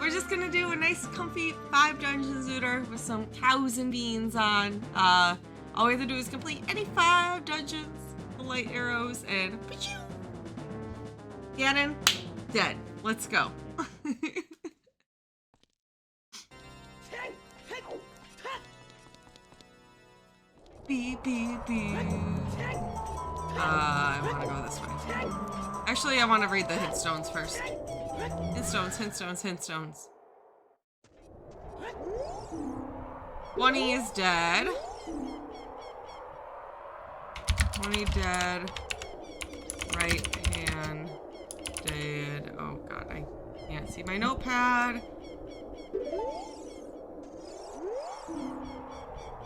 we're just gonna do a nice comfy 5 dungeon zooter with some cows and beans on. All we have to do is complete any 5 dungeons, the light arrows, and Ganon, dead. Let's go. Beep, beep, beep. I want to go this way. Actually, I want to read the hint stones first. Hint stones, hint stones, hint stones. 20 is dead. 20 dead. Right hand dead. Oh god, I can't see my notepad.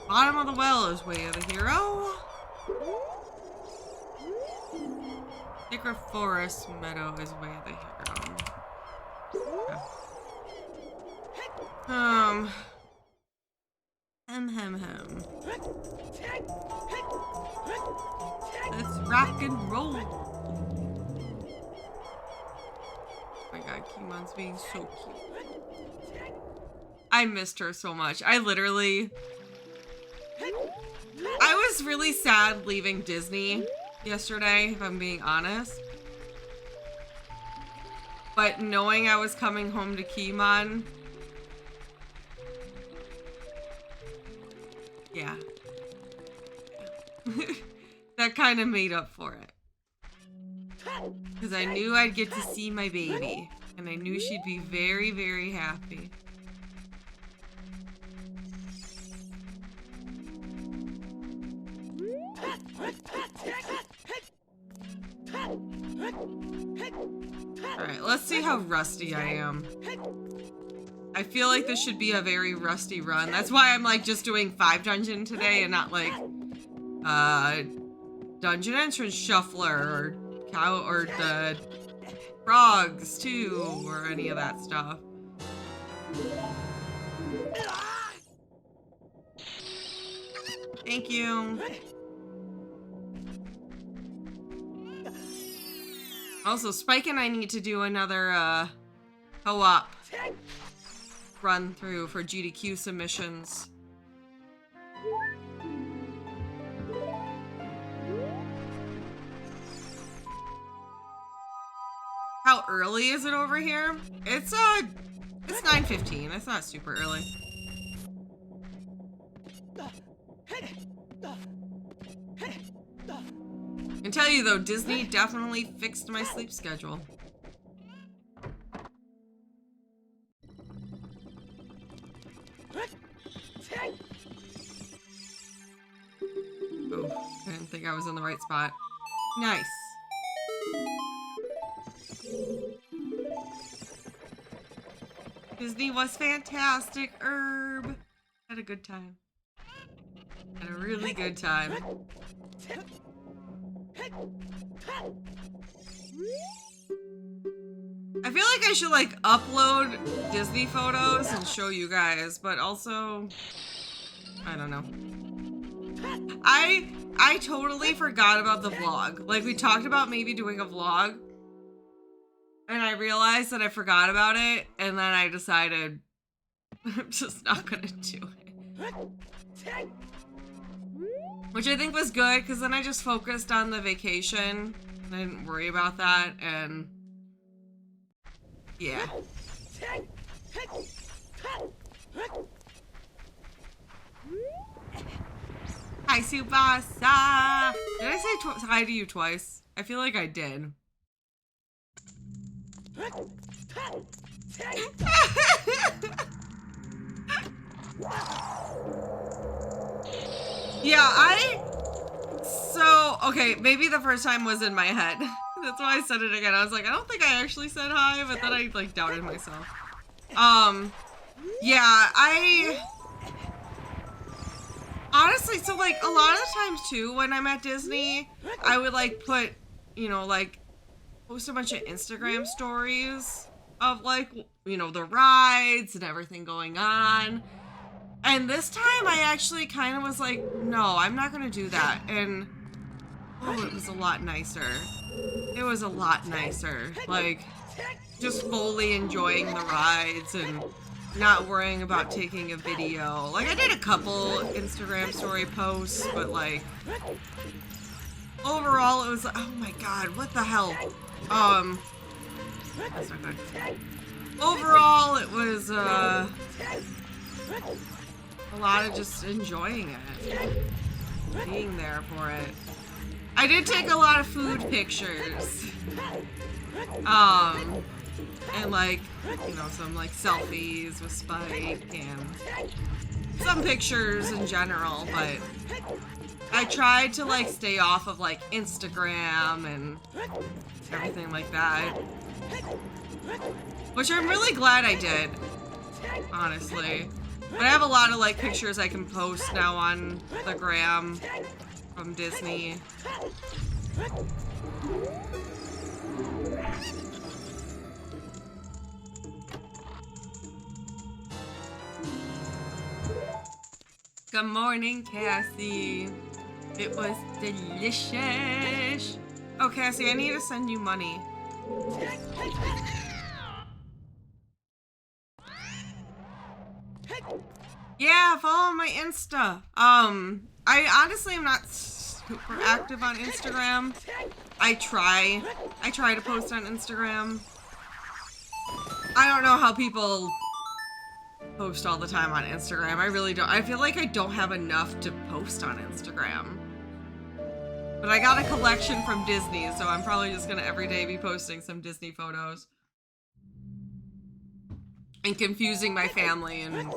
Bottom of the well is way of the hero. Thicker forest meadow is way of the hero. Okay. Let's rock and roll. Oh my god, Kimon's being so cute. I missed her so much. I was really sad leaving Disney yesterday, if I'm being honest. But knowing I was coming home to Kimon, yeah. That kind of made up for it. Because I knew I'd get to see my baby. And I knew she'd be very, very happy. Alright, let's see how rusty I am. I feel like this should be a very rusty run. That's why I'm like just doing 5 dungeon today and not like dungeon entrance shuffler or cow or the frogs too or any of that stuff. Thank you. Also, Spike and I need to do another co-op run through for GDQ submissions. How early is it over here? It's 9:15. It's not super early. I can tell you though, Disney definitely fixed my sleep schedule. Oh, I didn't think I was in the right spot. Nice. Disney was fantastic, Herb. Had a good time. Had a really good time. I feel like I should like upload Disney photos and show you guys, but also I don't know. I totally forgot about the vlog. Like we talked about maybe doing a vlog and I realized that I forgot about it and then I decided I'm just not gonna do it. Which I think was good, because then I just focused on the vacation. I didn't worry about that, and yeah. Hi, Subasa! Did I say hi to you twice? I feel like I did. Yeah, okay, maybe the first time was in my head. That's why I said it again. I was like, I don't think I actually said hi, but then I like doubted myself. Yeah, honestly, so like a lot of the times too, when I'm at Disney, I would like put, you know, like post a bunch of Instagram stories of like, you know, the rides and everything going on. And this time I actually kind of was like, no, I'm not gonna do that. And oh, it was a lot nicer. It was a lot nicer. Like, just fully enjoying the rides and not worrying about taking a video. Like, I did a couple Instagram story posts, but like, overall it was like, oh my god, what the hell? That's not good. Overall, it was, a lot of just enjoying it. Being there for it. I did take a lot of food pictures. And like, you know, some like selfies with Spike and some pictures in general, but I tried to like stay off of like Instagram and everything like that. Which I'm really glad I did, honestly. But I have a lot of like pictures I can post now on the gram from Disney. Good morning, Cassie. It was delicious. Oh, Cassie, I need to send you money. Yeah, follow my Insta. I honestly am not super active on Instagram. I try to post on Instagram. I don't know how people post all the time on Instagram. I really don't. I feel like I don't have enough to post on Instagram. But I got a collection from Disney, so I'm probably just gonna every day be posting some Disney photos. And confusing my family, and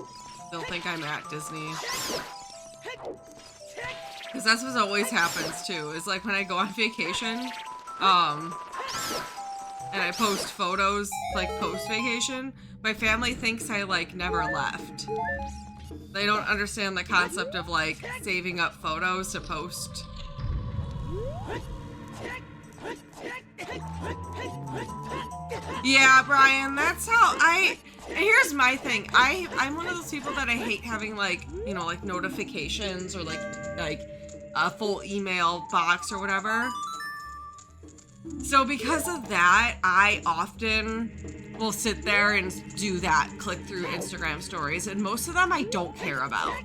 they'll think I'm at Disney. Because that's what always happens too, is like when I go on vacation, and I post photos, like post-vacation, my family thinks I like never left. They don't understand the concept of like saving up photos to post. Yeah, Brian, that's how and here's my thing. I'm one of those people that I hate having like, you know, like notifications or like a full email box or whatever. So because of that, I often will sit there and do that, click through Instagram stories, and most of them I don't care about.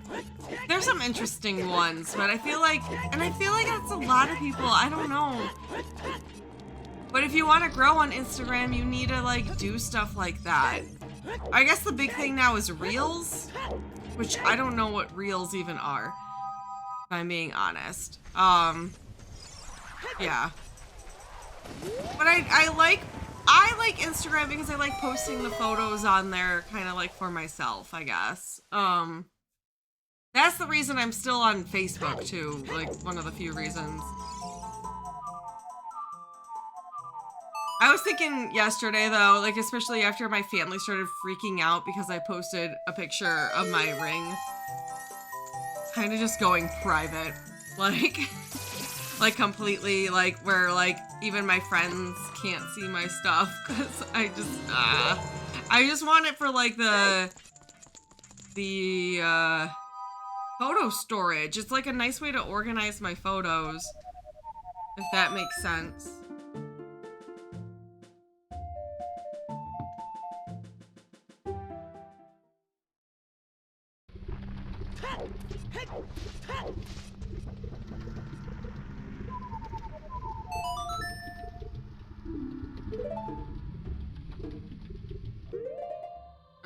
There's some interesting ones, but I feel like that's a lot of people, I don't know. But if you want to grow on Instagram, you need to like do stuff like that. I guess the big thing now is Reels, which I don't know what Reels even are, if I'm being honest. Yeah. But I like Instagram because I like posting the photos on there kind of like for myself, I guess. That's the reason I'm still on Facebook too, like one of the few reasons. I was thinking yesterday though, like especially after my family started freaking out because I posted a picture of my ring, kind of just going private, like completely, like where like even my friends can't see my stuff because I just want it for like the photo storage. It's like a nice way to organize my photos, if that makes sense.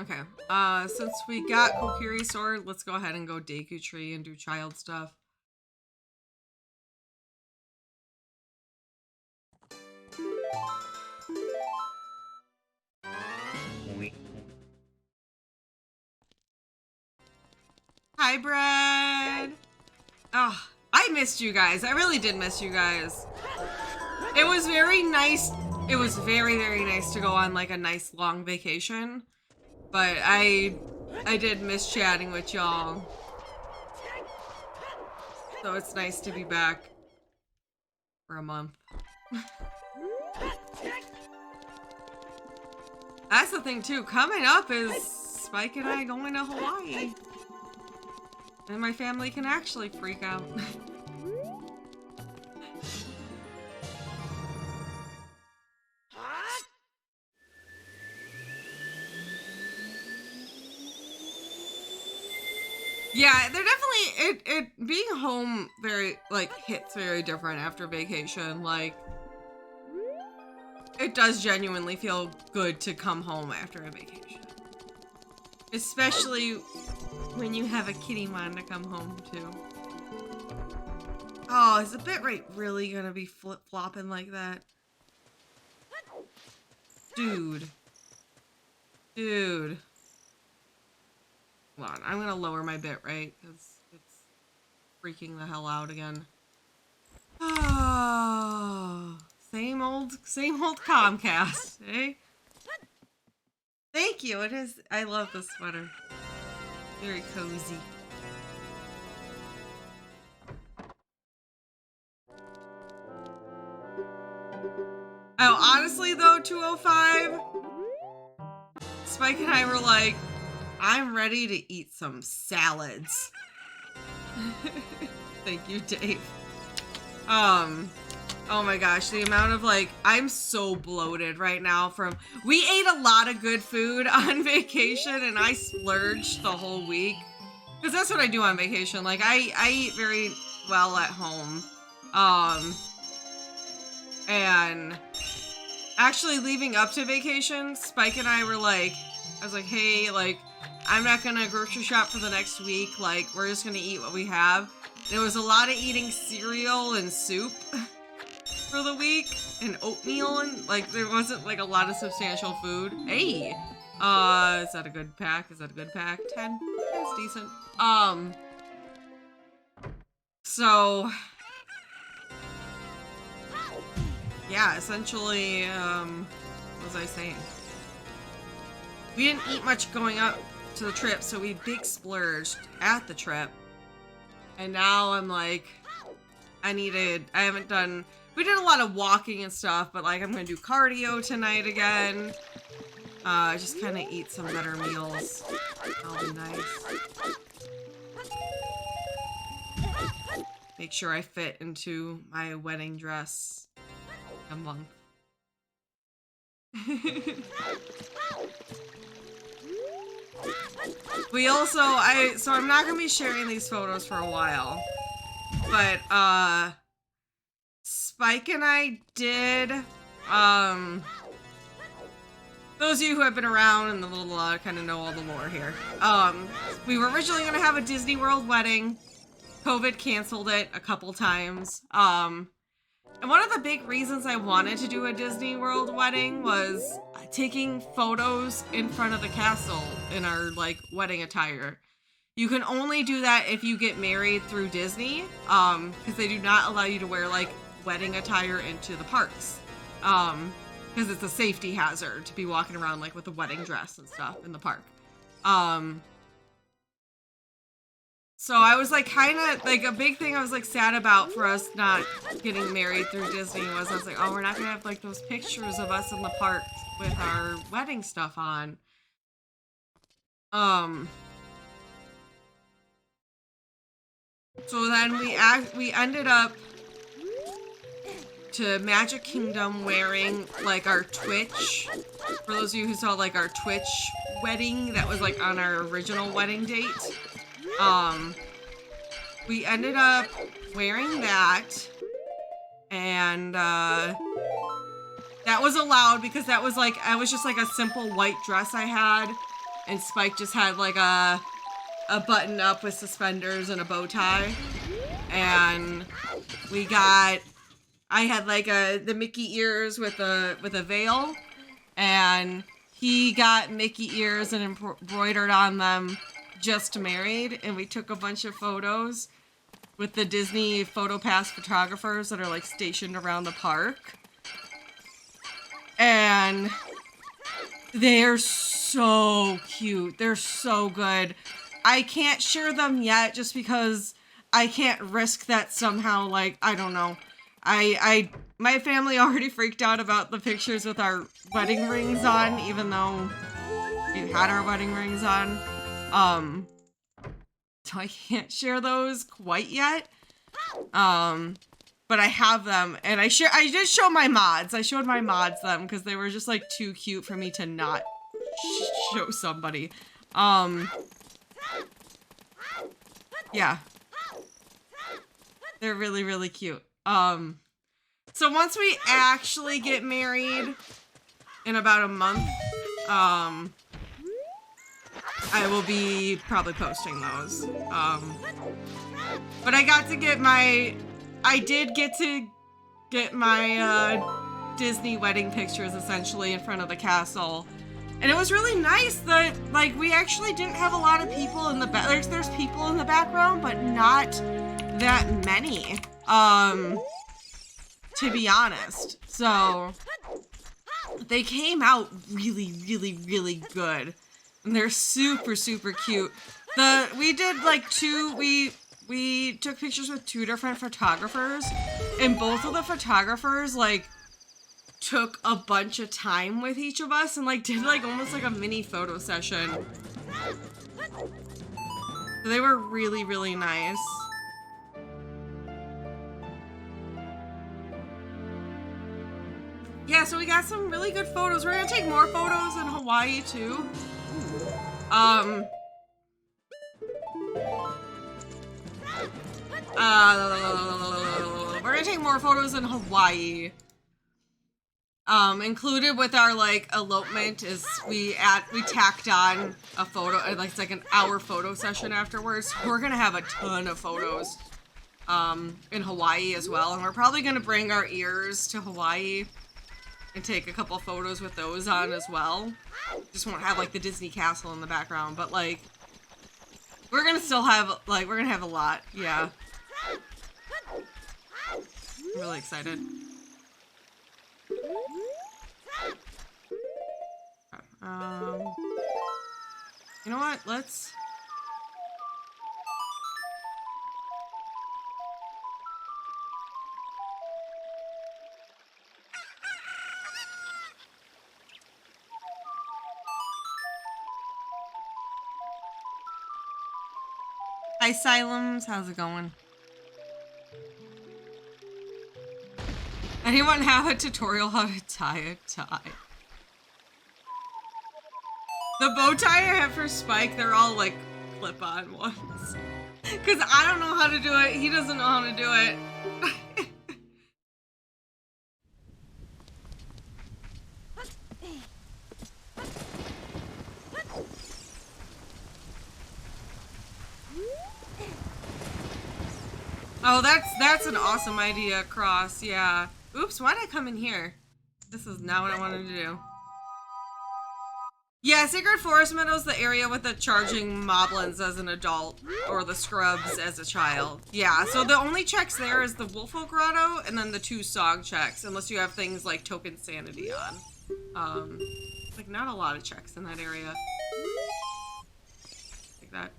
Okay, since we got Kokiri Sword, let's go ahead and go Deku Tree and do child stuff. Hi, Brad! Oh, I missed you guys. I really did miss you guys. It was very nice. It was very, very nice to go on like a nice long vacation. But I did miss chatting with y'all. So it's nice to be back for a month. That's the thing too. Coming up is Spike and I going to Hawaii. And my family can actually freak out. Yeah, they're definitely, it being home very, like, hits very different after vacation. Like, it does genuinely feel good to come home after a vacation. Especially when you have a kitty man to come home to. Oh, is the bitrate really gonna be flip-flopping like that? Dude. Dude. Hold on, I'm gonna lower my bitrate because it's freaking the hell out again. Oh, same old Comcast, eh? Thank you, it is, I love this sweater. Very cozy. Oh, honestly though, 205, Spike and I were like, I'm ready to eat some salads. Thank you, Dave. Oh my gosh, the amount of like, I'm so bloated right now from, we ate a lot of good food on vacation and I splurged the whole week. Because that's what I do on vacation. Like, I eat very well at home. And actually leaving up to vacation, Spike and I were like, I was like, hey, like, I'm not gonna grocery shop for the next week. Like, we're just gonna eat what we have. There was a lot of eating cereal and soup for the week and oatmeal and like there wasn't like a lot of substantial food. Hey, is that a good pack? Is that a good pack? 10? That's decent. So yeah, essentially, what was I saying? We didn't eat much going up to the trip, so we big splurged at the trip. And now I'm like, we did a lot of walking and stuff, but like I'm gonna do cardio tonight again. Just kind of eat some better meals. That'll be nice. Make sure I fit into my wedding dress in a month. We also, so I'm not gonna be sharing these photos for a while, but Spike and I did, those of you who have been around and the little kind of know all the lore here. We were originally gonna have a Disney World wedding. COVID canceled it a couple times. And one of the big reasons I wanted to do a Disney World wedding was taking photos in front of the castle in our like wedding attire. You can only do that if you get married through Disney, because they do not allow you to wear like wedding attire into the parks. Because it's a safety hazard to be walking around like with a wedding dress and stuff in the park. So I was like kind of like a big thing I was like sad about for us not getting married through Disney was I was like, oh, we're not gonna have like those pictures of us in the park with our wedding stuff on. So then we ended up to Magic Kingdom wearing like our Twitch. For those of you who saw like our Twitch wedding that was like on our original wedding date. We ended up wearing that, and that was allowed because that was like, I was just like a simple white dress I had, and Spike just had like a button up with suspenders and a bow tie, and I had like the Mickey ears with a veil, and he got Mickey ears and embroidered on them just married, and we took a bunch of photos with the Disney PhotoPass photographers that are like stationed around the park. And they're so cute. They're so good. I can't share them yet just because I can't risk that somehow, like, I don't know. My family already freaked out about the pictures with our wedding rings on, even though we had our wedding rings on. So I can't share those quite yet. But I have them, and I did show my mods. I showed my mods them because they were just like too cute for me to not show somebody. Yeah. They're really, really cute. So once we actually get married in about a month, I will be probably posting those. But I did get to get my Disney wedding pictures essentially in front of the castle. And it was really nice that, like, we actually didn't have a lot of people in the back. There's people in the background, but not that many, to be honest. So, they came out really, really, really good. And they're super, super cute. We did, like, we took pictures with 2 different photographers, and both of the photographers, like, took a bunch of time with each of us and like did like almost like a mini photo session. So they were really, really nice. Yeah, so we got some really good photos. We're gonna take more photos in Hawaii too. We're gonna take more photos in Hawaii. Included with our like elopement is we tacked on a photo, like it's like an hour photo session afterwards. We're gonna have a ton of photos in Hawaii as well, and we're probably gonna bring our ears to Hawaii and take a couple photos with those on as well. Just won't have like the Disney castle in the background, but like we're gonna still have like we're gonna have a lot. Yeah, I'm really excited. You know what? Let's... Hi, Asylums. How's it going? Anyone have a tutorial how to tie a tie? The bow tie I have for Spike, they're all like clip-on ones. Because I don't know how to do it. He doesn't know how to do it. Oh, that's an awesome idea, Cross. Yeah. Oops, why did I come in here? This is not what I wanted to do. Yeah, Sacred Forest Meadows, the area with the charging moblins as an adult, or the scrubs as a child. Yeah, so the only checks there is the Wolfo Grotto, and then the 2 song checks, unless you have things like Token Sanity on. Like, not a lot of checks in that area. Like that.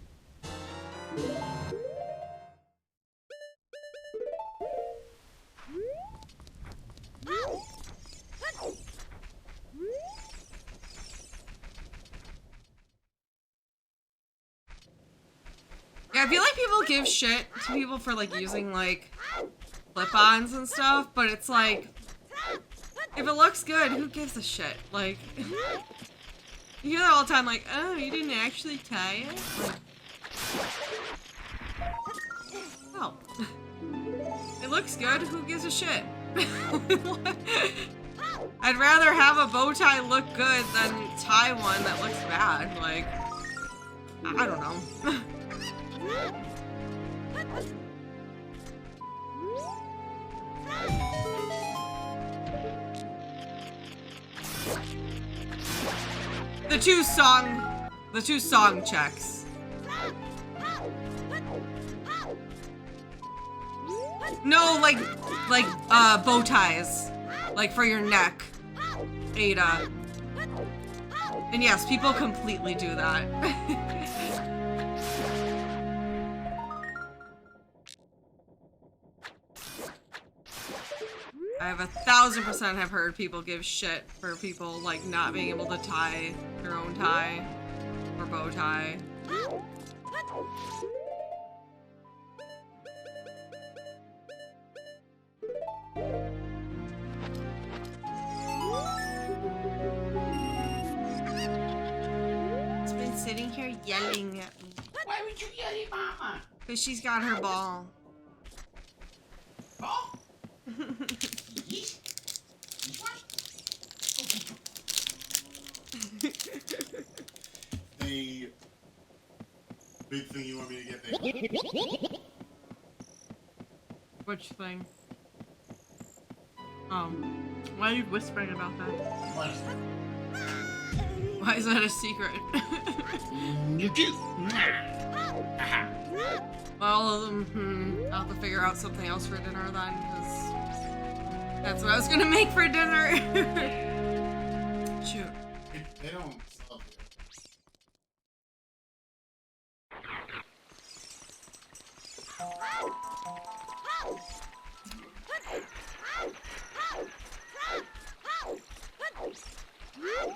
Yeah, I feel like people give shit to people for like using like clip-ons and stuff, but it's like, if it looks good, who gives a shit? Like, you hear that all the time, like, oh, you didn't actually tie it? Like, oh. It looks good, who gives a shit? I'd rather have a bow tie look good than tie one that looks bad. Like, I don't know. The two song checks. No, like bow ties, like for your neck, Ada. And yes, people completely do that. I have 1000% have heard people give shit for people like not being able to tie their own tie or bow tie. It's been sitting here yelling at me. Why would you yell at Mama? Cause she's got her ball. Oh. A big thing you want me to get there? Which thing? Why are you whispering about that? Why is that a secret? Well, I'll have to figure out something else for dinner then, because that's what I was gonna make for dinner. Shoot. They don't sell it.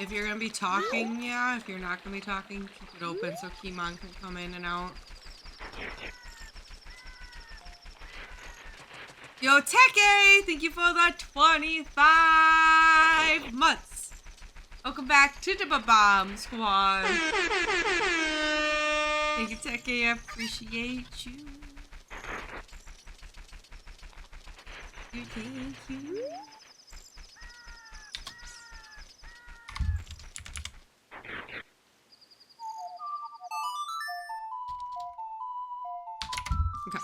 If you're gonna be talking, yeah. If you're not gonna be talking, keep it open so Keymon can come in and out. Yo, Teke! Thank you for the 25 months! Welcome back to the Bomb Squad! Thank you, Teke. I appreciate you. Thank you. Okay.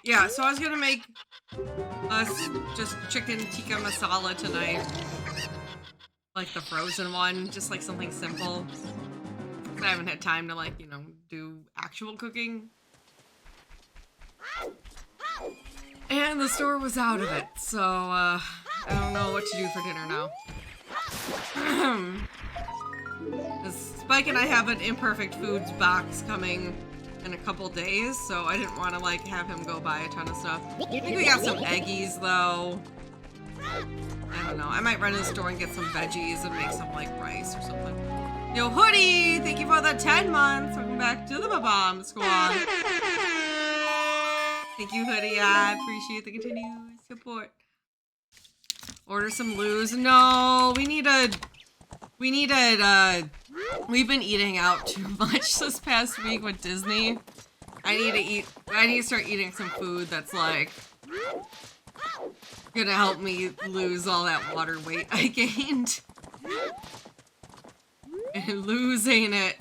Yeah, so I was gonna make us just chicken tikka masala tonight. Like the frozen one, just like something simple. I haven't had time to, like, you know, do actual cooking. And the store was out of it, so I don't know what to do for dinner now. 'Cause Spike and I have an Imperfect Foods box coming in a couple days, so I didn't want to, like, have him go buy a ton of stuff. I think we got some eggies, though. I don't know. I might run to the store and get some veggies and make some, like, rice or something. Yo, Hoodie! Thank you for the 10 months! Welcome back to the Bomb Squad. Thank you, Hoodie. I appreciate the continued support. Order some loos. No, we've been eating out too much this past week with Disney. I need to start eating some food that's, like, gonna help me lose all that water weight I gained. And losing it.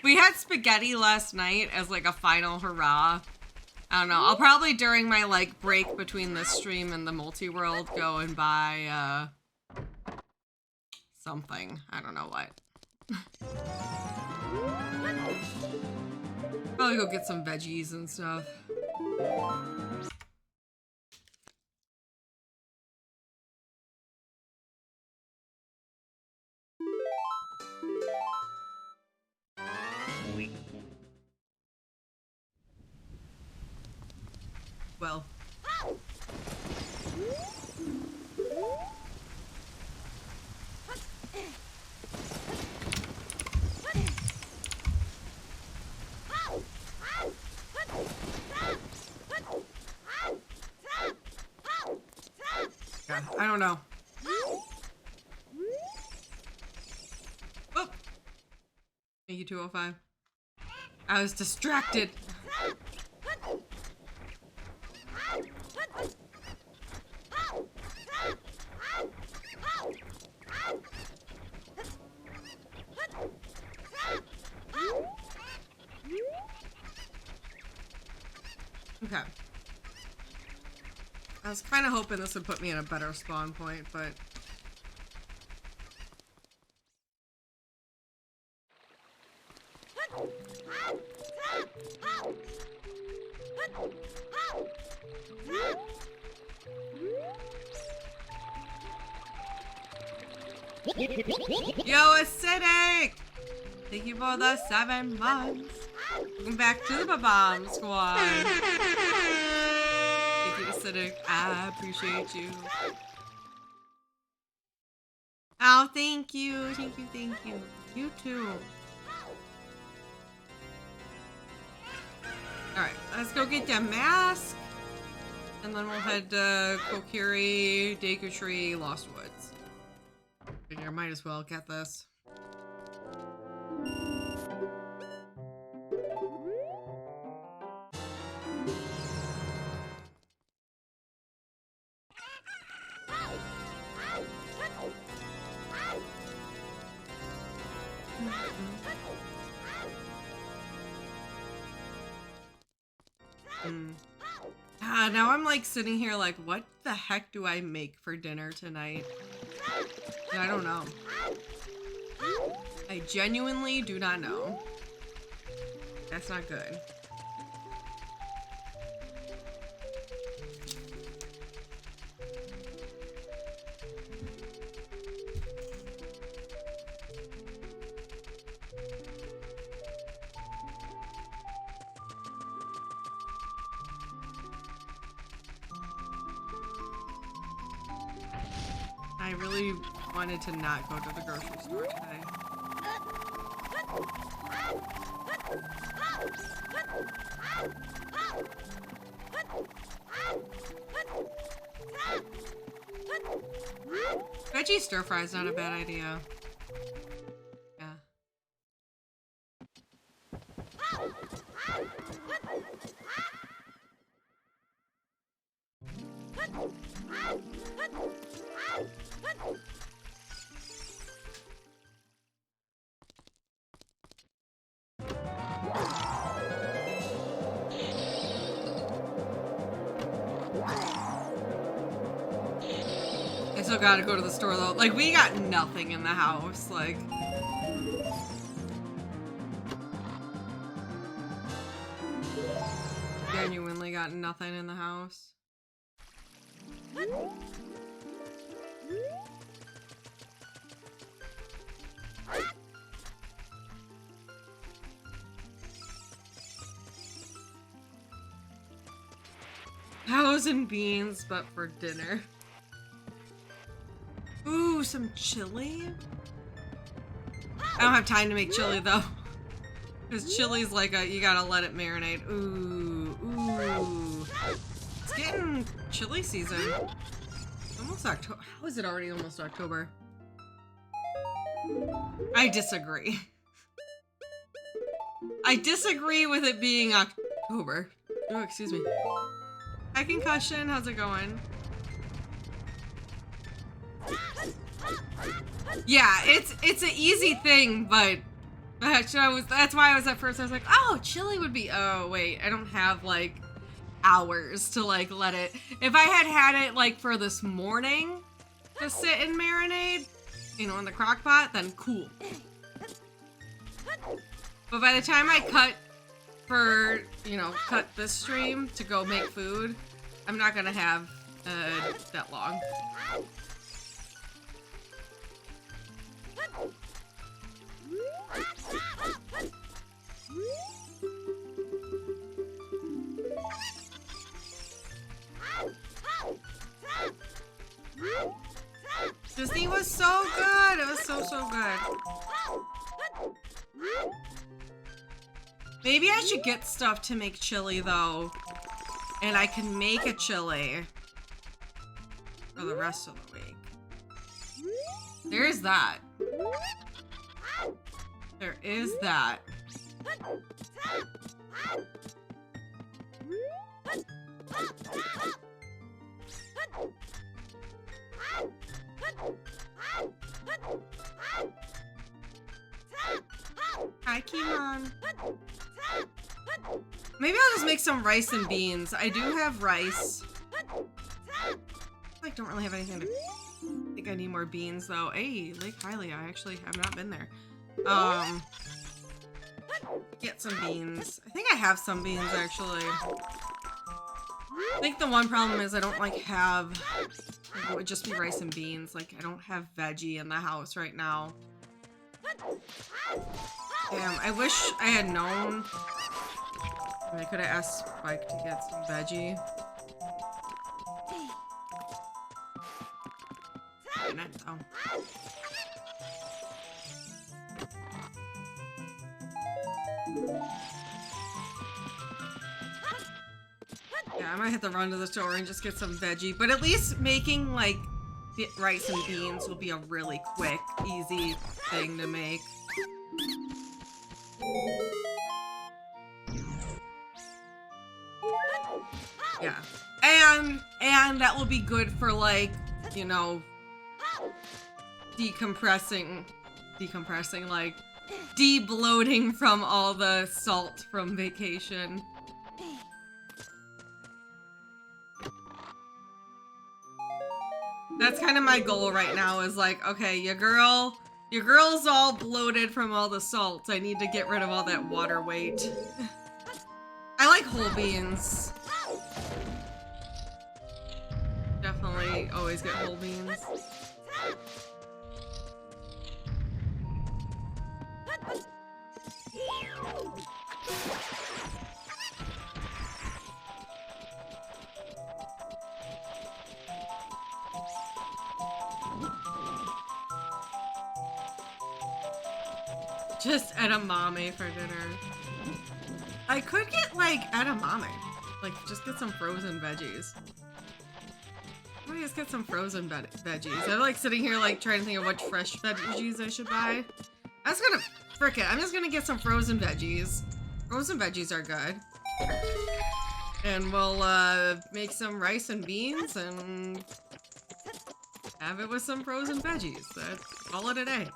We had spaghetti last night as, like, a final hurrah. I don't know. I'll probably, during my, like, break between this stream and the multi-world, go and buy, something. I don't know what. Probably go get some veggies and stuff. Well. Yeah, I don't know. Oh! Thank you, 205. I was distracted. Okay. I was kind of hoping this would put me in a better spawn point, but... Yo, acidic! Thank you for the 7 months. Welcome back to the Bomb Squad. Thank you, acidic. I appreciate you. Oh, thank you. Thank you, thank you. You too. Alright, let's go get the mask. And then we'll head to Kokiri, Deku Tree, Lost Woods. Figure might as well get this. Now I'm like sitting here like, what the heck do I make for dinner tonight? And I don't know. I genuinely do not know. That's not good. I really wanted to not go to the grocery store today. Veggie stir fry is not a bad idea. Yeah. I still gotta go to the store though. Like, we got nothing in the house. Like, genuinely got nothing in the house. Cows and beans, but for dinner. Ooh, some chili? I don't have time to make chili though. Because chili's like a, you gotta let it marinate. Ooh, ooh. It's getting chili season. It's almost October. How is it already almost October? I disagree. I disagree with it being October. Oh, excuse me. Hi, Concussion. How's it going? Yeah, it's an easy thing, but that's why I was at first. I was like, oh, chili would be. Oh wait, I don't have like hours to like let it. If I had it like for this morning to sit and marinate, you know, in the crock pot, then cool. But by the time I cut this stream to go make food, I'm not gonna have that long. Disney was so good. It was so good. Maybe I should get stuff to make chili though, and I can make a chili for the rest of the week. There's that. There is that. Hi, Kimon. Maybe I'll just make some rice and beans. I do have rice. I don't really have anything to... I think I need more beans though. Hey, Lake Hylia. I actually have not been there. Get some beans. I think I have some beans, actually. I think the one problem is I don't, like, have... Like, it would just be rice and beans. Like, I don't have veggie in the house right now. Damn, I wish I had known. I could have asked Spike to get some veggie. Oh. Yeah, I might have to run to the store and just get some veggie, but at least making like rice and beans will be a really quick, easy thing to make. Yeah, and that will be good for, like, you know, decompressing, like, de-bloating from all the salt from vacation. That's kind of my goal right now, is like, okay, your girl's all bloated from all the salt. I need to get rid of all that water weight. I like whole beans. Definitely always get whole beans. Just edamame for dinner. I could get, like, edamame. Like, just get some frozen veggies. Let me just get some frozen veggies. I'm, like, sitting here, like, trying to think of what fresh veggies I should buy. I was gonna... Frick it. I'm just gonna get some frozen veggies. Frozen veggies are good. And we'll, make some rice and beans and... have it with some frozen veggies. Call it a day.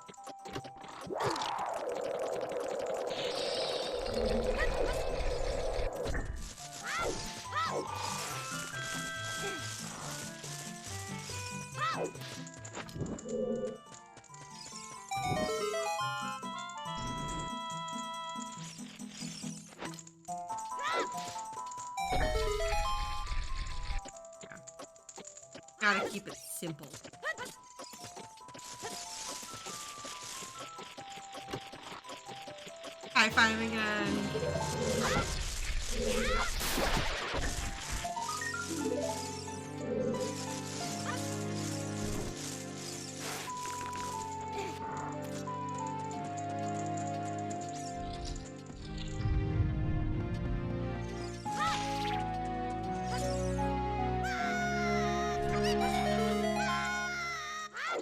Gotta keep it simple. High five again.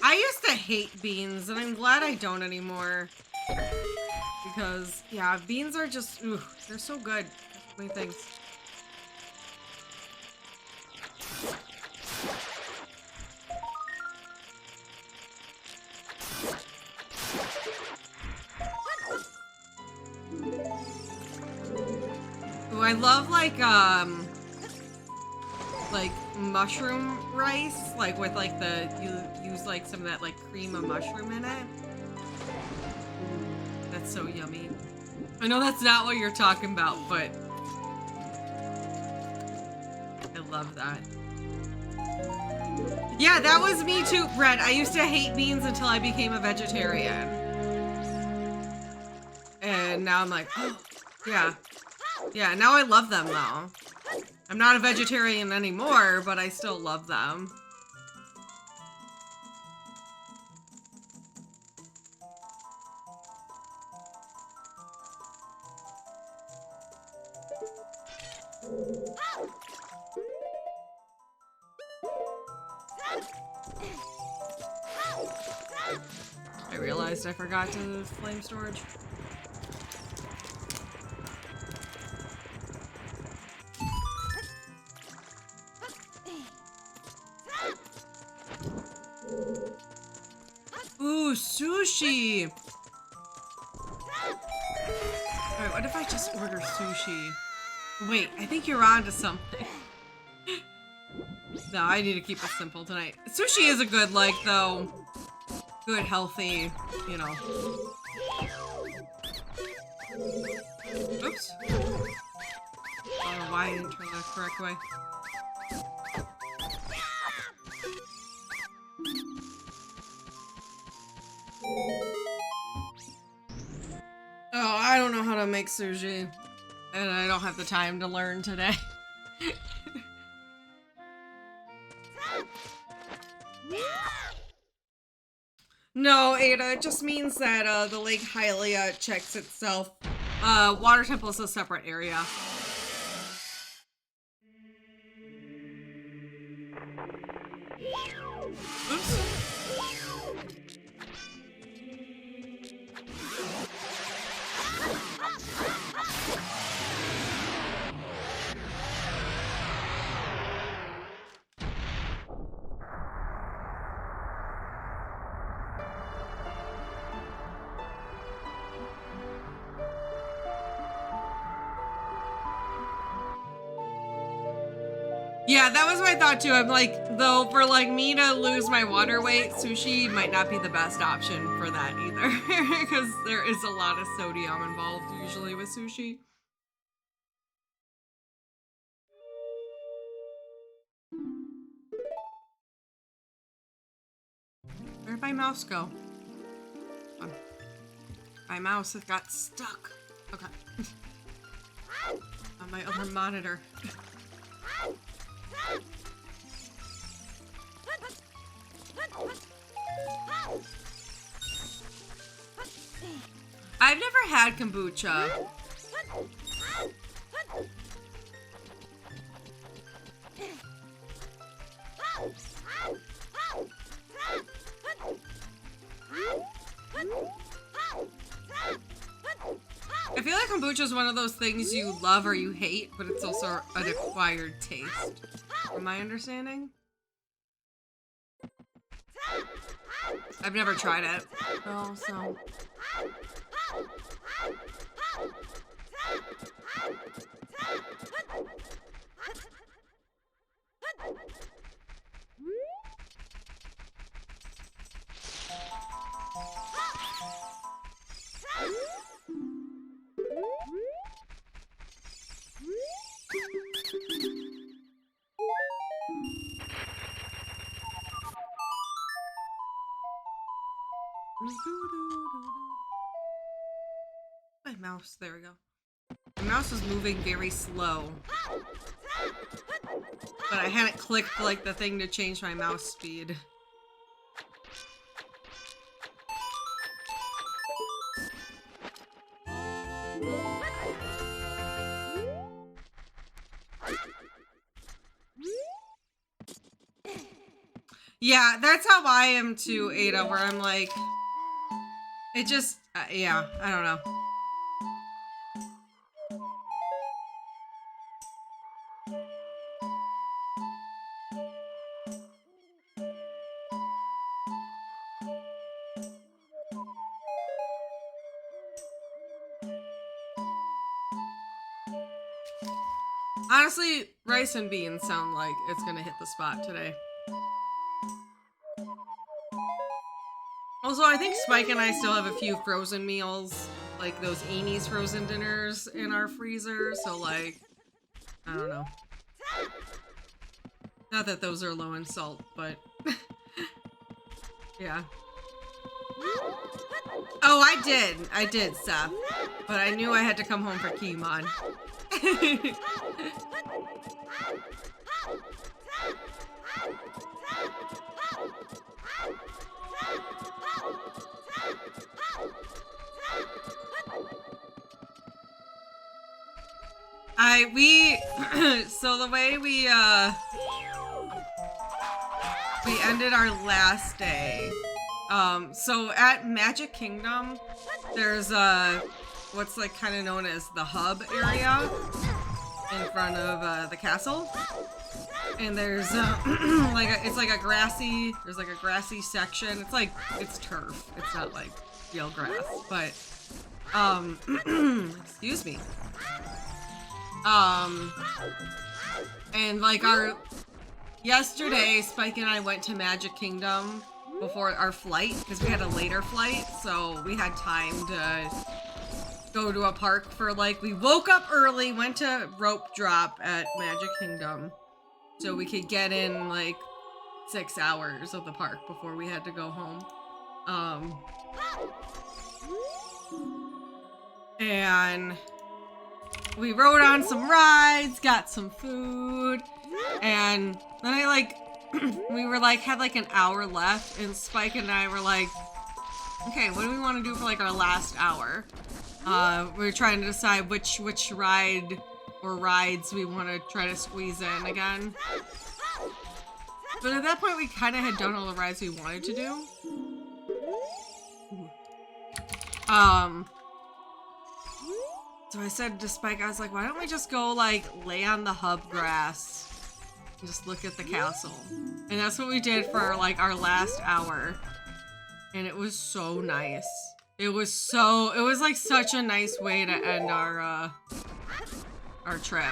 I used to hate beans, and I'm glad I don't anymore. Because, yeah, beans are just, ooh, they're so good. So many things. Ooh, I love, like mushroom rice, like with like you use like some of that like cream of mushroom in it. That's so yummy. I know that's not what you're talking about, but I love that. Yeah, that was me too, Brett. I used to hate beans until I became a vegetarian. And now I'm like, oh, yeah. Yeah, now I love them though. I'm not a vegetarian anymore, but I still love them. I realized I forgot to flame storage. Ooh, sushi! Alright, what if I just order sushi? Wait, I think you're onto something. No, I need to keep it simple tonight. Sushi is a good, like, though, good, healthy, you know. Oops. I don't know why I didn't turn the correct way. Oh, I don't know how to make sushi. And I don't have the time to learn today. No, Ada, it just means that the Lake Hylia checks itself. Water Temple is a separate area. Oops. Yeah, that was my thought too. I'm like, though, for like me to lose my water weight, sushi might not be the best option for that either. Because there is a lot of sodium involved usually with sushi. Where'd my mouse go? My mouse has got stuck. Okay. On my other monitor. I've never had kombucha. I feel like kombucha is one of those things you love or you hate, but it's also an acquired taste. From my understanding? I've never tried it. Oh, so... My mouse, there we go. My mouse was moving very slow. But I hadn't clicked like the thing to change my mouse speed. Yeah, that's how I am too, Ada, where I'm like, it just, yeah, I don't know. Honestly, rice and beans sound like it's gonna hit the spot today. Also, I think Spike and I still have a few frozen meals, like those Amy's frozen dinners in our freezer, so like, I don't know. Not that those are low in salt, but yeah. Oh, I did, Seth. But I knew I had to come home for Keymon. So the way we ended our last day, so at Magic Kingdom, there's what's like kind of known as the hub area in front of the castle, and there's it's like a grassy, there's like a grassy section. It's turf. It's not like real grass, but excuse me. And like yesterday, Spike and I went to Magic Kingdom before our flight because we had a later flight, so we had time go to a park for like, we woke up early, went to rope drop at Magic Kingdom so we could get in like 6 hours of the park before we had to go home. And we rode on some rides, got some food, and then I like, we were like, had like an hour left, and Spike and I were like, okay, what do we want to do for like our last hour? We were trying to decide which ride or rides we want to try to squeeze in again. But at that point, we kind of had done all the rides we wanted to do. So I said to Spike, I was like, why don't we just go like lay on the hub grass and just look at the castle? And that's what we did for like our last hour. And it was so nice. It was like such a nice way to end our trip.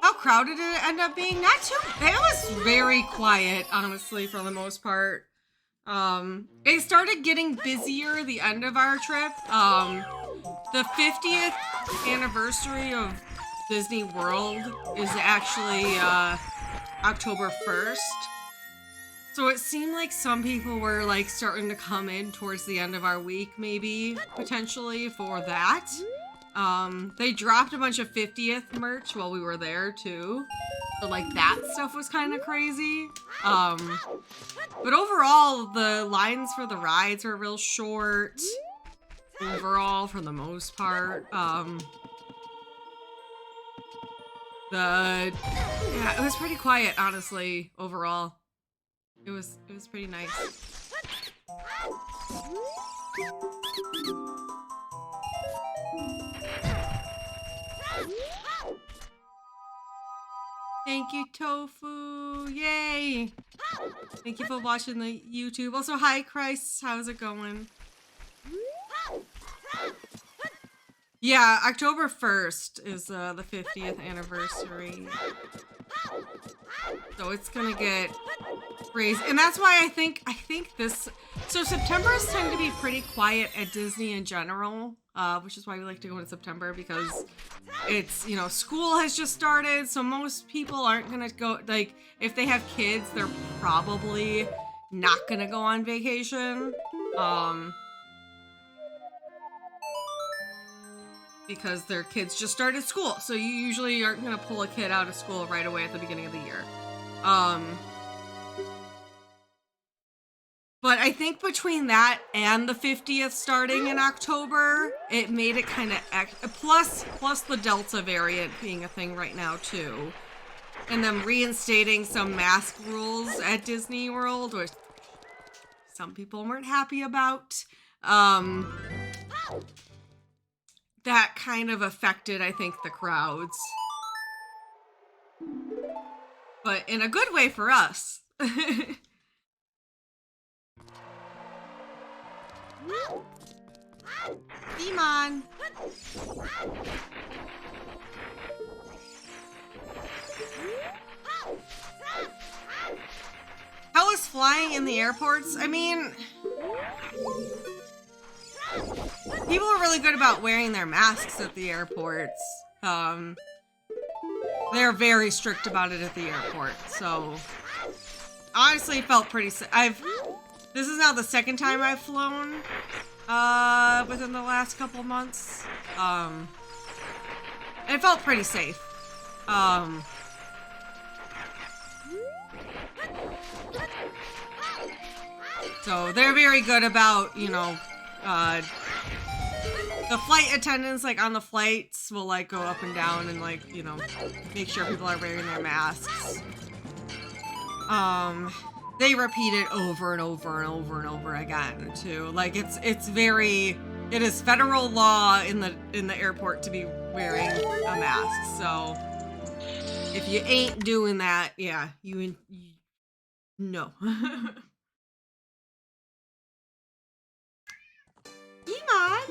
How crowded did it end up being? Not too, it was very quiet, honestly, for the most part. It started getting busier the end of our trip. The 50th anniversary of Disney World is actually, October 1st. So it seemed like some people were like starting to come in towards the end of our week, maybe, potentially, for that. They dropped a bunch of 50th merch while we were there too. So like that stuff was kind of crazy. But overall, the lines for the rides were real short. Overall, for the most part. Yeah, it was pretty quiet, honestly, overall. It was pretty nice. Thank you, Tofu. Yay. Thank you for watching the YouTube. Also, hi, Christ. How's it going? Yeah, October 1st is the 50th anniversary. So it's gonna get crazy. And that's why I think this... So Septembers tend to be pretty quiet at Disney in general, which is why we like to go in September, because it's, you know, school has just started, so most people aren't gonna go, like, if they have kids, they're probably not gonna go on vacation. Because their kids just started school. So you usually aren't gonna pull a kid out of school right away at the beginning of the year. But I think between that and the 50th starting in October, it made it kind of, plus the Delta variant being a thing right now too. And them reinstating some mask rules at Disney World, which some people weren't happy about. That kind of affected, I think, the crowds. But in a good way for us. Demon! How is flying in the airports? I mean... people are really good about wearing their masks at the airports. They're very strict about it at the airport, so... honestly, felt pretty safe. This is now the second time I've flown, within the last couple months. It felt pretty safe. So they're very good about, you know, the flight attendants, like, on the flights will, like, go up and down and, like, you know, make sure people are wearing their masks. They repeat it over and over and over and over again, too. Like, it is federal law in the airport to be wearing a mask, so if you ain't doing that, yeah, no. Iman!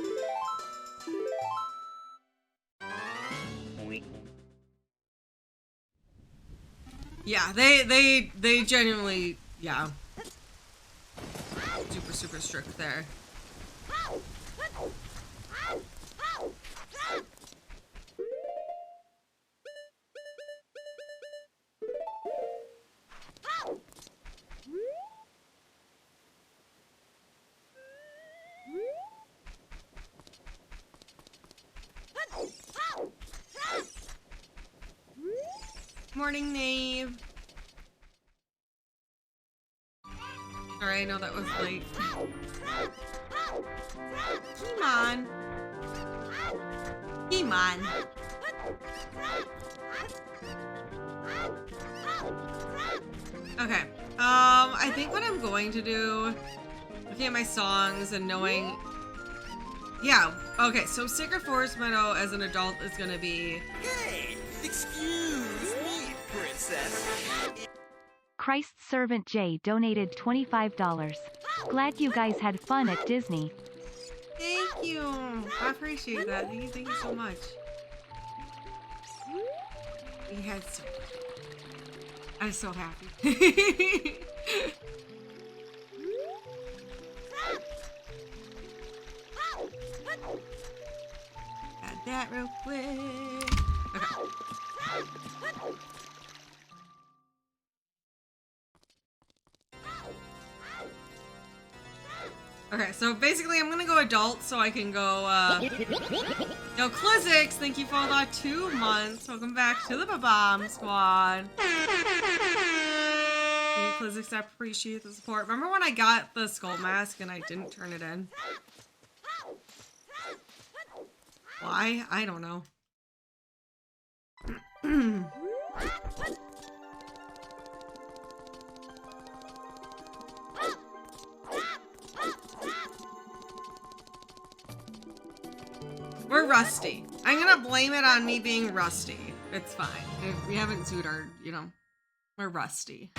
Yeah, they genuinely, yeah. Super strict there. Morning, Nave. Sorry, I know that was late. Come on. Come on. Okay. I think what I'm going to do, looking at my songs and knowing, yeah. Okay, so Sacred Forest Meadow as an adult is gonna be. Hey, excuse me, princess. Christ's Servant Jay donated $25. Glad you guys had fun at Disney. Thank you. I appreciate that. Thank you so much. We had so much. I'm so happy. Got that real quick. Okay. Okay, so basically I'm gonna go adult so I can go, Yo, Clizzix, thank you for the 2 months. Welcome back to the Babam Squad. Hey, Clizzix, I appreciate the support. Remember when I got the skull mask and I didn't turn it in? Why? I don't know. We're rusty. I'm gonna blame it on me being rusty. It's fine. If we haven't Zootr, you know, we're rusty.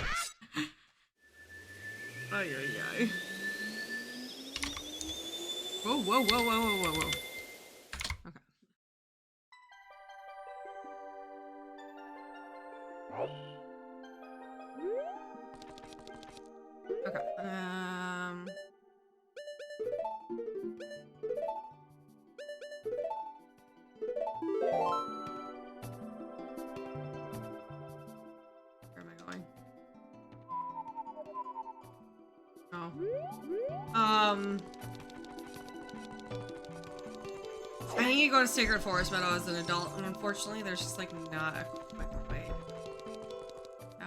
Ay, ay, ay. Whoa, whoa, whoa, whoa, whoa, whoa, whoa. Okay. Okay, where am I going? Oh. I need to go to Sacred Forest Meadow as an adult, and unfortunately there's just like not a quick way. Oh.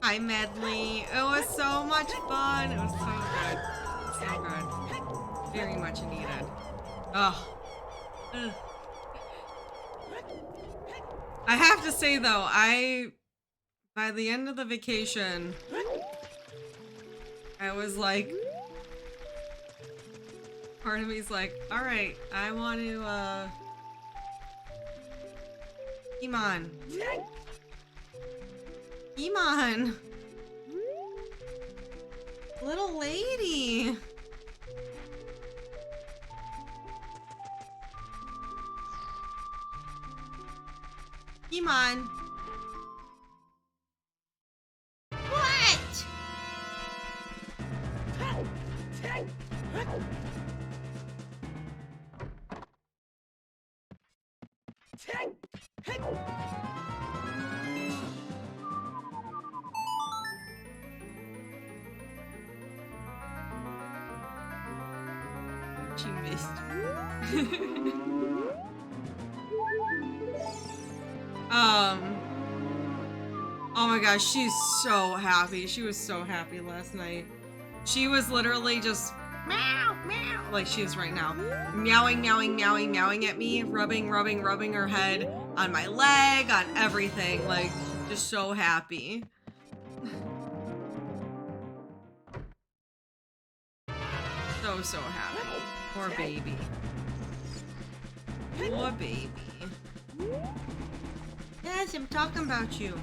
Hi, Medley. It was so much fun. It was so good. So good. Very much needed. Ugh. Ugh. I have to say though, by the end of the vacation, I was like, part of me's like, all right, I want to, Iman. Iman. Little lady. Iman. What? She missed. Oh my gosh, she's so happy. She was so happy last night. She was literally just meow, meow, like she is right now. Meowing, meowing, meowing, meowing at me, rubbing her head on my leg, on everything. Like, just so happy. So happy. Poor baby. Poor baby. Yes, I'm talking about you.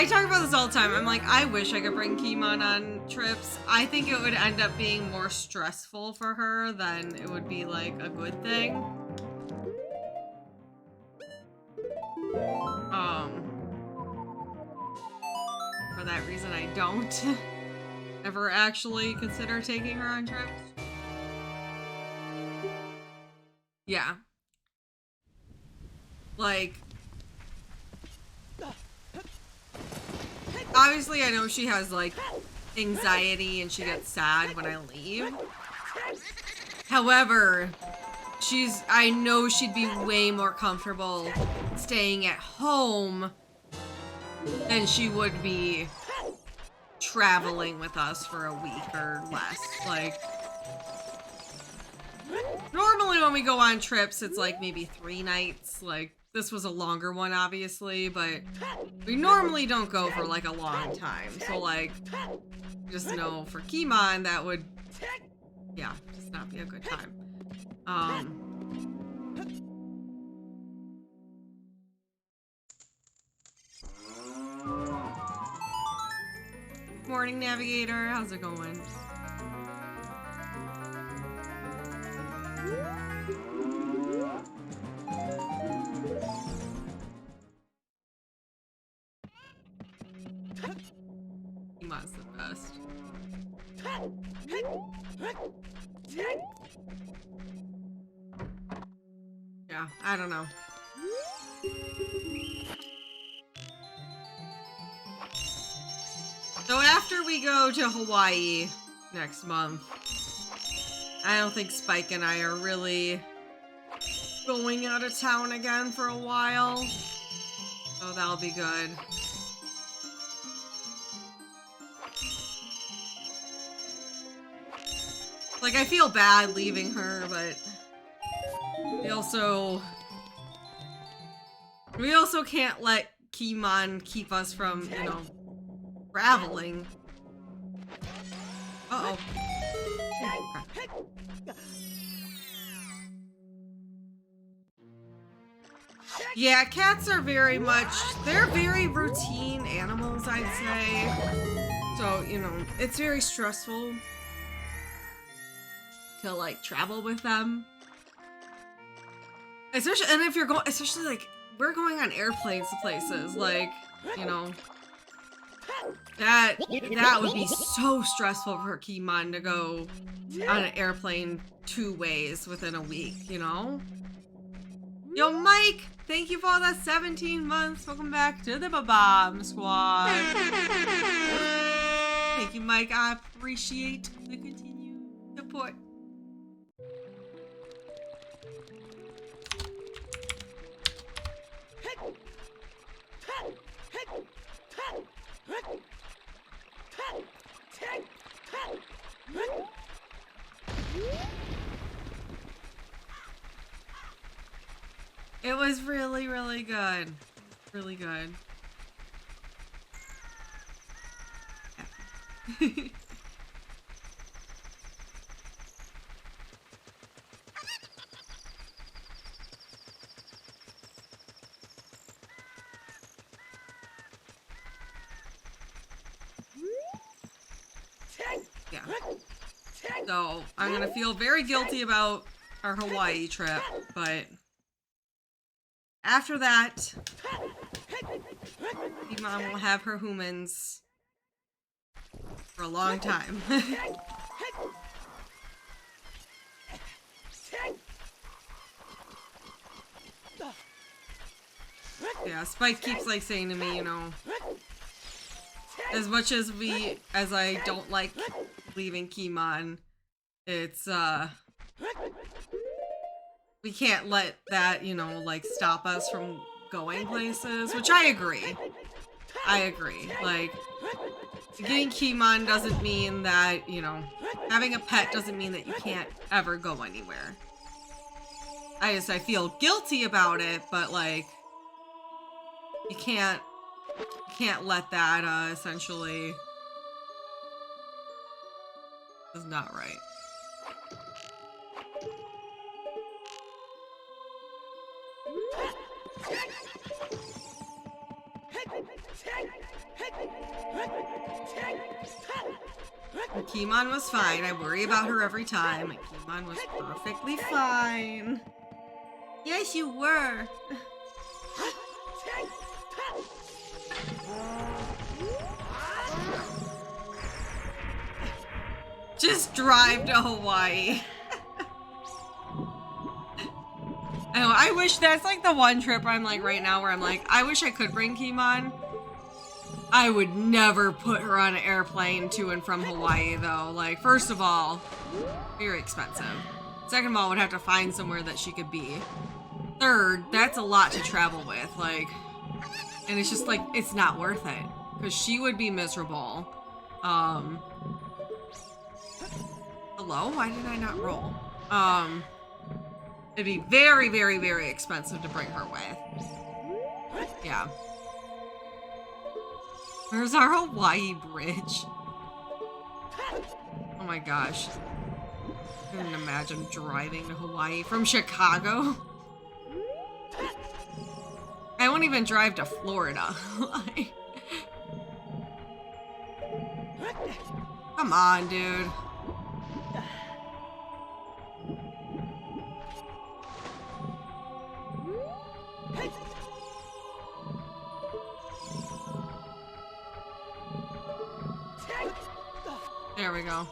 I talk about this all the time. I'm like, I wish I could bring Kimon on trips. I think it would end up being more stressful for her than it would be like a good thing. For that reason, I don't ever actually consider taking her on trips. Yeah. Like, obviously I know she has like anxiety and she gets sad when I leave. However, I know she'd be way more comfortable staying at home than she would be traveling with us for a week or less. Like, normally when we go on trips, it's like maybe 3 nights. Like, this was a longer one, obviously, but we normally don't go for like a long time. So like, just know for Kimon, that would, yeah, just not be a good time. Morning, Navigator. How's it going? Kimon's the best. Yeah, I don't know. So after we go to Hawaii next month, I don't think Spike and I are really going out of town again for a while. So that'll be good. Like, I feel bad leaving her, but we also can't let Kimon keep us from, you know, traveling. Uh-oh. Yeah, cats are very much, they're very routine animals, I'd say. So, you know, it's very stressful to, like, travel with them. Especially, and if you're going, especially, like, we're going on airplanes to places, like, you know, that would be so stressful for Kimon to go on an airplane 2 ways within a week, you know? Yo, Mike, thank you for all that 17 months. Welcome back to the Babam Squad. Thank you, Mike. I appreciate the continued support. It was really, really good. Really good. Yeah. Yeah. So, I'm gonna feel very guilty about our Hawaii trip, but after that, Big Mom will have her humans for a long time. Yeah, Spike keeps like saying to me, you know, as much as I don't like leaving Kimon, it's we can't let that, you know, like stop us from going places, which I agree. I agree. Like, getting Kimon doesn't mean that, you know, having a pet doesn't mean that you can't ever go anywhere. I feel guilty about it, but like, you can't let that essentially is not right. Kimon was fine. I worry about her every time. Kimon was perfectly fine. Yes, you were. Just drive to Hawaii. I wish that's like the one trip I'm like right now where I'm like, I wish I could bring Kimon. I would never put her on an airplane to and from Hawaii though. Like, first of all, very expensive. Second of all, would have to find somewhere that she could be. Third, that's a lot to travel with. Like, and it's just like, it's not worth it. Because she would be miserable. Hello? Why did I not roll? It'd be very, very, very expensive to bring her with. Yeah. Where's our Hawaii bridge? Oh my gosh. I couldn't imagine driving to Hawaii from Chicago. I won't even drive to Florida. Come on, dude. There we go.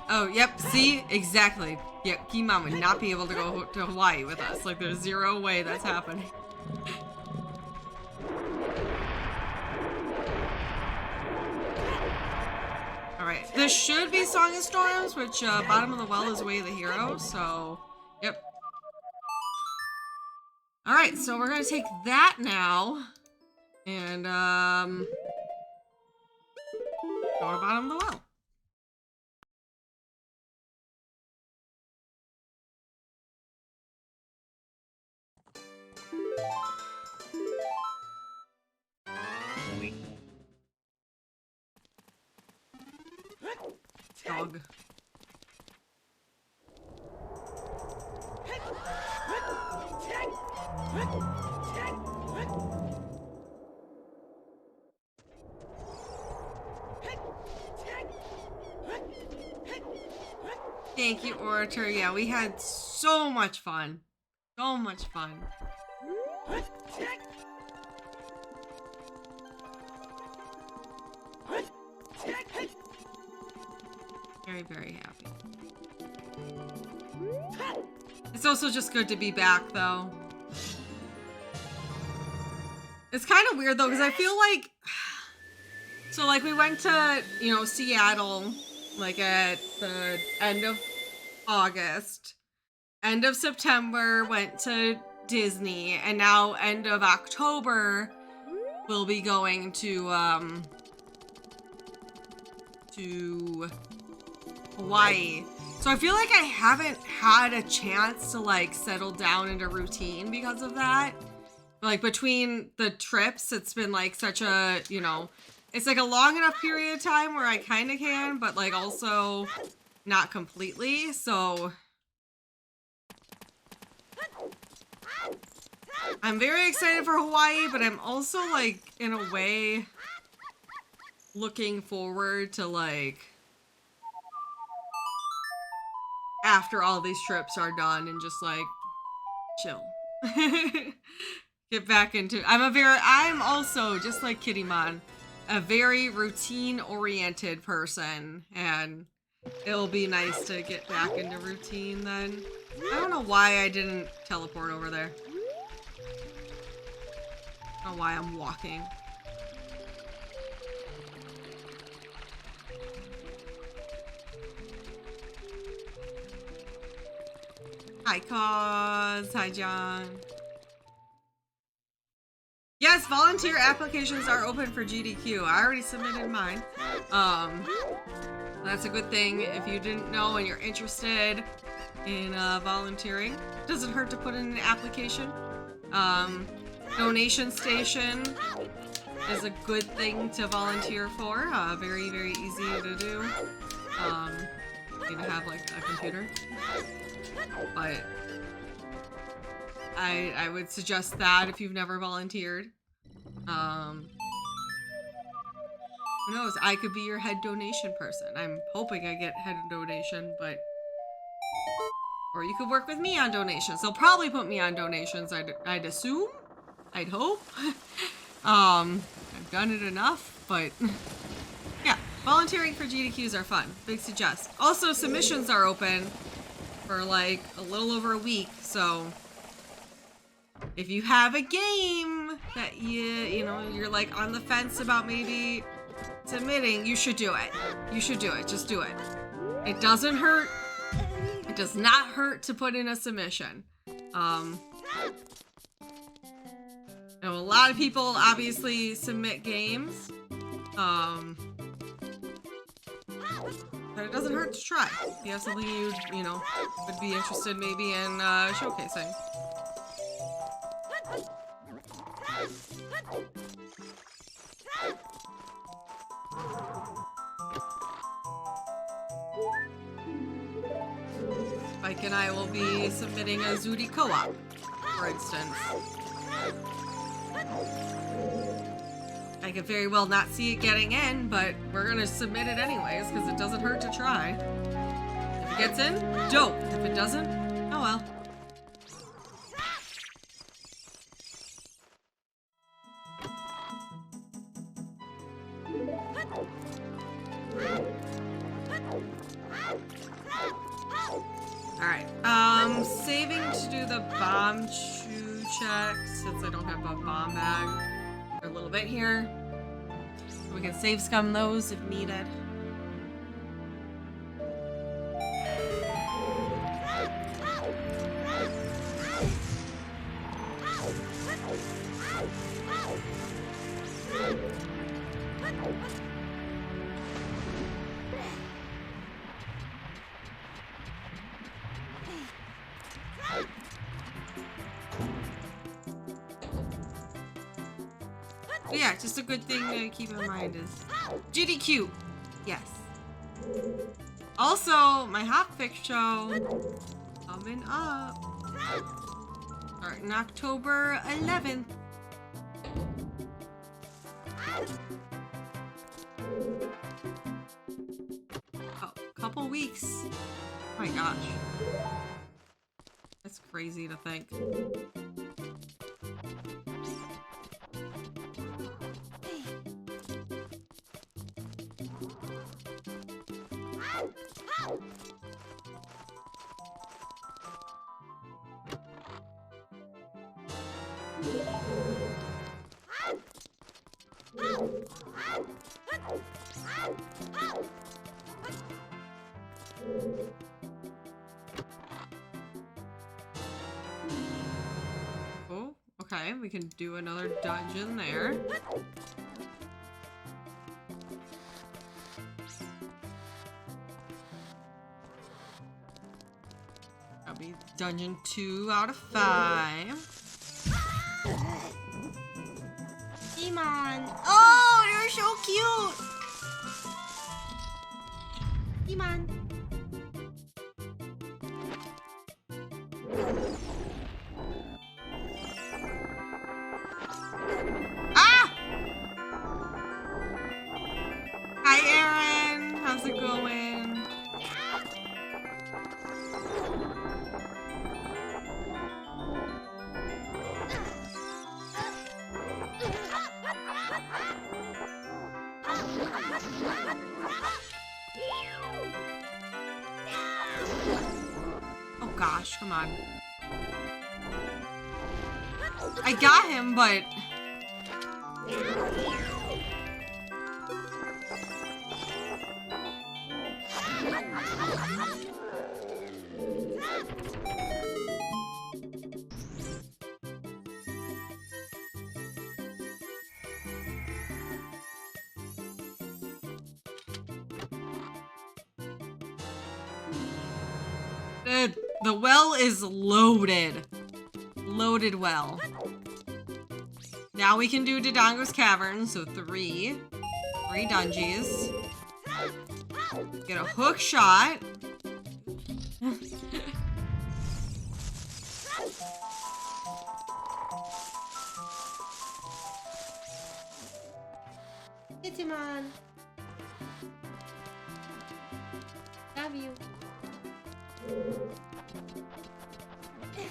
Oh, yep, see? Exactly. Yep, Kimon would not be able to go to Hawaii with us. Like, there's zero way that's happening. Alright, this should be Song of Storms, which, Bottom of the Well is Way of the Hero, so, yep. Alright, so we're gonna take that now, and, go to Bottom of the Well. Dog. Thank you, Orator. Yeah, we had so much fun. So much fun. Very, very happy. It's also just good to be back, though. It's kind of weird, though, because I feel like... So, like, we went to, you know, Seattle, like, at the end of August. End of September, went to Disney. And now, end of October, we'll be going to Hawaii. So I feel like I haven't had a chance to like settle down into routine because of that. Like between the trips, it's been like such a, you know, it's like a long enough period of time where I kind of can, but like also not completely. So I'm very excited for Hawaii, but I'm also like in a way looking forward to like after all these trips are done and just like chill. Get back into I'm also just like Kittymon, a very routine oriented person, and it'll be nice to get back into routine then. I don't know why I didn't teleport over there. I don't know why I'm walking. Hi, Cause. Hi, John. Yes, volunteer applications are open for GDQ. I already submitted mine. That's a good thing. If you didn't know and you're interested in volunteering, doesn't hurt to put in an application. Donation station is a good thing to volunteer for. Very, very easy to do. You need to have like a computer. But I would suggest that if you've never volunteered. Who knows? I could be your head donation person. I'm hoping I get head donation, but... Or you could work with me on donations. They'll probably put me on donations, I'd assume. I'd hope. I've done it enough, but... Yeah, volunteering for GDQs are fun. Big suggest. Also, submissions are open for like a little over a week, so... If you have a game that you know, you're like on the fence about maybe submitting, you should do it. You should do it. Just do it. It doesn't hurt. It does not hurt to put in a submission. You know, a lot of people obviously submit games. But it doesn't hurt to try. If you have something you know, would be interested maybe in showcasing. Mike and I will be submitting a Zootr co-op, for instance. I could very well not see it getting in, but we're gonna submit it anyways, because it doesn't hurt to try. If it gets in, dope. If it doesn't, oh well. Alright, saving to do the bomb chew check, since I don't have a bomb bag. A little bit here. We can save scum those if needed. But yeah, just a good thing to keep in mind is GDQ. Yes. Also, my hotfix show coming up. Starting October 11th. Oh, couple weeks. Oh my gosh. That's crazy to think. Oh, okay, we can do another dungeon there. That'll be dungeon 2 out of 5. Iman! Oh, you're so cute! Iman! Ah! Hi, Aaron! How's it going? Oh gosh, come on. I got him, but... The well is loaded. Loaded well. Now we can do Dodongo's Cavern, so 3 dungeons. Get a hook shot. Digimon. Love you. Okay.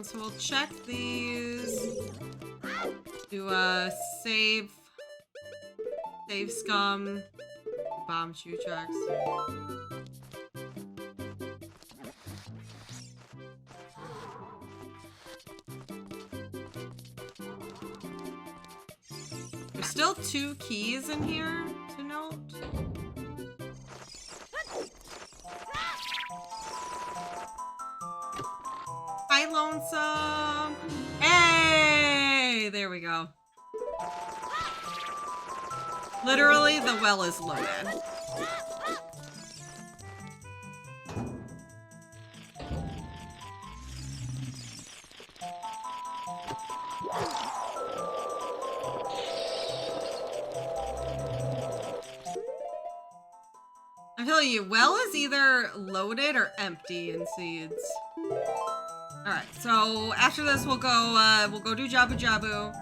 So we'll check these. Do save scum, bomb shoe checks. There's still 2 keys in here to note. Hi, Lonesome. Hey, there we go. Literally, the well is loaded. I'm telling you, well is either loaded or empty in seeds. Alright, so after this we'll go do Jabu Jabu.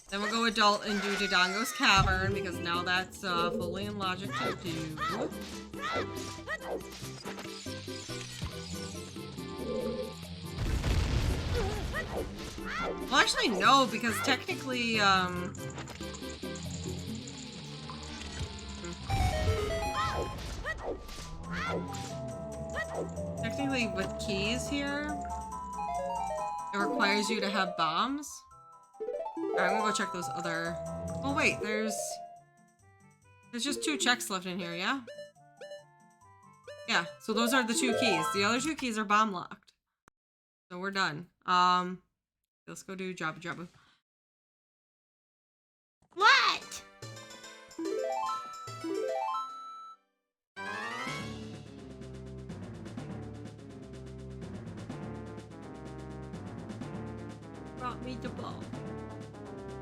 Then we'll go adult and do Dodongo's Cavern, because now that's fully in logic to do. Well, actually, no, because technically, technically with keys here, it requires you to have bombs. Alright, I'm gonna go check those other... Oh wait, there's just 2 checks left in here, yeah? Yeah, so those are the 2 keys. The other 2 keys are bomb locked. So we're done. Let's go do Jabu Jabu. What? Brought me the ball.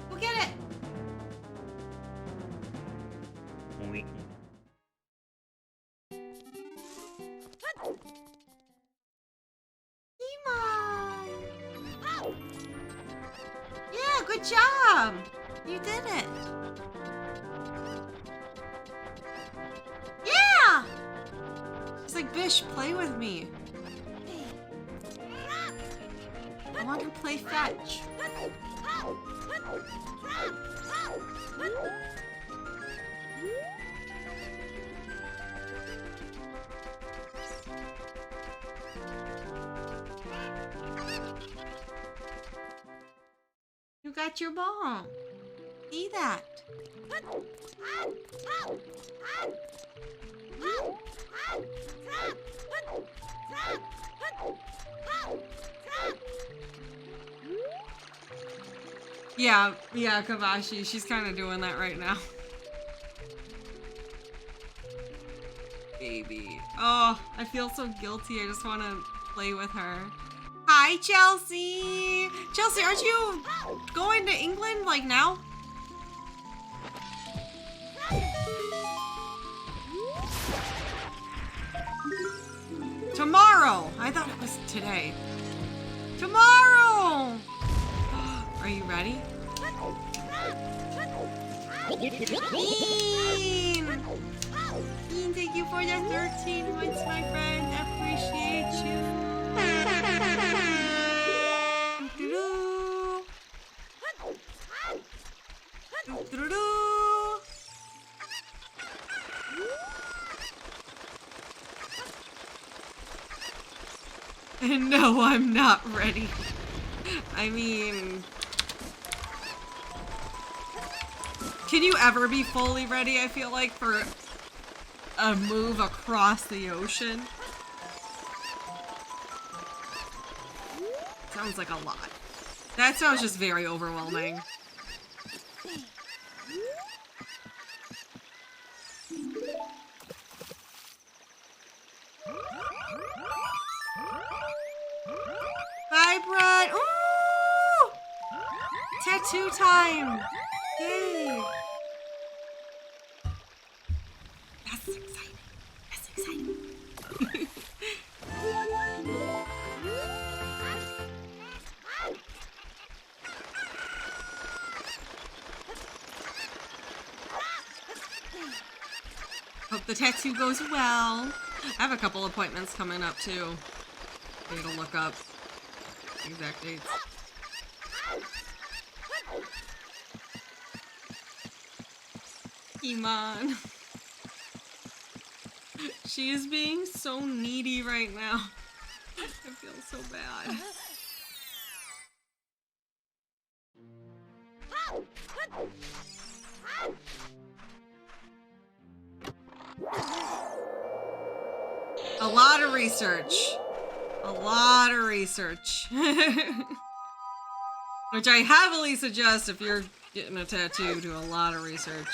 Go get it! Oink. Yeah, good job! You did it! Yeah! She's like, Bish, play with me. I want to play fetch. You got your ball. See that? Yeah, Kavashi, she's kind of doing that right now. Baby. Oh, I feel so guilty. I just want to play with her. Hi, Chelsea! Chelsea, aren't you going to England, like, now? Tomorrow! I thought it was today. Tomorrow! Are you ready? Bean! Bean, thank you for the 13 months, my friend. Appreciate you. No, I'm not ready. I mean... Can you ever be fully ready, I feel like, for a move across the ocean? Sounds like a lot. That sounds just very overwhelming. Bye, Brett! Ooh! Tattoo time! Yay! That's exciting. That's exciting. the tattoo goes well. I have a couple appointments coming up too. I need to look up exact dates. Iman. She is being so needy right now. I feel so bad. A lot of research. A lot of research. Which I heavily suggest if you're getting a tattoo, do a lot of research.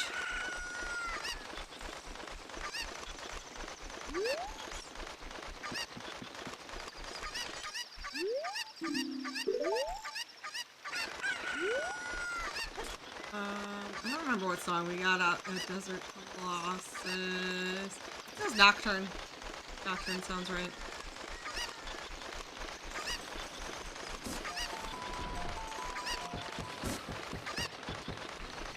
I don't remember what song we got out at Desert Colossus. It says Nocturne. Nocturne sounds right.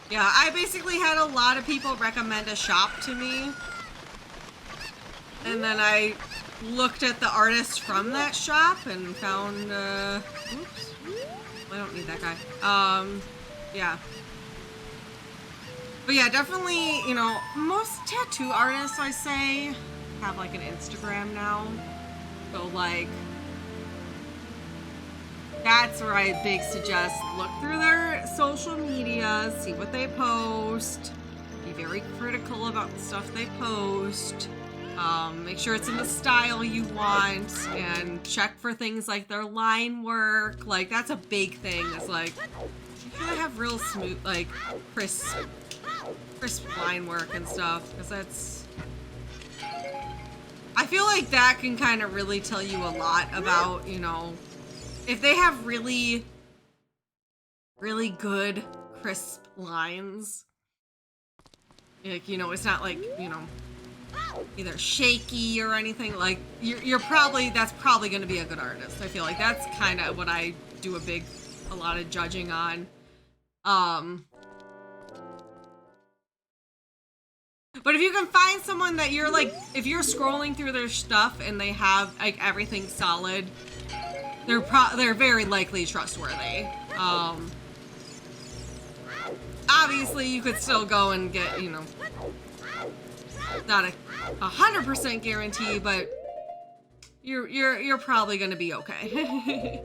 Yeah, I basically had a lot of people recommend a shop to me. And then I looked at the artists from that shop and found, oops. I don't need that guy. Yeah. But yeah, definitely, you know, most tattoo artists, I say, have like an Instagram now. So like, that's where I big suggest look through their social media, see what they post, be very critical about the stuff they post, make sure it's in the style you want, and check for things like their line work. Like, that's a big thing. It's like, you gotta have real smooth, like, crisp line work and stuff, because that's... I feel like that can kind of really tell you a lot about, you know, if they have really, really good, crisp lines. Like, you know, it's not like, you know, either shaky or anything. Like, you're probably, that's probably going to be a good artist. I feel like that's kind of what I do a lot of judging on. But if you can find someone that you're like, if you're scrolling through their stuff and they have like everything solid, they're very likely trustworthy. Obviously you could still go and get, you know, not a 100% guarantee, but you're probably gonna be okay.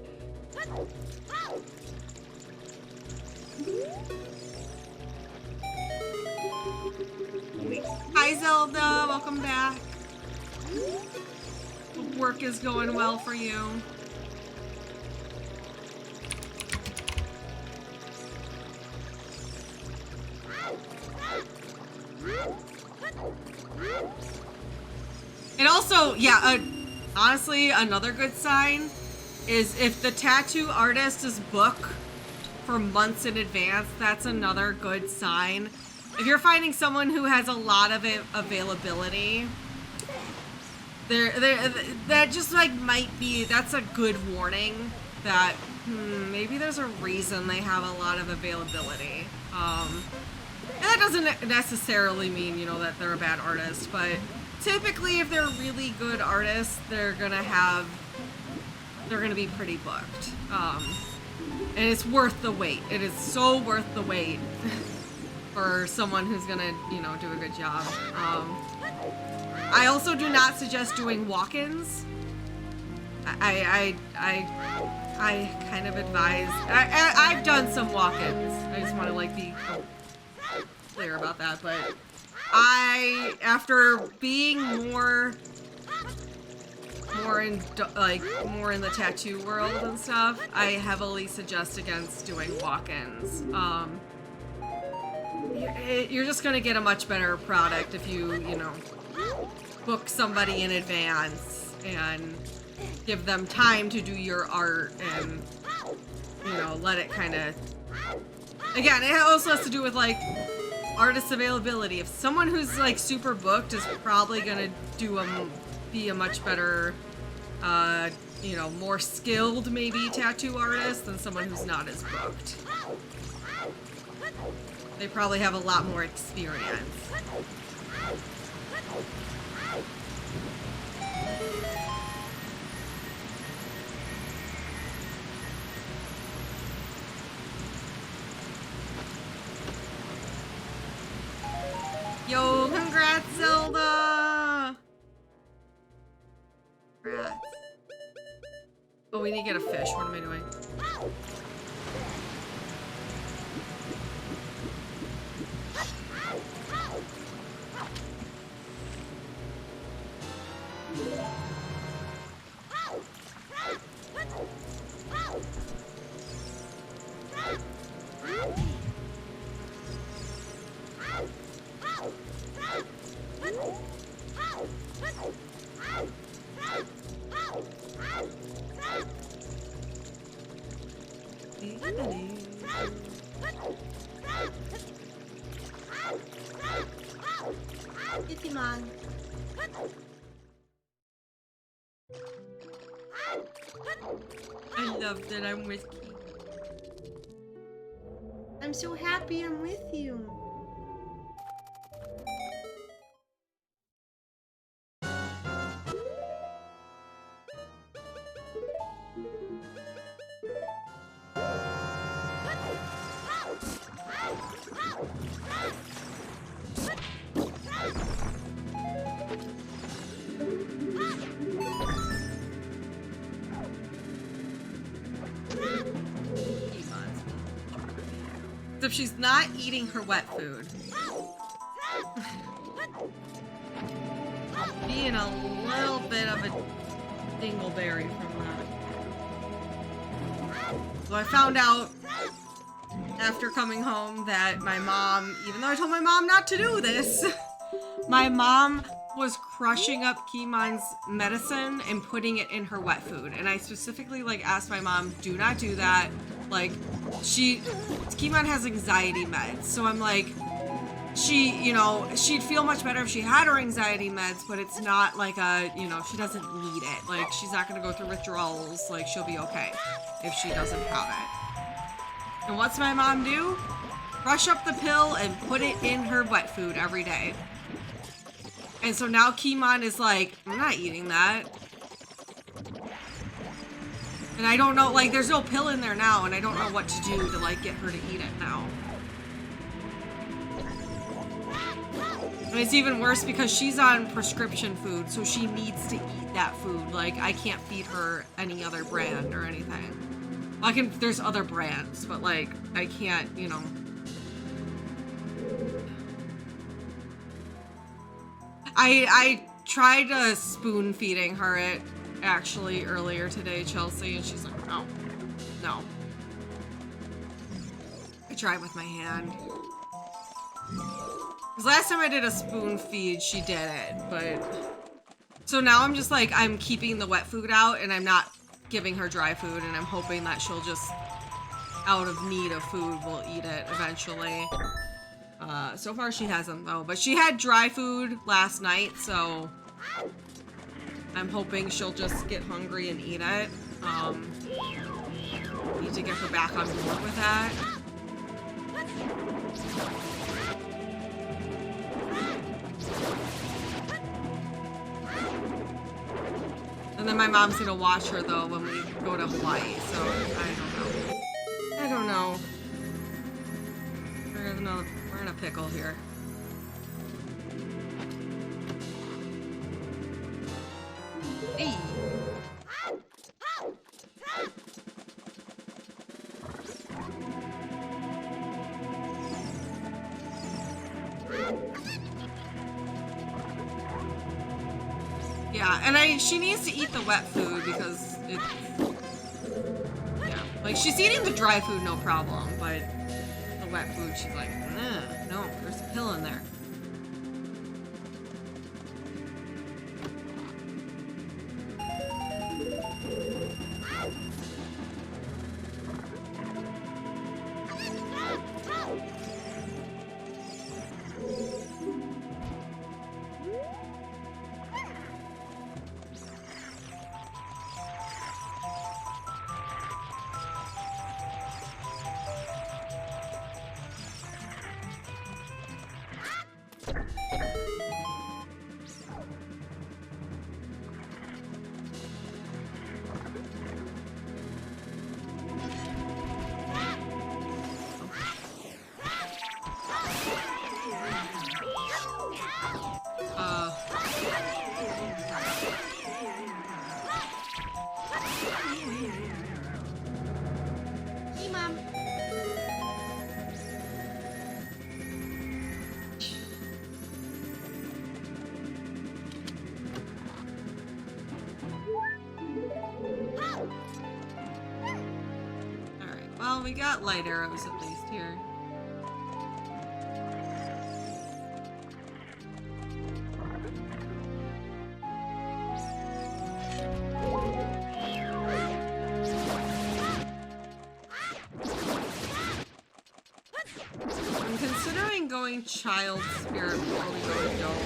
Hi Zelda, welcome back. Hope work is going well for you. And also, yeah, honestly, another good sign is if the tattoo artist is booked for months in advance, that's another good sign. If you're finding someone who has a lot of availability, that just like might be, that's a good warning that maybe there's a reason they have a lot of availability. And that doesn't necessarily mean, you know, that they're a bad artist, but typically if they're really good artists, they're gonna be pretty booked. And it's worth the wait. It is so worth the wait. For someone who's gonna, you know, do a good job. I also do not suggest doing walk-ins. I kind of advise. I've done some walk-ins. I just want to like be clear about that. But after being more in the tattoo world and stuff, I heavily suggest against doing walk-ins. You're just gonna get a much better product if you know, book somebody in advance and give them time to do your art and, you know, let it kind of... Again, it also has to do with, like, artist availability. If someone who's, like, super booked is probably gonna be a much better, you know, more skilled, maybe, tattoo artist than someone who's not as booked. They probably have a lot more experience. Yo, congrats, Zelda! Congrats. Oh, we need to get a fish. What am I doing? Pokemon. I love that I'm with you. I'm so happy I'm with you. Except she's not eating her wet food. Being a little bit of a dingleberry from that. So I found out after coming home that my mom, even though I told my mom not to do this, my mom was crushing up Keymon's medicine and putting it in her wet food. And I specifically like asked my mom, do not do that. Like, Keymon has anxiety meds, so I'm like, she'd feel much better if she had her anxiety meds, but it's not like she doesn't need it. Like, she's not gonna go through withdrawals, like, she'll be okay if she doesn't have it. And what's my mom do? Crush up the pill and put it in her wet food every day. And so now Keymon is like, I'm not eating that. And I don't know, like, there's no pill in there now, and I don't know what to do to, like, get her to eat it now. And it's even worse because she's on prescription food, so she needs to eat that food. Like, I can't feed her any other brand or anything. There's other brands, but, like, I can't, I tried spoon feeding her it actually earlier today, Chelsea, and she's like, no. I tried with my hand. Because last time I did a spoon feed, she did it, but... So now I'm just like, I'm keeping the wet food out, and I'm not giving her dry food, and I'm hoping that she'll just, out of need of food, will eat it eventually. So far she hasn't, though. But she had dry food last night, so... I'm hoping she'll just get hungry and eat it. Need to get her back on board with that. And then my mom's gonna watch her, though, when we go to Hawaii, so I don't know. We're in a pickle here. Hey. Yeah, and she needs to eat the wet food because it's, yeah, like she's eating the dry food no problem, but the wet food she's like, no, there's a pill in there. Well, we got light arrows at least here. I'm considering going child spirit before we go adult.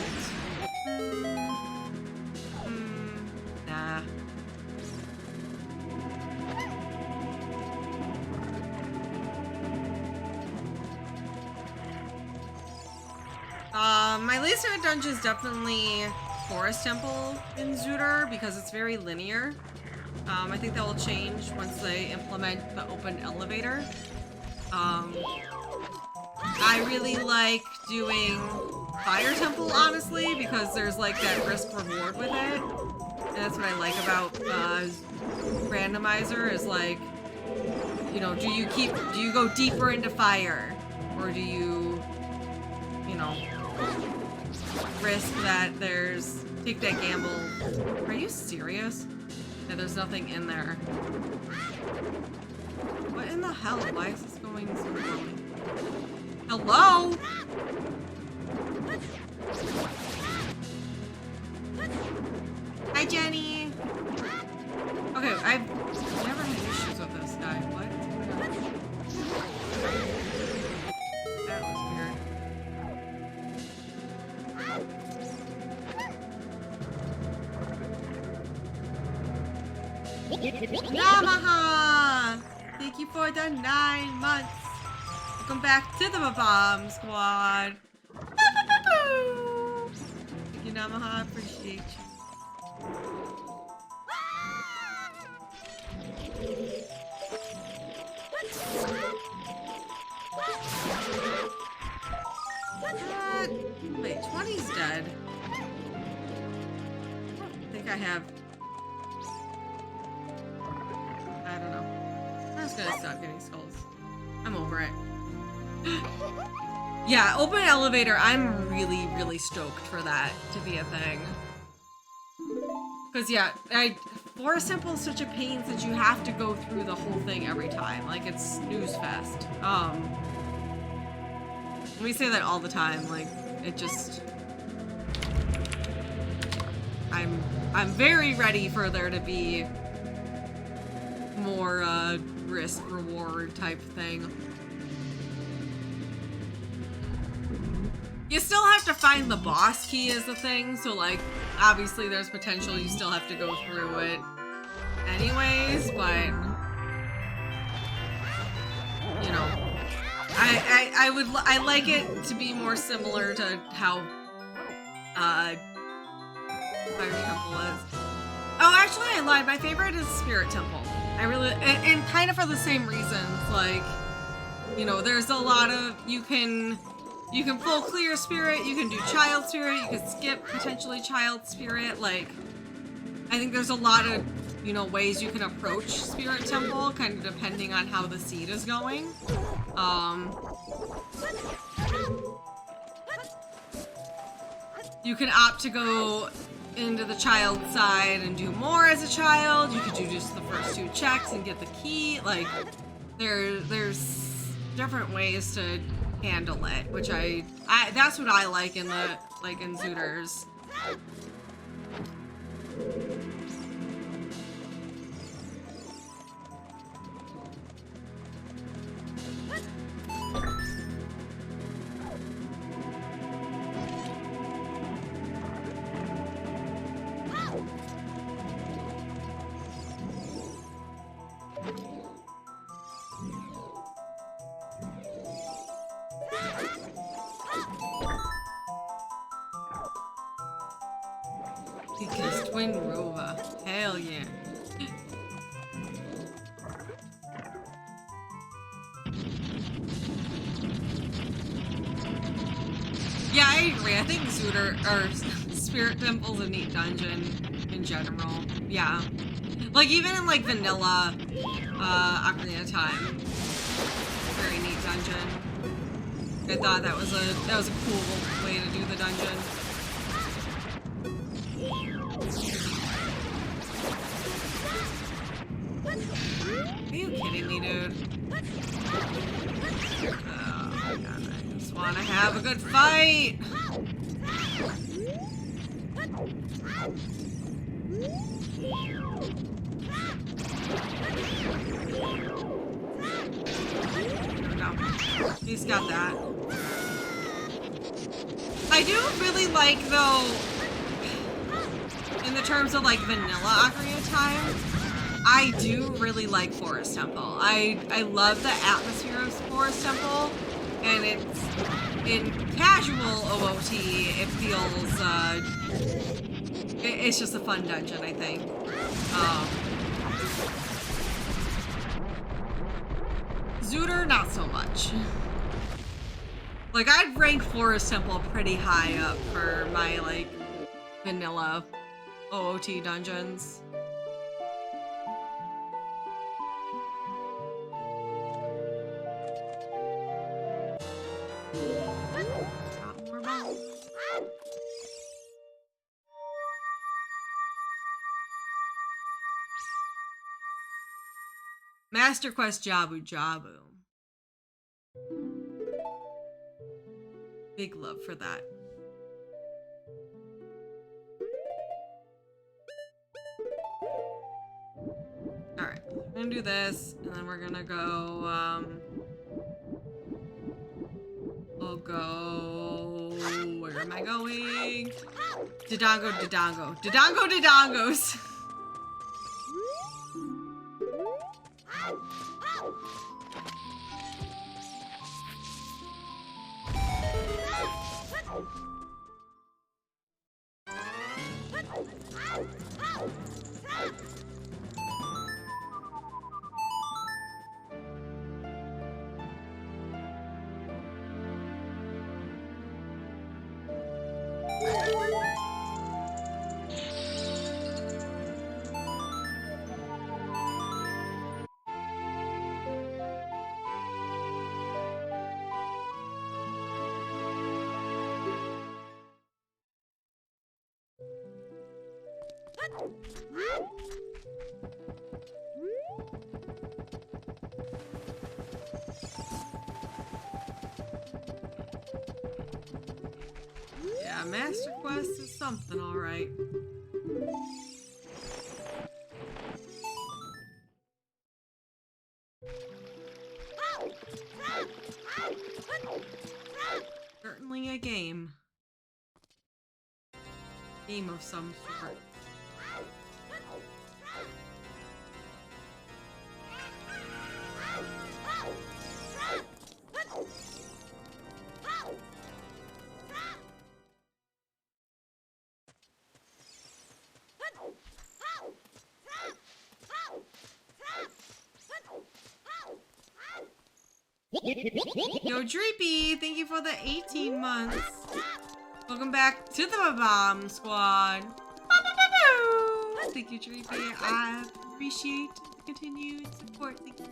Nah. My least favorite dungeon is definitely Forest Temple in Zootr because it's very linear. I think that will change once they implement the open elevator. I really like doing Fire Temple, honestly, because there's like that risk reward with it. And that's what I like about Randomizer is like, you know, do you go deeper into fire? Or do you know, risk that take that gamble? Are you serious? Yeah, there's nothing in there. What in the hell? Why is this going so slowly? Hello? Hi, Jenny. Okay, I've never had issues with this guy. What? That was weird. Yamaha! Thank you for the 9 months. Welcome back to the Bomb Squad. Thank you, Namaha. Appreciate you. Wait, 20's dead. I think I have. I don't know. I'm just gonna stop getting skulls. I'm over it. Yeah, open elevator. I'm really, really stoked for that to be a thing. Cause yeah, Forest Temple is such a pain since you have to go through the whole thing every time. Like it's snooze fest. We say that all the time. Like it just. I'm very ready for there to be more risk reward type thing. You still have to find the boss key is the thing, so like obviously there's potential you still have to go through it anyways, but you know, I like it to be more similar to how Fire Temple is. Oh, actually I lied. My favorite is Spirit Temple. I really, and kind of for the same reasons, like, you know, there's a lot of, you can full clear spirit, you can do child spirit, you can skip potentially child spirit, like, I think there's a lot of, you know, ways you can approach Spirit Temple, kind of depending on how the seed is going. You can opt to go into the child side and do more as a child. You could do just the first 2 checks and get the key. Like, there's different ways to handle it, which I that's what I like in Zootrs. Because Twin Rover. Hell yeah. Yeah, I agree. I think Zootr or Spirit Temple's a neat dungeon in general. Yeah. Like even in like vanilla Ocarina Time. Very neat dungeon. I thought that was a cool way to do the dungeon. Are you kidding me, dude? Oh, God, I just want to have a good fight. No, he's got that. I do really like, though, in the terms of like vanilla Ocarina of Time, I do really like Forest Temple. I love the atmosphere of Forest Temple, and it's in casual OOT. It feels it's just a fun dungeon, I think. Zootr, not so much. Like, I'd rank Forest Temple pretty high up for my like vanilla OOT dungeons. Got more balls. Master Quest Jabu Jabu. Big love for that. Alright, we're gonna do this, and then we're gonna go, we'll go... Where am I going? Dodongo, Dodongo. Dodongo, Dodongos! Yeah, Master Quest is something, alright. Certainly a game. Game of some sort. Yo, Dreepy, thank you for the 18 months. Welcome back to the Bomb Squad. Thank you, Dreepy. I appreciate the continued support. Thank you.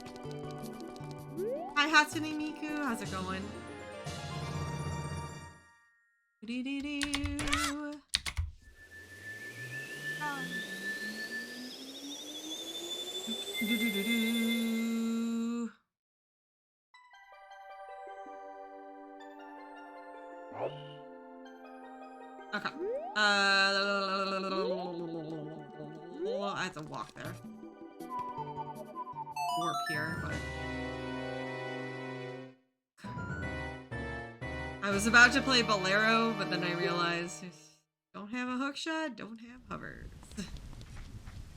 Hi, Hatsune Miku. How's it going? Do-do-do-do. Do-do-do-do. Okay. I have to walk there. Warp here, but... I was about to play Bolero, but then I realized don't have a hook shot, don't have hovers.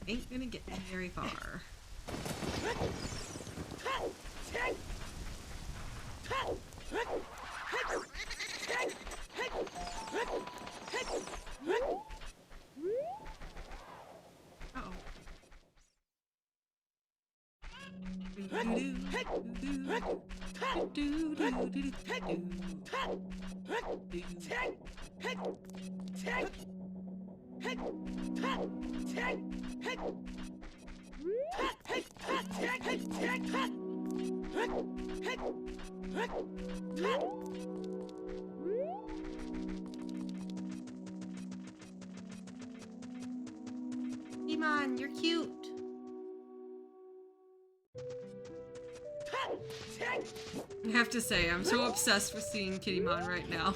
Ain't gonna get me very far. Iman, you're cute. I have to say, I'm so obsessed with seeing Kittymon right now.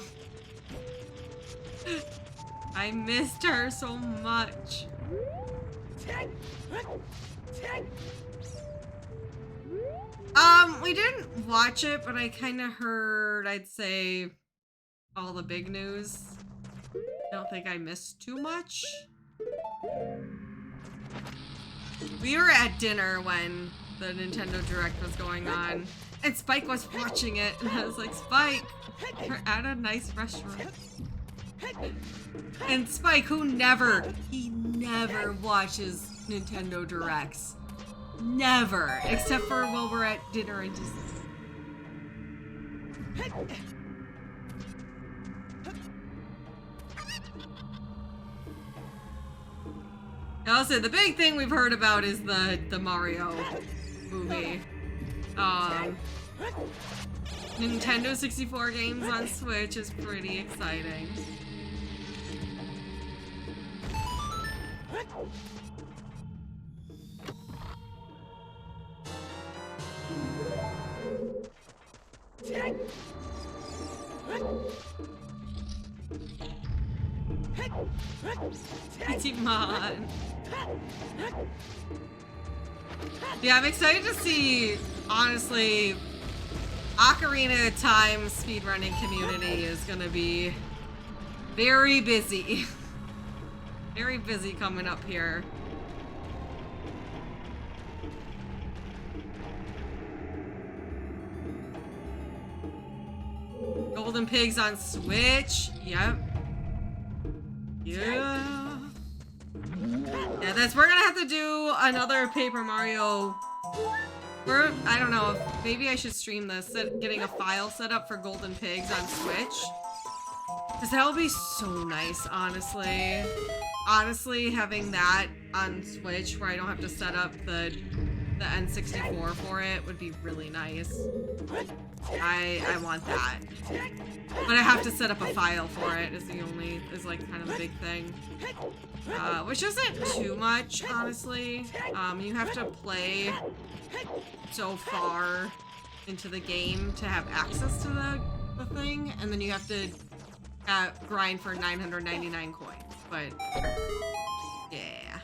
I missed her so much. We didn't watch it, but I kind of heard, I'd say, all the big news. I don't think I missed too much. We were at dinner when the Nintendo Direct was going on, and Spike was watching it, and I was like, Spike, we're at a nice restaurant. And Spike, he never watches Nintendo Directs. Never, except for while we're at dinner and just... Also, the big thing we've heard about is the Mario movie. Nintendo 64 games on Switch is pretty exciting. Kittymon. Yeah, I'm excited to see, honestly, Ocarina Time speedrunning community is gonna be very busy. Very busy coming up here. Golden Pigs on Switch. Yep. Yeah. Yeah, we're gonna have to do another Paper Mario. I don't know, maybe I should stream this, getting a file set up for Golden Pigs on Switch. Because that would be so nice, honestly. Honestly, having that on Switch where I don't have to set up the N64 for it would be really nice. I want that. But I have to set up a file for it is like kind of the big thing. Which isn't too much, honestly. You have to play so far into the game to have access to the thing, and then you have to grind for 999 coins, but yeah.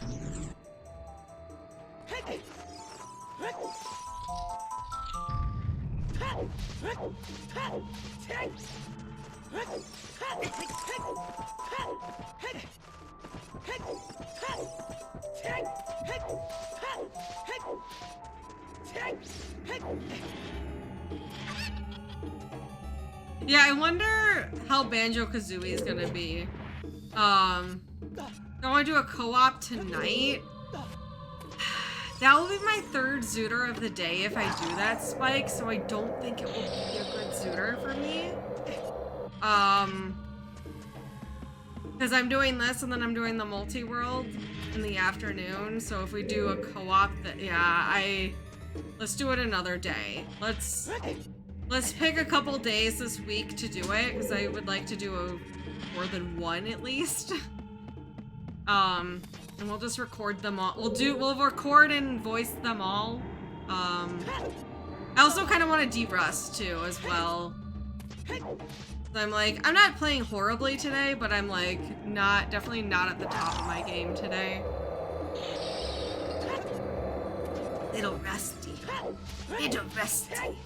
Yeah, I wonder how Banjo-Kazooie is gonna be. I want to do a co-op tonight. That will be my third Zootr of the day if I do that, Spike, so I don't think it will be a good Zootr for me. Because I'm doing this and then I'm doing the multi-world in the afternoon, so if we do a co-op, let's do it another day. Let's pick a couple days this week to do it, because I would like to do more than one at least. And we'll just record them all. We'll record and voice them all. I also kind of want to de-rust too, as well. So I'm like, I'm not playing horribly today, but I'm like, definitely not at the top of my game today. Little rusty. Little rusty.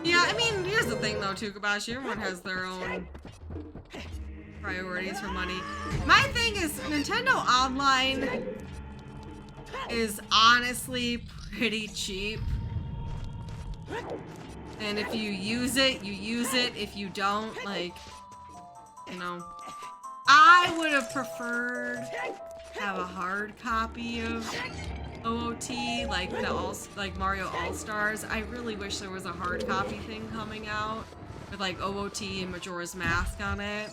Yeah, I mean, here's the thing though, Tukabashi, everyone has their own priorities for money. My thing is, Nintendo Online is honestly pretty cheap. And if you use it, you use it. If you don't, like, you know, I would have preferred to have a hard copy of OOT, like like Mario All-Stars. I really wish there was a hard copy thing coming out with like OOT and Majora's Mask on it.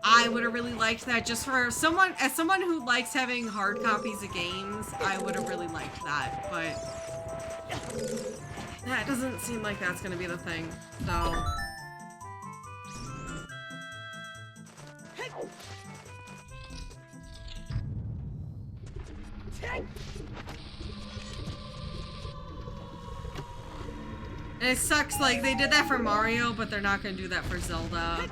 I would have really liked that just for someone, as someone who likes having hard copies of games, I would have really liked that, but that doesn't seem like that's gonna be the thing, so. And it sucks, like, they did that for Mario, but they're not gonna do that for Zelda.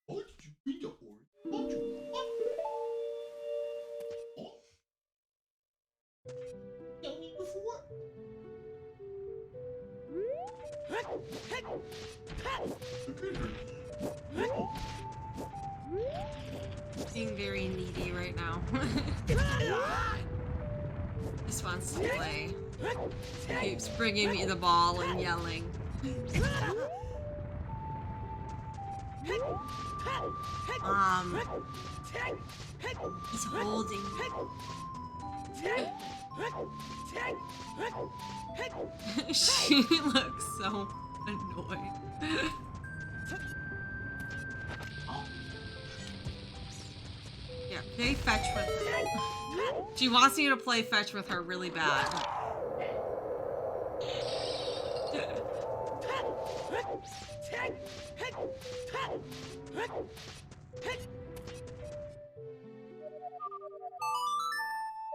What did you bring the horse? What you want? What? Tell me before. Being very needy right now. Just wants to play. Keeps bringing me the ball and yelling. He's holding. She looks so annoyed. Yeah, play fetch with her. She wants you to play fetch with her really bad.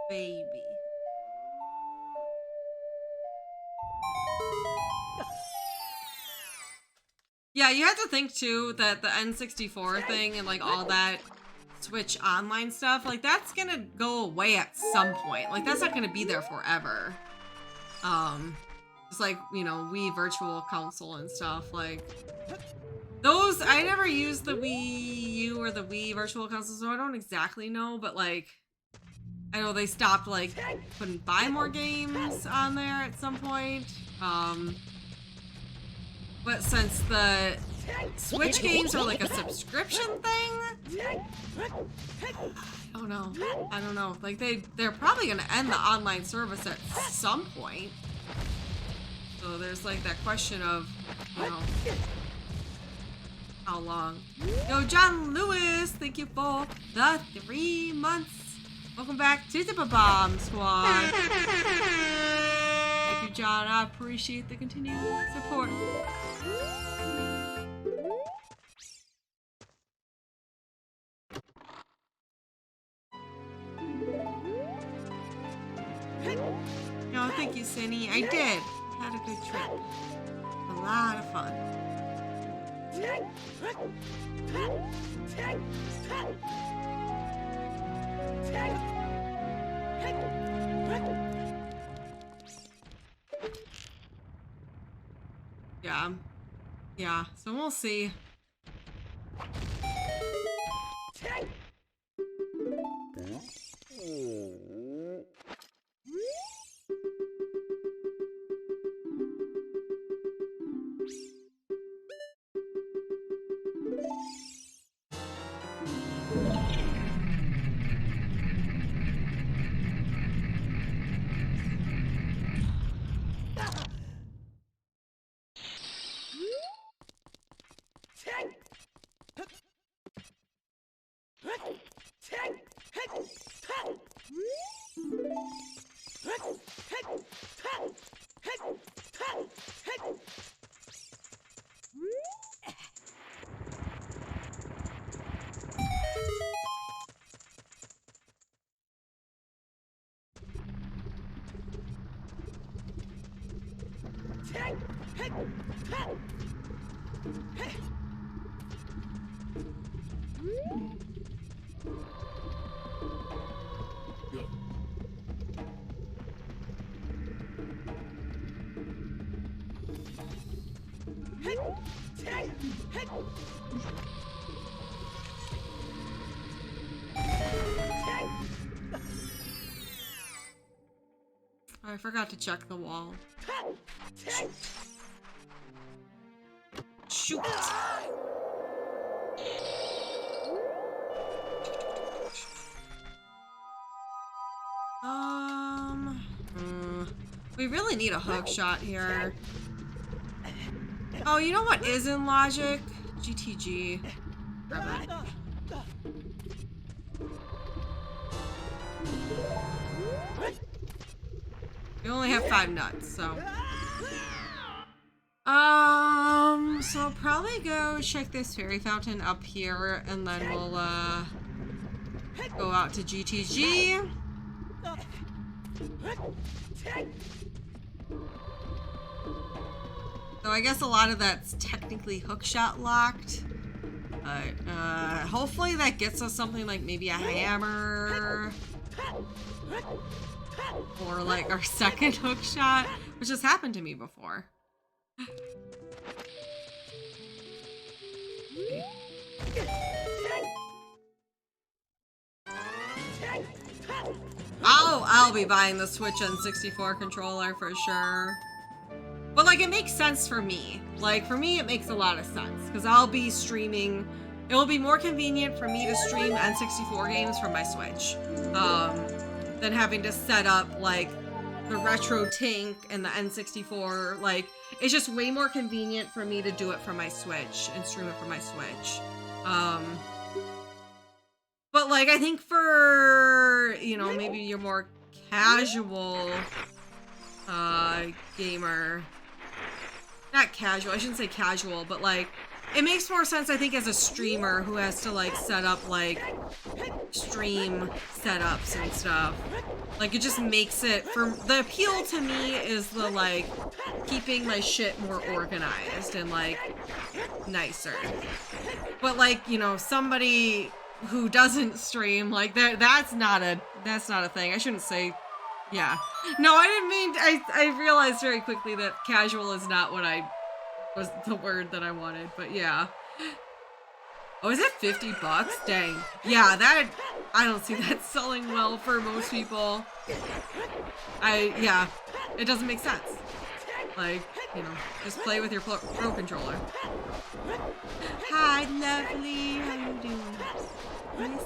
Baby. Yeah, you have to think too that the N64 thing and like all that Switch online stuff, like that's gonna go away at some point. Like that's not gonna be there forever. It's like, you know, Wii Virtual Console and stuff. Like those, I never used the Wii U or the Wii Virtual Console, so I don't exactly know. But like, I know they stopped like couldn't buy more games on there at some point. But since the Switch games are like a subscription thing, I don't know. I don't know. Like they're probably gonna end the online service at some point. So there's like that question of, you know, how long? Yo, John Lewis, thank you for the 3 months. Welcome back to the Bomb Squad. Thank you, John. I appreciate the continued support. No, thank you, Cindy. I did. Had a good trip. A lot of fun. Yeah. Yeah, so we'll see. I forgot to check the wall. Shoot. We really need a hook shot here. Oh, you know what is in logic? GTG. Grab it. We only have 5 nuts, so. So I'll probably go check this fairy fountain up here, and then we'll, go out to GTG. So I guess a lot of that's technically hookshot locked. But, hopefully that gets us something like maybe a hammer. Or like our second hookshot, which has happened to me before. I'll be buying the Switch N64 controller for sure. But like it makes sense for me. Like for me it makes a lot of sense because I'll be streaming. It will be more convenient for me to stream N64 games from my Switch. Than having to set up like the retro tank and the N64. Like it's just way more convenient for me to do it from my Switch and stream it from my Switch. But like I think for, you know, maybe you're more casual gamer. Not casual, I shouldn't say casual, but like it makes more sense I think as a streamer who has to like set up like stream setups and stuff. Like it just makes it, for the appeal to me is the like keeping my shit more organized and like nicer. But like, you know, somebody who doesn't stream, like that's not a thing. I shouldn't say, yeah. No, I didn't mean, I realized very quickly that casual is not what was the word that I wanted, but yeah. Oh, is it 50 bucks? Dang. Yeah, that, I don't see that selling well for most people. Yeah, it doesn't make sense. Like, you know, just play with your pro controller. Hi, lovely. How you doing? Nice.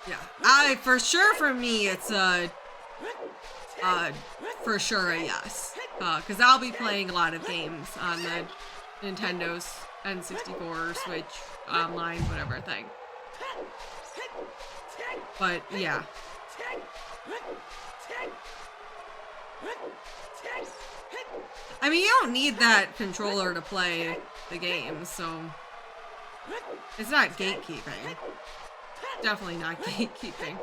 Yeah, for sure for me, it's for sure a yes. Because I'll be playing a lot of games on the Nintendo's N64, Switch, online, whatever thing. But, yeah. I mean, you don't need that controller to play the game, so it's not gatekeeping. Definitely not gatekeeping.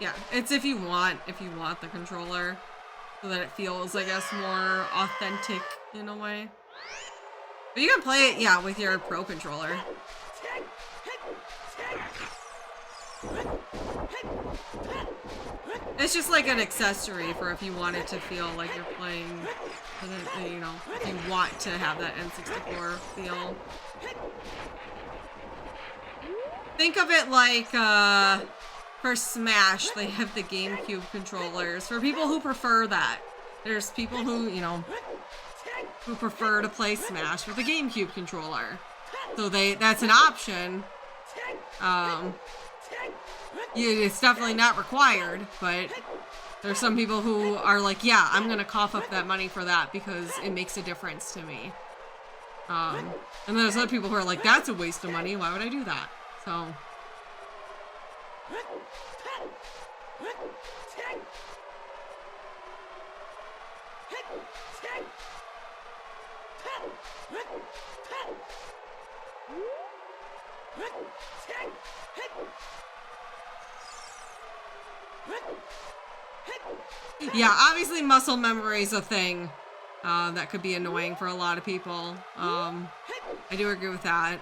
Yeah, it's if you want the controller so that it feels, I guess, more authentic in a way. But you can play it, yeah, with your Pro controller. It's just like an accessory for if you want it to feel like you're playing, you know, if you want to have that N64 feel. Think of it like, for Smash, they have the GameCube controllers. For people who prefer that. There's people who, you know, who prefer to play Smash with a GameCube controller. So that's an option. It's definitely not required, but there's some people who are like, yeah, I'm gonna cough up that money for that because it makes a difference to me. And there's other people who are like, that's a waste of money, why would I do that? So... Yeah, obviously muscle memory is a thing that could be annoying for a lot of people. I do agree with that.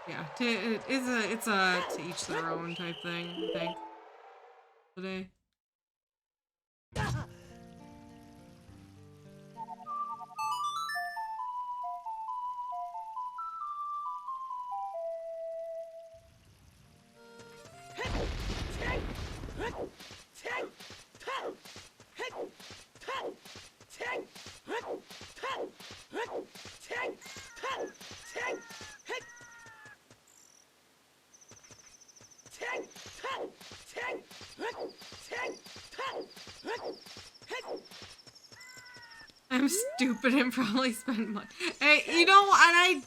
Yeah, it's a to each their own type thing, I think. Today. I'm stupid and probably spend money. Hey, you know, and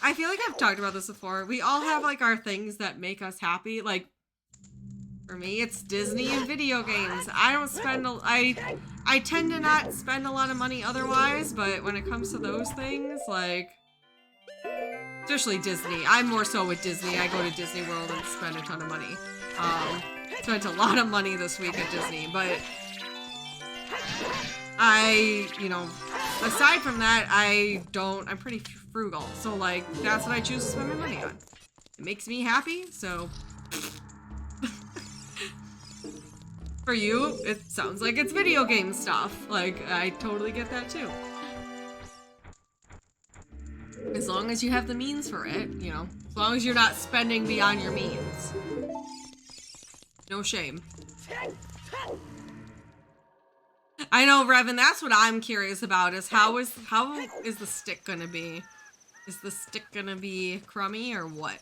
I feel like I've talked about this before. We all have like our things that make us happy. Like for me, it's Disney and video games. I don't spend I tend to not spend a lot of money otherwise, but when it comes to those things, like especially Disney, I'm more so with Disney. I go to Disney World and spend a ton of money. Spent a lot of money this week at Disney, but you know, aside from that, I'm pretty frugal. So, like, that's what I choose to spend my money on. It makes me happy, so. For you, it sounds like it's video game stuff. Like, I totally get that too. As long as you have the means for it, you know. As long as you're not spending beyond your means. No shame. I know, Revan, that's what I'm curious about, is how is the stick gonna be? Is the stick gonna be crummy or what?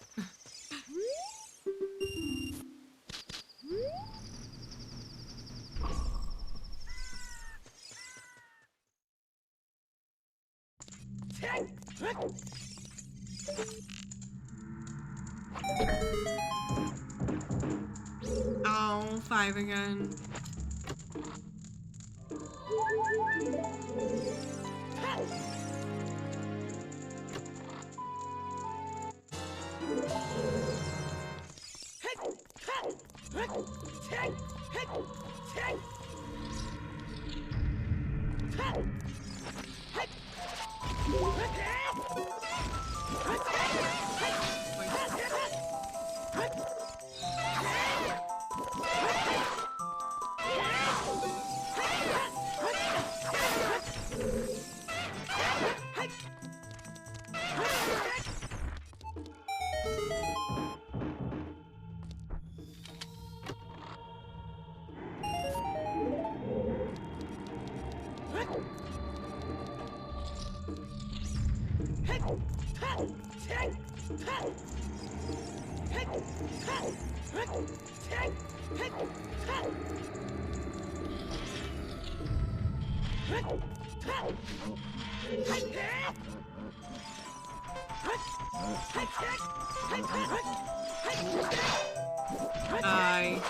Oh, 5 again.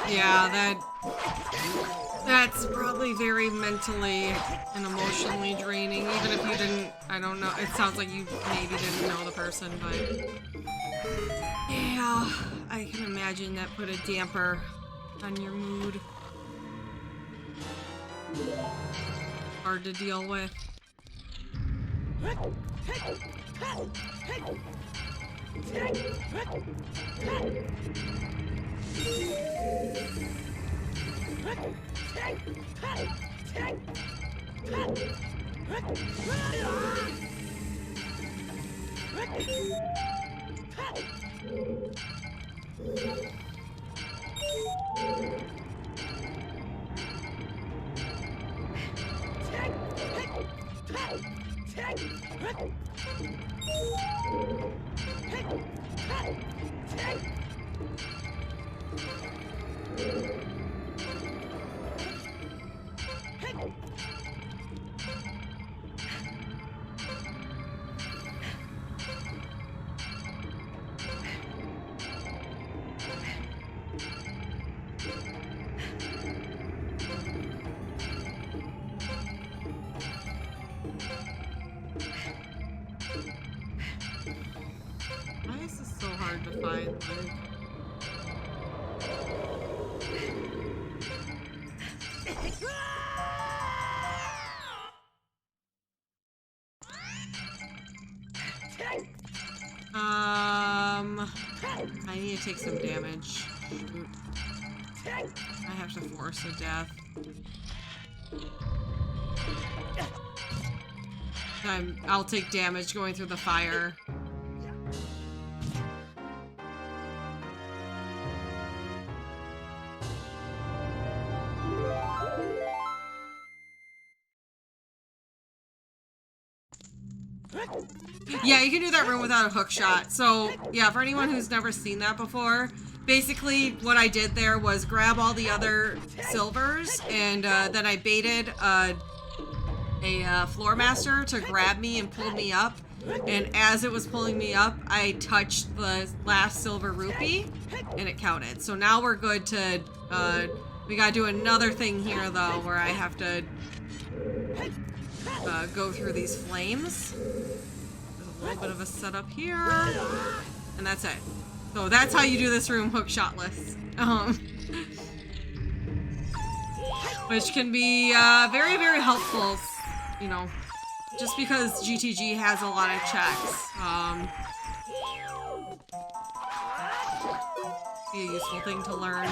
Yeah, that's probably very mentally and emotionally draining, even if you didn't, I don't know, it sounds like you maybe didn't know the person, but yeah, I can imagine that put a damper on your mood. Hard to deal with. Why is this so hard to find? Like... I need to take some damage. Shoot. I have to force a death. I'll take damage going through the fire. Yeah, you can do that room without a hook shot. So, yeah, for anyone who's never seen that before, basically what I did there was grab all the other silvers, and then I baited a floor master to grab me and pull me up. And as it was pulling me up, I touched the last silver rupee, and it counted. So now we're good to, we gotta do another thing here, though, where I have to go through these flames. A little bit of a setup here, and that's it. So that's how you do this room hook shotless, which can be very, very helpful, you know, just because GTG has a lot of checks. Be a useful thing to learn.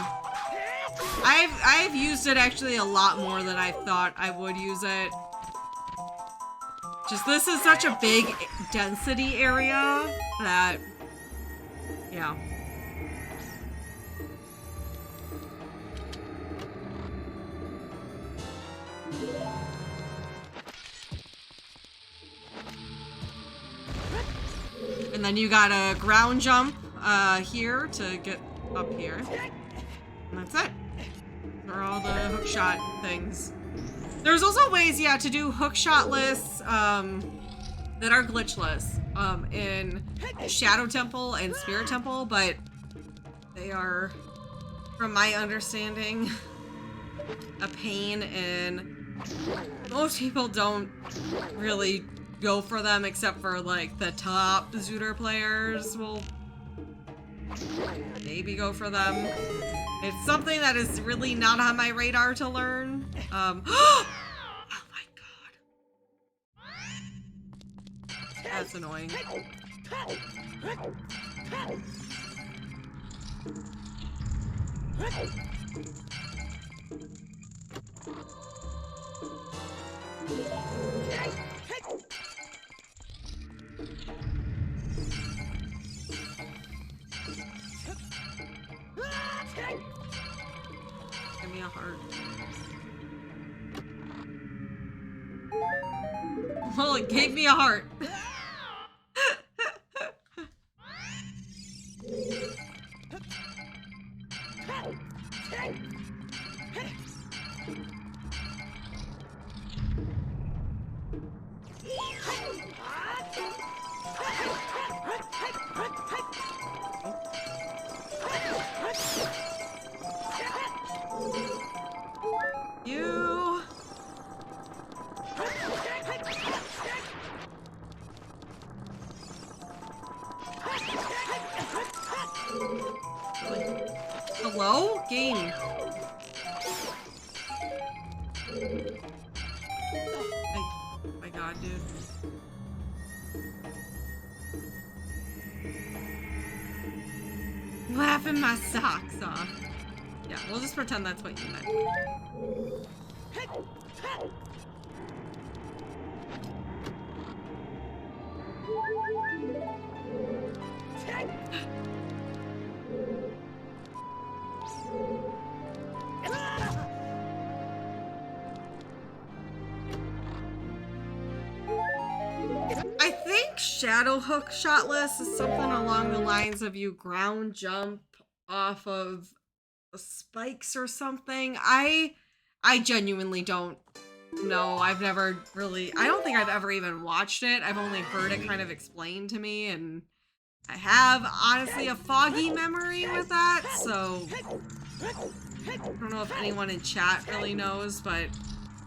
I've used it actually a lot more than I thought I would use it. Just this is such a big density area that, yeah. And then you got a ground jump here to get up here. And that's it. Those are all the hook shot things. There's also ways, yeah, to do hookshot-less, that are glitchless, in Shadow Temple and Spirit Temple, but they are, from my understanding, a pain, and most people don't really go for them, except for, like, the top Zootr players will maybe go for them. It's something that is really not on my radar to learn. Oh my god. That's annoying. Give me a heart. Well, it gave me a heart. You. Hello? Game. Oh my god, dude. Laughing my socks off. Yeah, we'll just pretend that's what you meant. I think Shadow Hook Shotless is something along the lines of you ground jump off of the spikes or something. I genuinely don't know. I've never really, I don't think I've ever even watched it. I've only heard it kind of explained to me, and I have honestly a foggy memory with that, so I don't know if anyone in chat really knows, but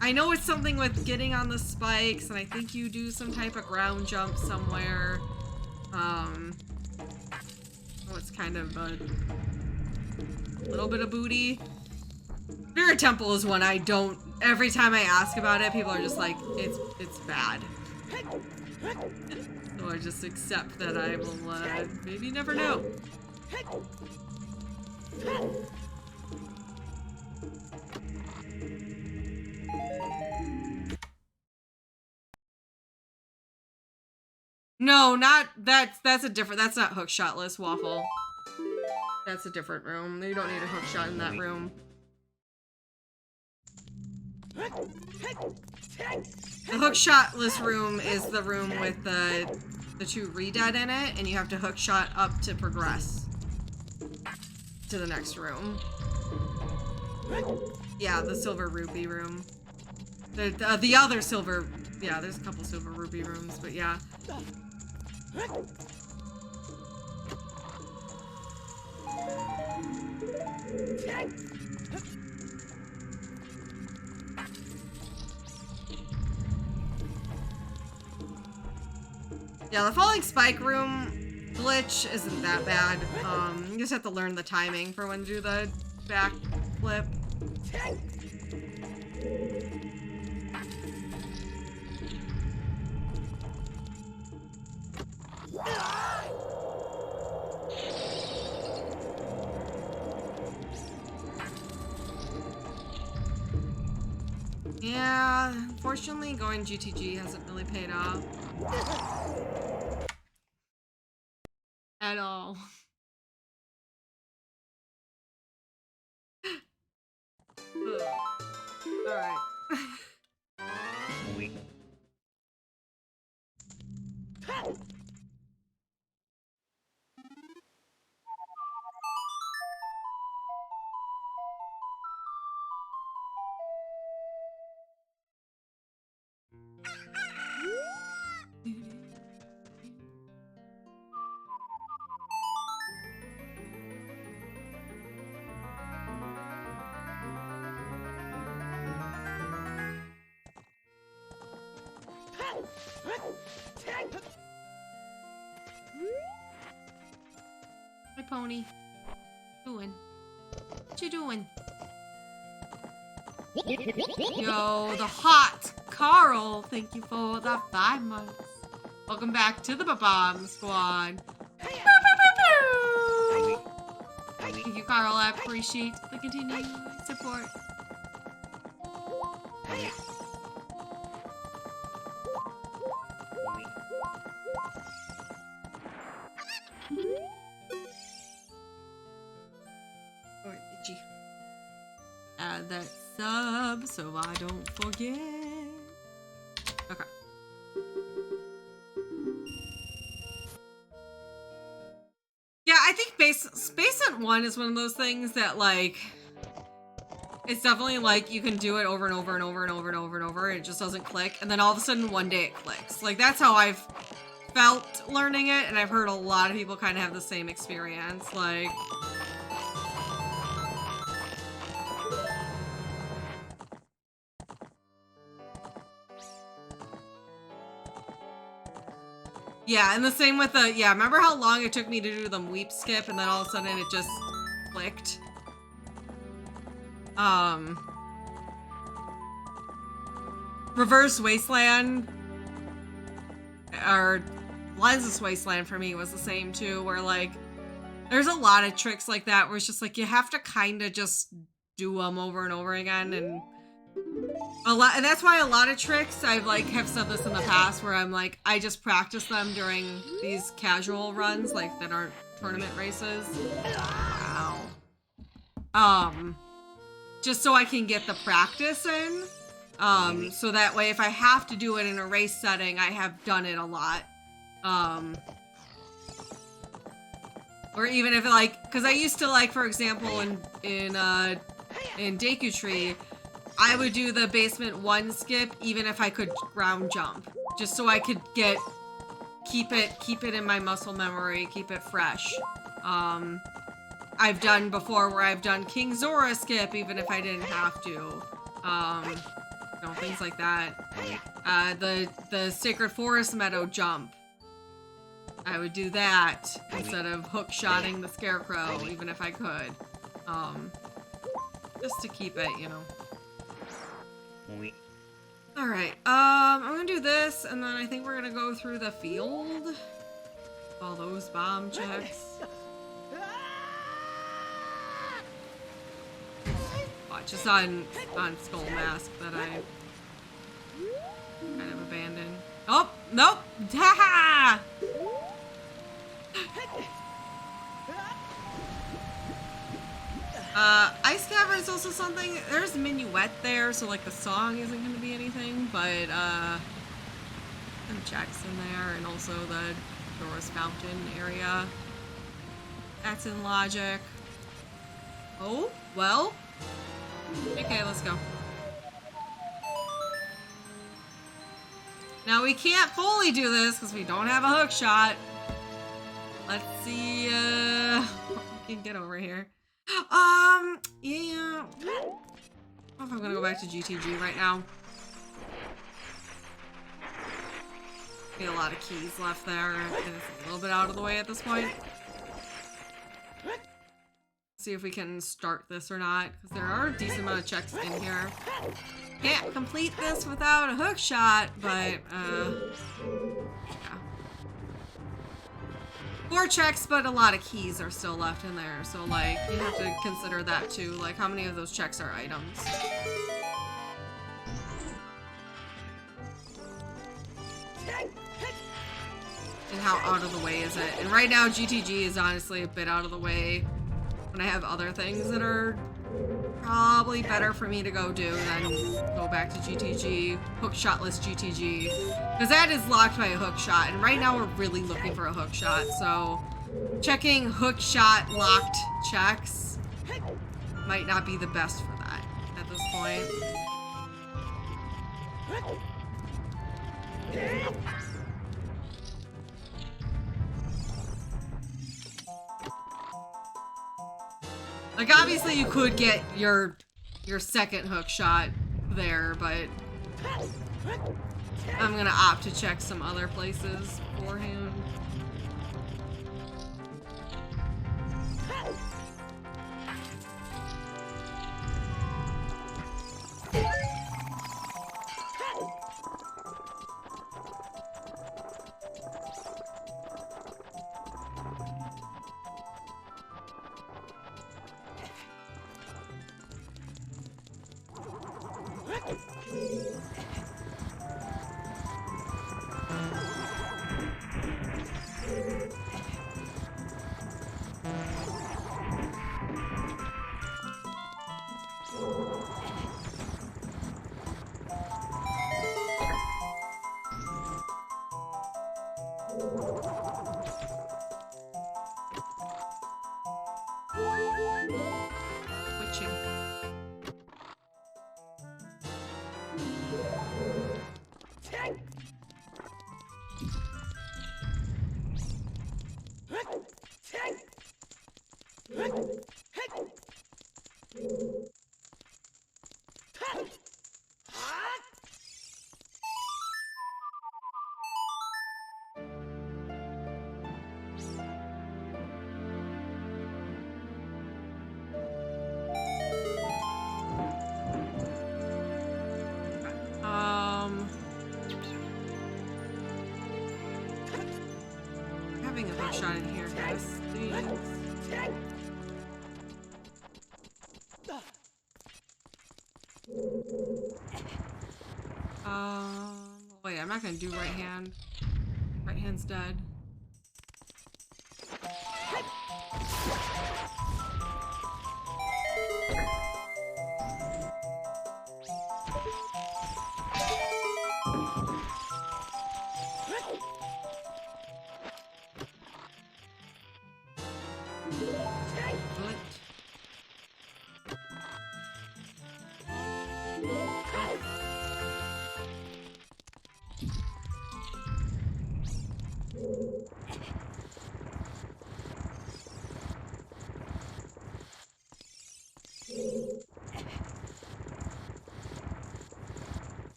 I know it's something with getting on the spikes, and I think you do some type of ground jump somewhere. Oh, it's kind of a little bit of booty. Spirit Temple is one I don't, every time I ask about it, people are just like, it's bad. So I just accept that I will maybe never know. No, not that's a different, that's not hook shotless waffle. That's a different room. You don't need a hook shot in that room. The hook shotless room is the room with the two re-dead in it, and you have to hook shot up to progress to the next room. Yeah, the silver rupee room. The other silver, yeah, there's a couple silver rupee rooms, but yeah. Yeah, the falling spike room glitch isn't that bad. You just have to learn the timing for when to do the back flip. Yeah, unfortunately, going GTG hasn't really paid off. At all. Alright. Wait. Hi, Pony. Doing? What you doing? Yo, the hot Carl. Thank you for the 5 months. Welcome back to the Babam Squad. Thank you, Carl. I appreciate the continued support. Add that sub so I don't forget. Okay. Yeah, I think Space Hunt 1 is one of those things that, like, it's definitely like you can do it over and over and over and over and over and over, and it just doesn't click, and then all of a sudden one day it clicks. Like, that's how I've felt learning it, and I've heard a lot of people kind of have the same experience. Like, yeah, and the same with the, yeah, remember how long it took me to do the weep skip, and then all of a sudden it just clicked? Reverse Wasteland, or Lensless Wasteland for me was the same too, where like, There's a lot of tricks like that where it's just like you have to kind of just do them over and over again, and that's why a lot of tricks I've like have said this in the past where I'm like I just practice them during these casual runs like that aren't tournament races. Wow. Just so I can get the practice in. So that way if I have to do it in a race setting, I have done it a lot. Or even if like, cause I used to like, for example, in Deku Tree, I would do the basement 1 skip even if I could ground jump, just so I could keep it in my muscle memory, keep it fresh. I've done before where I've done King Zora skip even if I didn't have to. You know, things like that. The Sacred Forest Meadow jump. I would do that instead of hook-shotting the Scarecrow, even if I could. Just to keep it, you know. Alright, I'm gonna do this, and then I think we're gonna go through the field. All those bomb checks. Watch, just on Skull Mask that I kind of abandoned. Oh, nope! Ha-ha! Ice Cavern is also something. There's Minuet there, so like the song isn't going to be anything, but some checks in there, and also the Doris Fountain area. That's in logic. Oh, well. Okay, let's go. Now we can't fully do this because we don't have a hook shot. Let's see we can get over here. Yeah. I don't know if I'm gonna go back to GTG right now. Be a lot of keys left there. It's a little bit out of the way at this point. See if we can start this or not, because there are a decent amount of checks in here. Can't complete this without a hook shot, but yeah. 4 checks, but a lot of keys are still left in there, so like you have to consider that too. Like how many of those checks are items? And how out of the way is it? And right now GTG is honestly a bit out of the way when I have other things that are probably better for me to go do than go back to GTG, hook-shotless GTG, because that is locked by a hook shot, and right now we're really looking for a hook shot, so checking hook shot locked checks might not be the best for that at this point. Like, obviously you could get your second hook shot there, but I'm gonna opt to check some other places beforehand. Wait, I'm not gonna do right hand. Right hand's dead.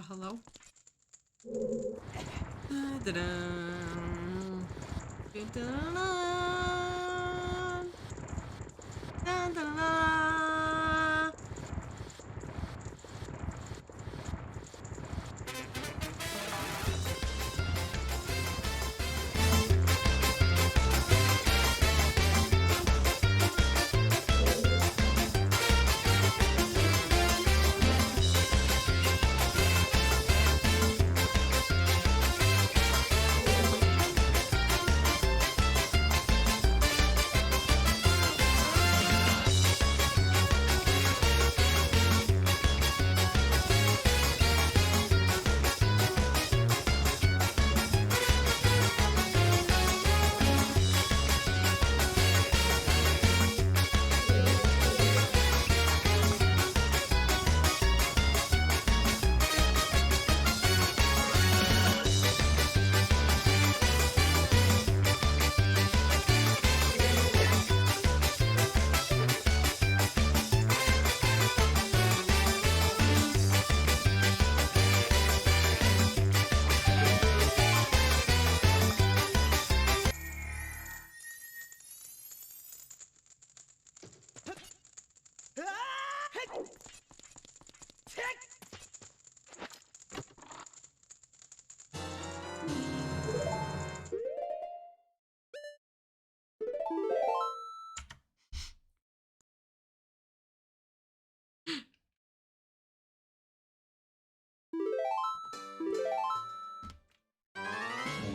Hello?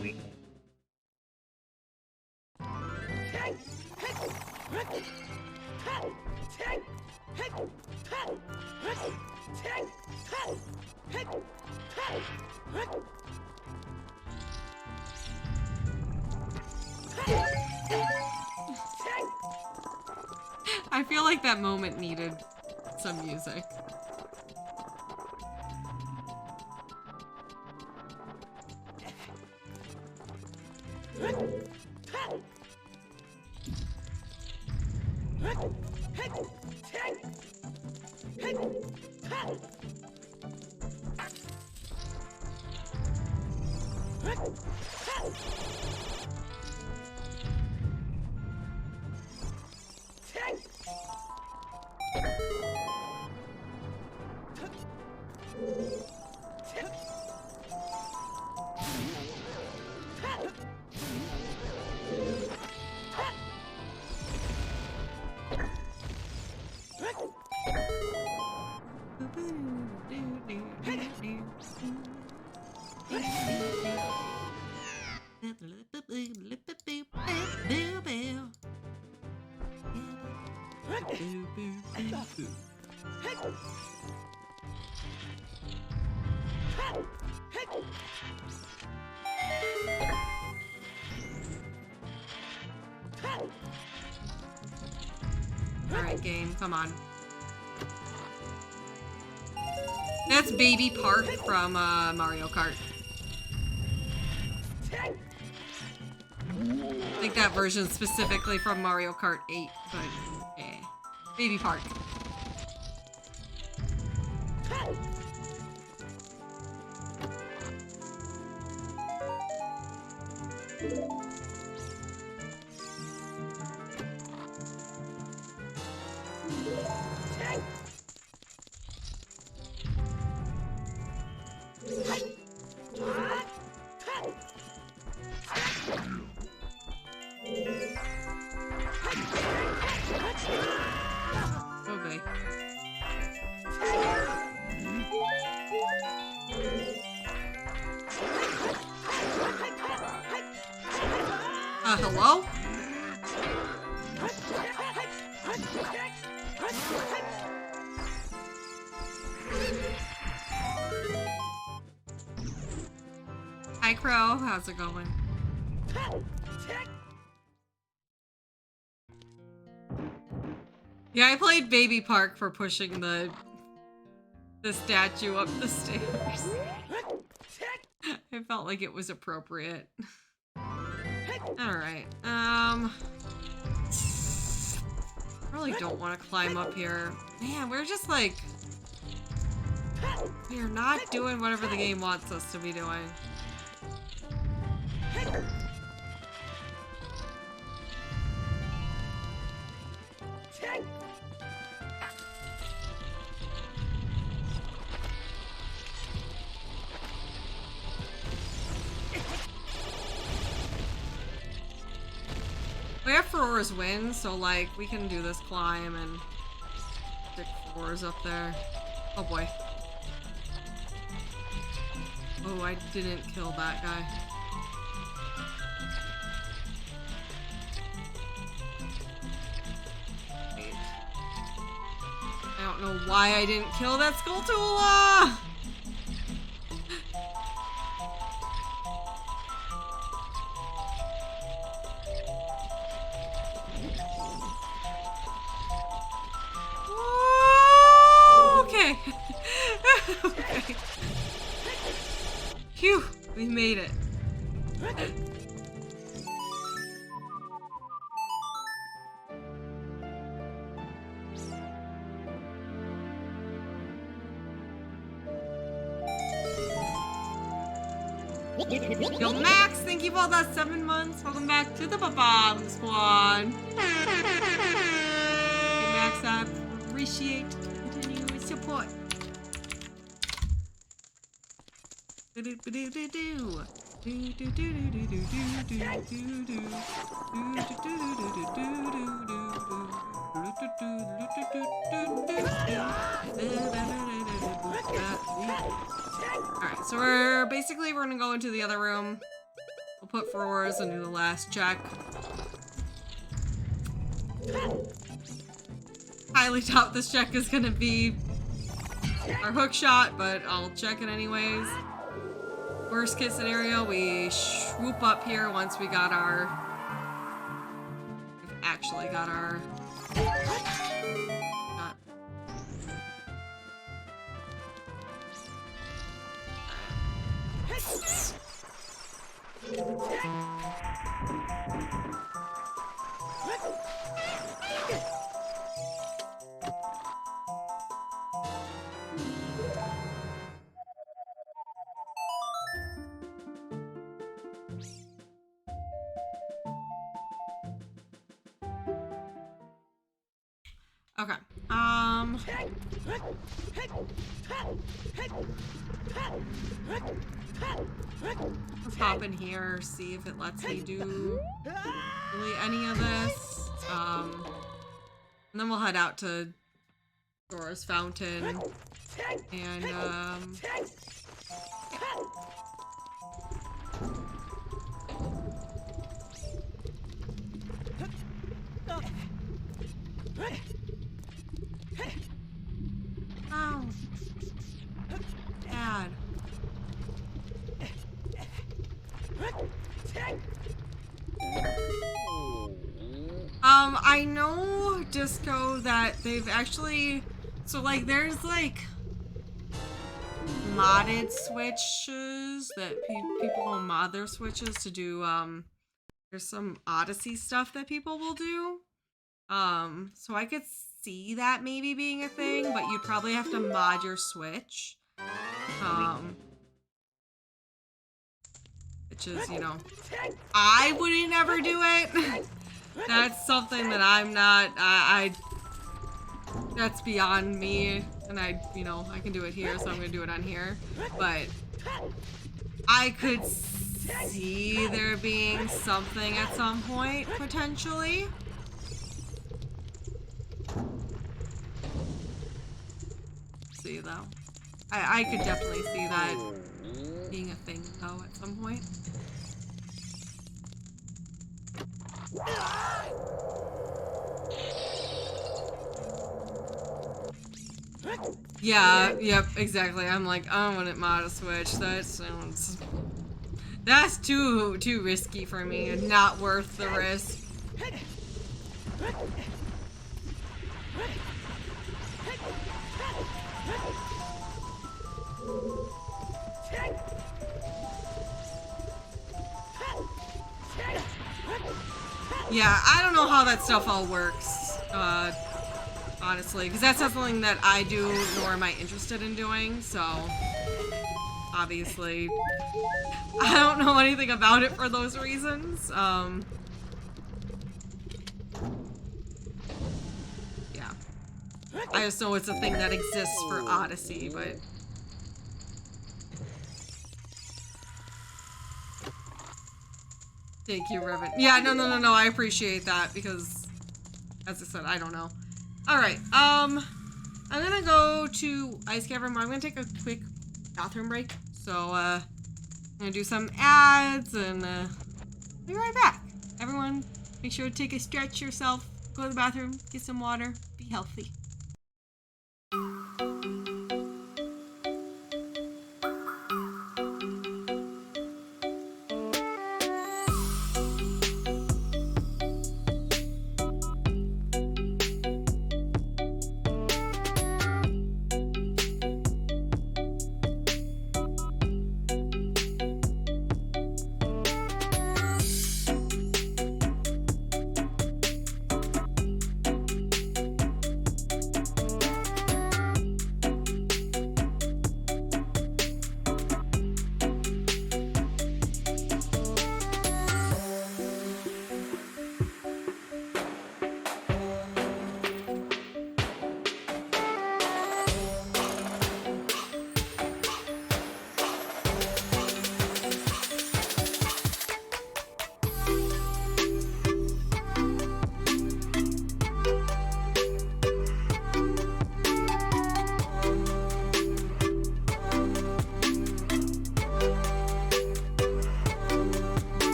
Wait. I feel like that moment needed some music. Alright, game, come on. That's Baby Park from Mario Kart. I think that version specifically from Mario Kart 8, but yeah. Baby Park. Okay. Hello? Hi, Crow. How's it going? Yeah, I played Baby Park for pushing the statue up the stairs. I felt like it was appropriate. Alright, I really don't want to climb up here. Man, we're just like... we're not doing whatever the game wants us to be doing. We have Aurora's win, so like we can do this climb and stick Aurora's up there. Oh boy. Oh, I didn't kill that guy. Wait. I don't know why I didn't kill that Skulltula! Okay. Okay. Phew, we made it. Yo, Max, thank you for the 7 months. Welcome back to the Bubblegum squad. Hey, Max, I appreciate continuous support. Alright, so we're gonna go into the other room. We'll put Aurora's and do the last check. Highly doubt this check is gonna be our hook shot, but I'll check it anyways. Worst case scenario, we swoop up here once we got our... we've actually got our... Okay, let's hop in here, see if it lets me do really any of this. And then we'll head out to Aurora's Fountain, and, ow. Dad. I know, Disco, that they've actually... so, like, there's, like, modded switches that people will mod their switches to do, there's some Odyssey stuff that people will do. So I could see that maybe being a thing, but you'd probably have to mod your Switch. Which is, you know, I wouldn't ever do it. That's something that I'm not, that's beyond me, and you know, I can do it here, so I'm gonna do it on here. But I could see there being something at some point, potentially. See, though. I could definitely see that being a thing, though, at some point. Yeah, yep, exactly. I'm like, I wouldn't mod a switch. That sounds... That's too risky for me and not worth the risk. Yeah, I don't know how that stuff all works, honestly, because that's not something that I do, nor am I interested in doing, so obviously I don't know anything about it for those reasons. Yeah. I just know it's a thing that exists for Odyssey, but... Thank you, Riven. Yeah, no, I appreciate that, because, as I said, I don't know. Alright, I'm gonna go to Ice Cavern, but I'm gonna take a quick bathroom break. So, I'm gonna do some ads, and, be right back. Everyone, make sure to take a stretch yourself, go to the bathroom, get some water, be healthy.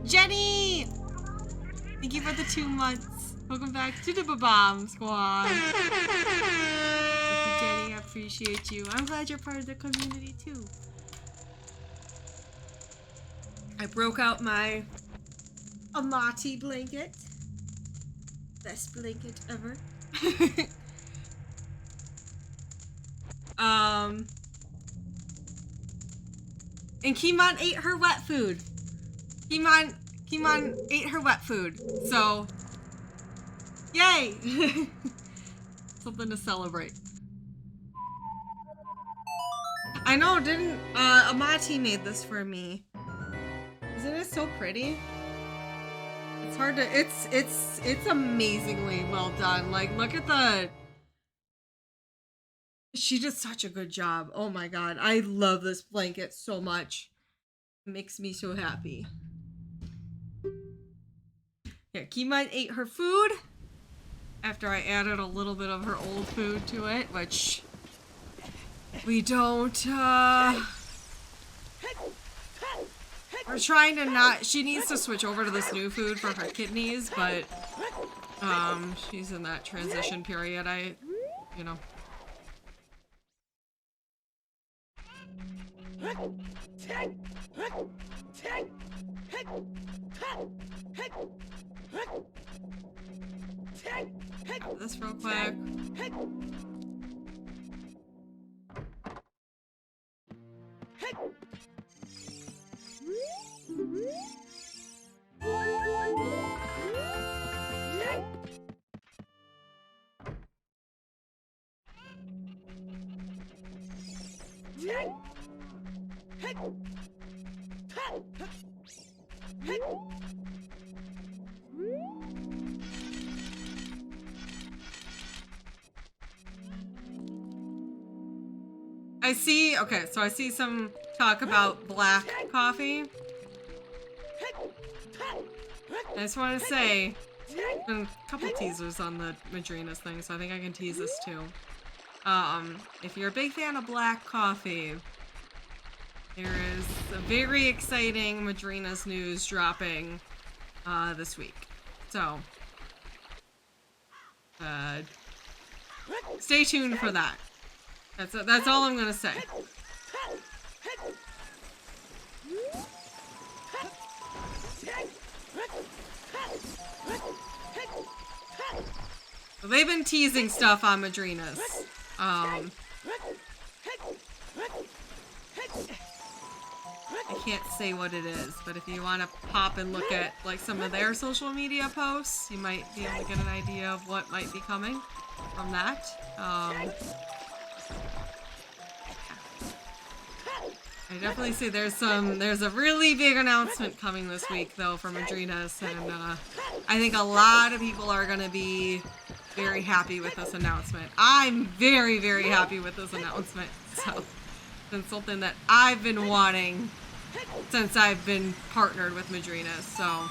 Jenny! Thank you for the 2 months. Welcome back to the Bomb Squad. Thank you, Jenny. I appreciate you. I'm glad you're part of the community too. I broke out my Amati blanket. Best blanket ever. And Kimon ate her wet food. Kimon ate her wet food. So, yay! Something to celebrate. I know, didn't Amati made this for me. Isn't it so pretty? It's hard to it's amazingly well done. Like, look at the she did such a good job. Oh my god, I love this blanket so much. It makes me so happy. Yeah, Kimon ate her food after I added a little bit of her old food to it, which we don't we're trying to not she needs to switch over to this new food for her kidneys, but she's in that transition period. You know. Grab this real quick. I see some talk about black coffee. I just want to say, there's been a couple teasers on the Madrina's thing, so I think I can tease this too. If you're a big fan of black coffee, there is a very exciting Madrina's news dropping this week. So, stay tuned for that. That's all I'm gonna say. So they've been teasing stuff on Madrina's. can't say what it is, but if you want to pop and look at like some of their social media posts, you might be able to get an idea of what might be coming from that. I definitely see there's a really big announcement coming this week though from Adrena's, and I think a lot of people are gonna be very happy with this announcement. I'm very, very happy with this announcement. So it's been something that I've been wanting since I've been partnered with Madrina, so.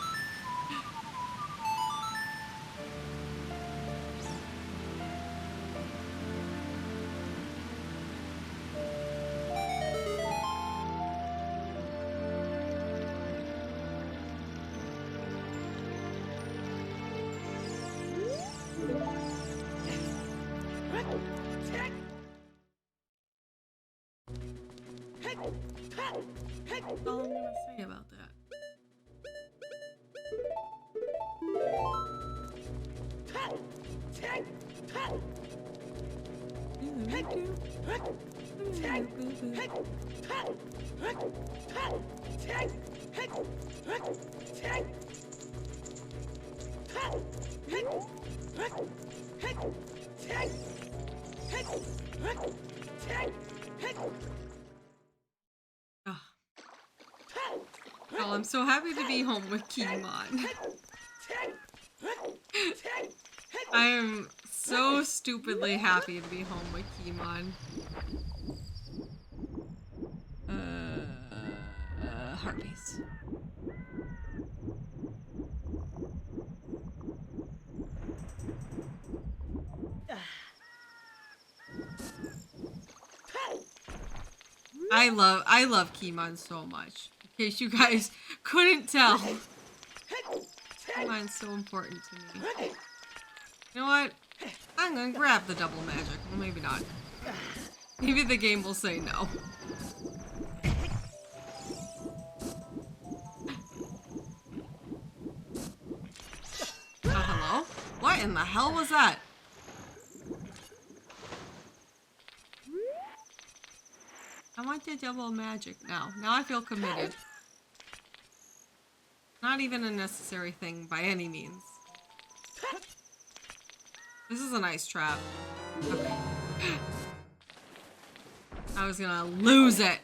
That's all I'm gonna say about that. Oh, I'm so happy to be home with Keemon. I am so stupidly happy to be home with Keemon. Heartbeats. I love Keemon so much. In case you guys couldn't tell. Keemon's so important to me. You know what? I'm gonna grab the double magic. Well, maybe not. Maybe the game will say no. Oh, hello? What in the hell was that? I want the double magic now. Now I feel committed. Not even a necessary thing by any means. This is a nice trap. Okay. I was gonna lose it.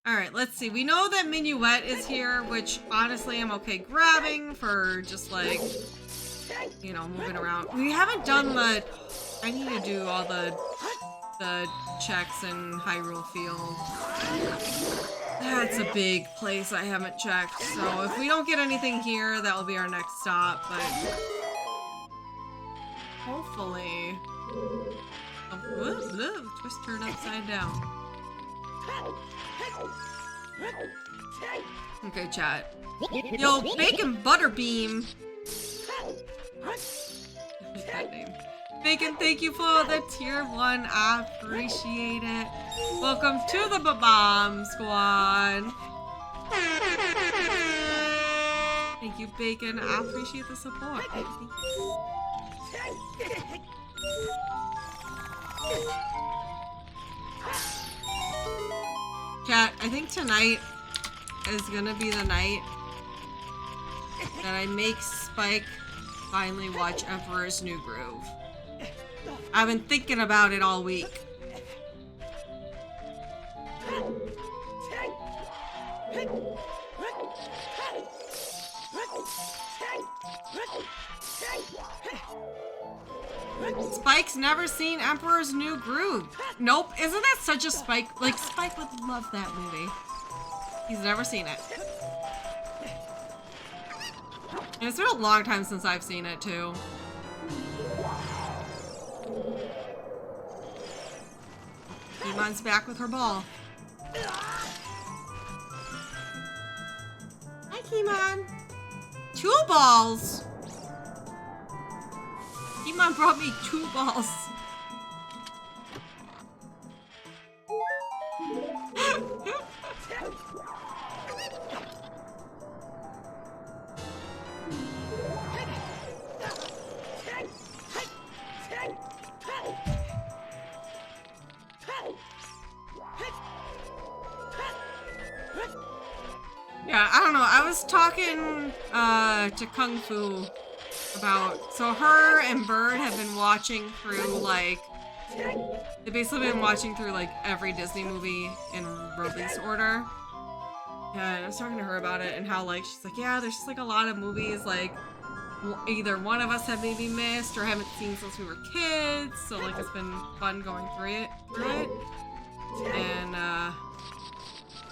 Alright, let's see. We know that Minuet is here, which honestly I'm okay grabbing for just like, you know, moving around. We haven't done the... I need to do all the checks in Hyrule Field. That's a big place I haven't checked. So if we don't get anything here, that will be our next stop, but hopefully... twist turned upside down. Okay, chat. Yo, Bacon Butterbeam. That name. Bacon, thank you for the tier 1. I appreciate it. Welcome to the Bomb Squad. Thank you, Bacon. I appreciate the support. Thank you. Chat, I think tonight is gonna be the night that I make Spike finally watch Emperor's New Groove. I've been thinking about it all week. Spike's never seen Emperor's New Groove. Nope. Isn't that such a Spike? Like, Spike would love that movie. He's never seen it. And it's been a long time since I've seen it, too. Keemon's back with her ball. Hi, Keemon. 2 balls. Keemon brought me 2 balls. Yeah, I don't know. I was talking to Kung Fu about, so her and Bird have been watching through like, they've basically been watching through like every Disney movie in release order. And I was talking to her about it and how like, she's like, yeah, there's just like a lot of movies like either one of us have maybe missed or haven't seen since we were kids. So like it's been fun going through it. And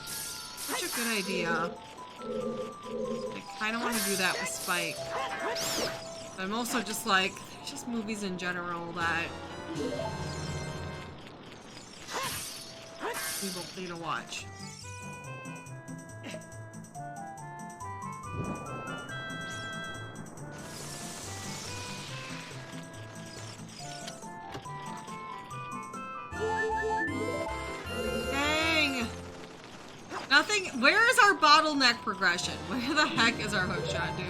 such a good idea. I kind of want to do that with Spike. But I'm also just like, there's just movies in general that we both need to watch. Dang! Nothing. Where is our bottleneck progression? Where the heck is our hookshot, dude?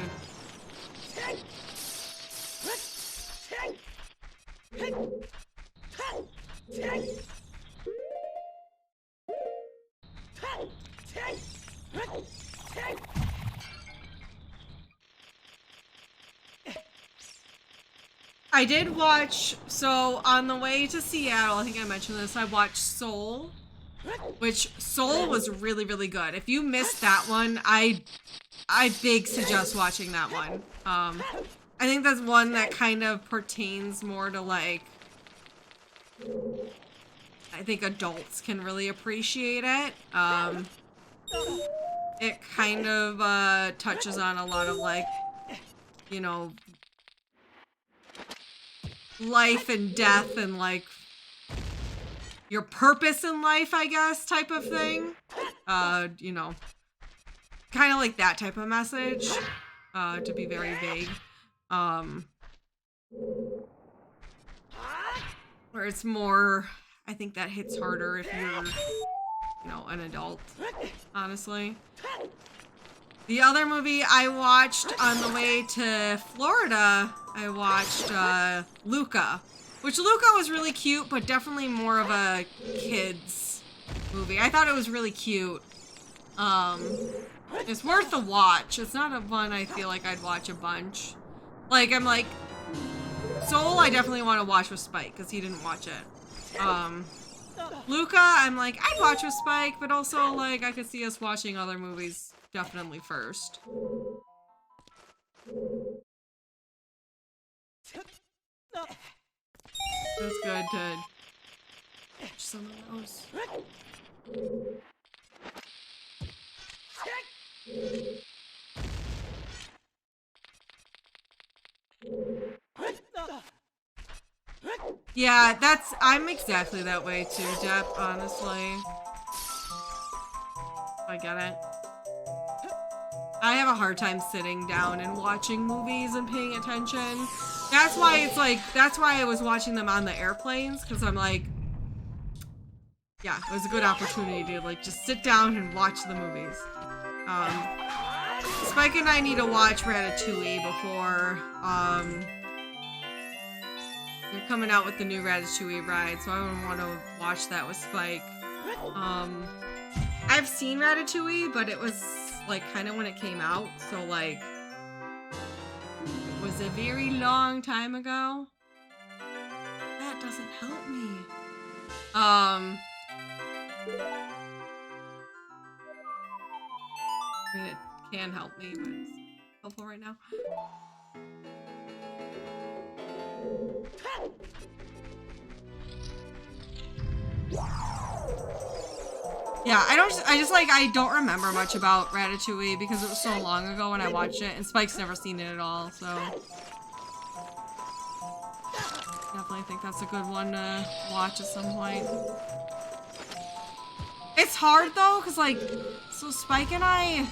I did watch, so on the way to Seattle, I think I mentioned this, I watched Soul, which Soul was really, really good. If you missed that one, I big suggest watching that one. I think that's one that kind of pertains more to like, I think adults can really appreciate it. It kind of touches on a lot of like, you know, life and death and like your purpose in life, I guess, type of thing. You know, kind of like that type of message, to be very vague. Where it's more, I think that hits harder if you're, you know, an adult, honestly. The other movie I watched on the way to Florida, I watched Luca, which Luca was really cute, but definitely more of a kid's movie. I thought it was really cute. It's worth a watch. It's not a one I feel like I'd watch a bunch. Like, I'm like, Soul I definitely want to watch with Spike, because he didn't watch it. Luca, I'm like, I'd watch with Spike, but also, like, I could see us watching other movies definitely first. It's good to watch some of those. Yeah, I'm exactly that way too, Depp, honestly. I get it. I have a hard time sitting down and watching movies and paying attention. That's why it's like, that's why I was watching them on the airplanes, because I'm like, yeah, it was a good opportunity to like just sit down and watch the movies. Spike and I need to watch Ratatouille before, they're coming out with the new Ratatouille ride, so I would want to watch that with Spike. I've seen Ratatouille, but it was like kind of when it came out, so like it was a very long time ago. That doesn't help me. I mean, it can help me, but it's helpful right now. Yeah, I don't remember much about Ratatouille because it was so long ago when I watched it, and Spike's never seen it at all, so definitely think that's a good one to watch at some point. It's hard though, because like, so Spike and I,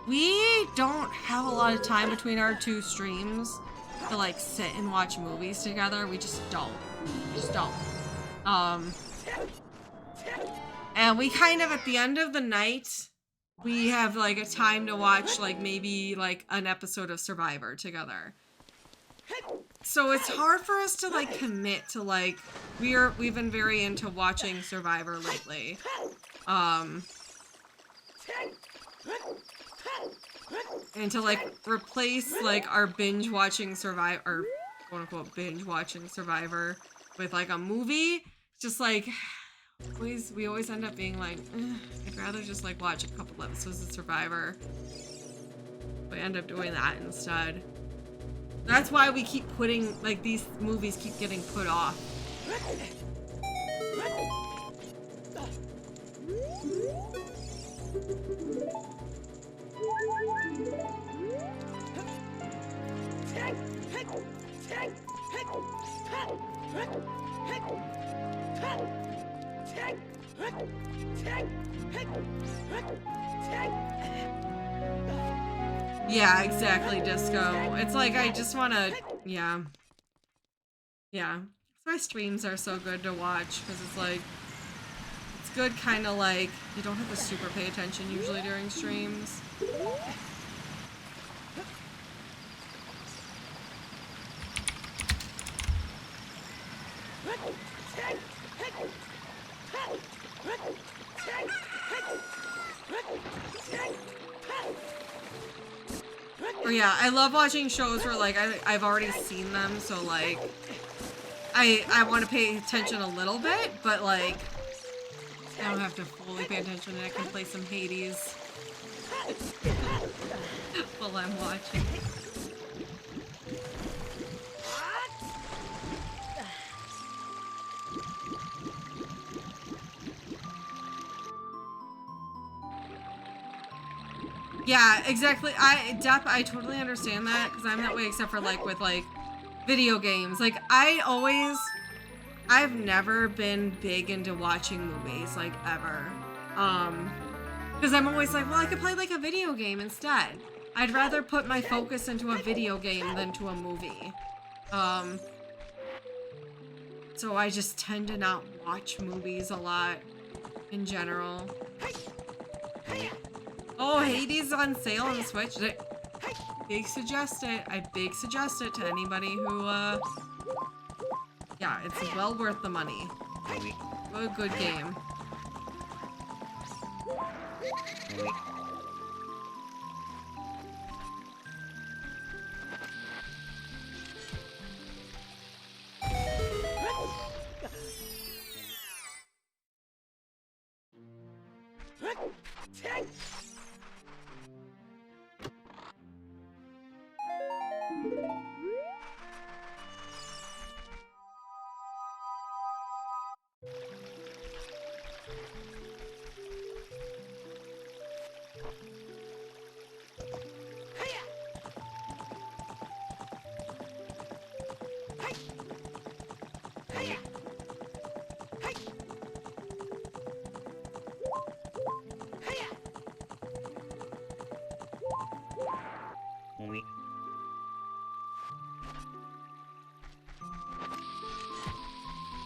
we don't have a lot of time between our two streams to like sit and watch movies together. We just don't. We just don't. And we kind of, at the end of the night, we have like a time to watch like maybe like an episode of Survivor together. So it's hard for us to like commit to like, we've been very into watching Survivor lately. And to like replace like our binge watching Survivor, or quote unquote binge watching Survivor with like a movie, it's just like we always end up being like, I'd rather just like watch a couple episodes of Survivor. We end up doing that instead. That's why we keep putting, like, these movies keep getting put off. Yeah, exactly, Disco. It's like, I just want to, yeah. Yeah. That's why streams are so good to watch, because it's like, it's good kind of like, you don't have to super pay attention usually during streams. Or yeah, I love watching shows where like I've already seen them, so like I want to pay attention a little bit, but like I don't have to fully pay attention and I can play some Hades while I'm watching. Yeah, exactly. I totally understand that because I'm that way except for like with like video games. Like I've never been big into watching movies like ever. Because I'm always like, well, I could play like a video game instead. I'd rather put my focus into a video game than to a movie. So I just tend to not watch movies a lot in general. Oh, Hades on sale on the Switch. Big suggest it. I big suggest it to anybody who, yeah, it's well worth the money. What a good game.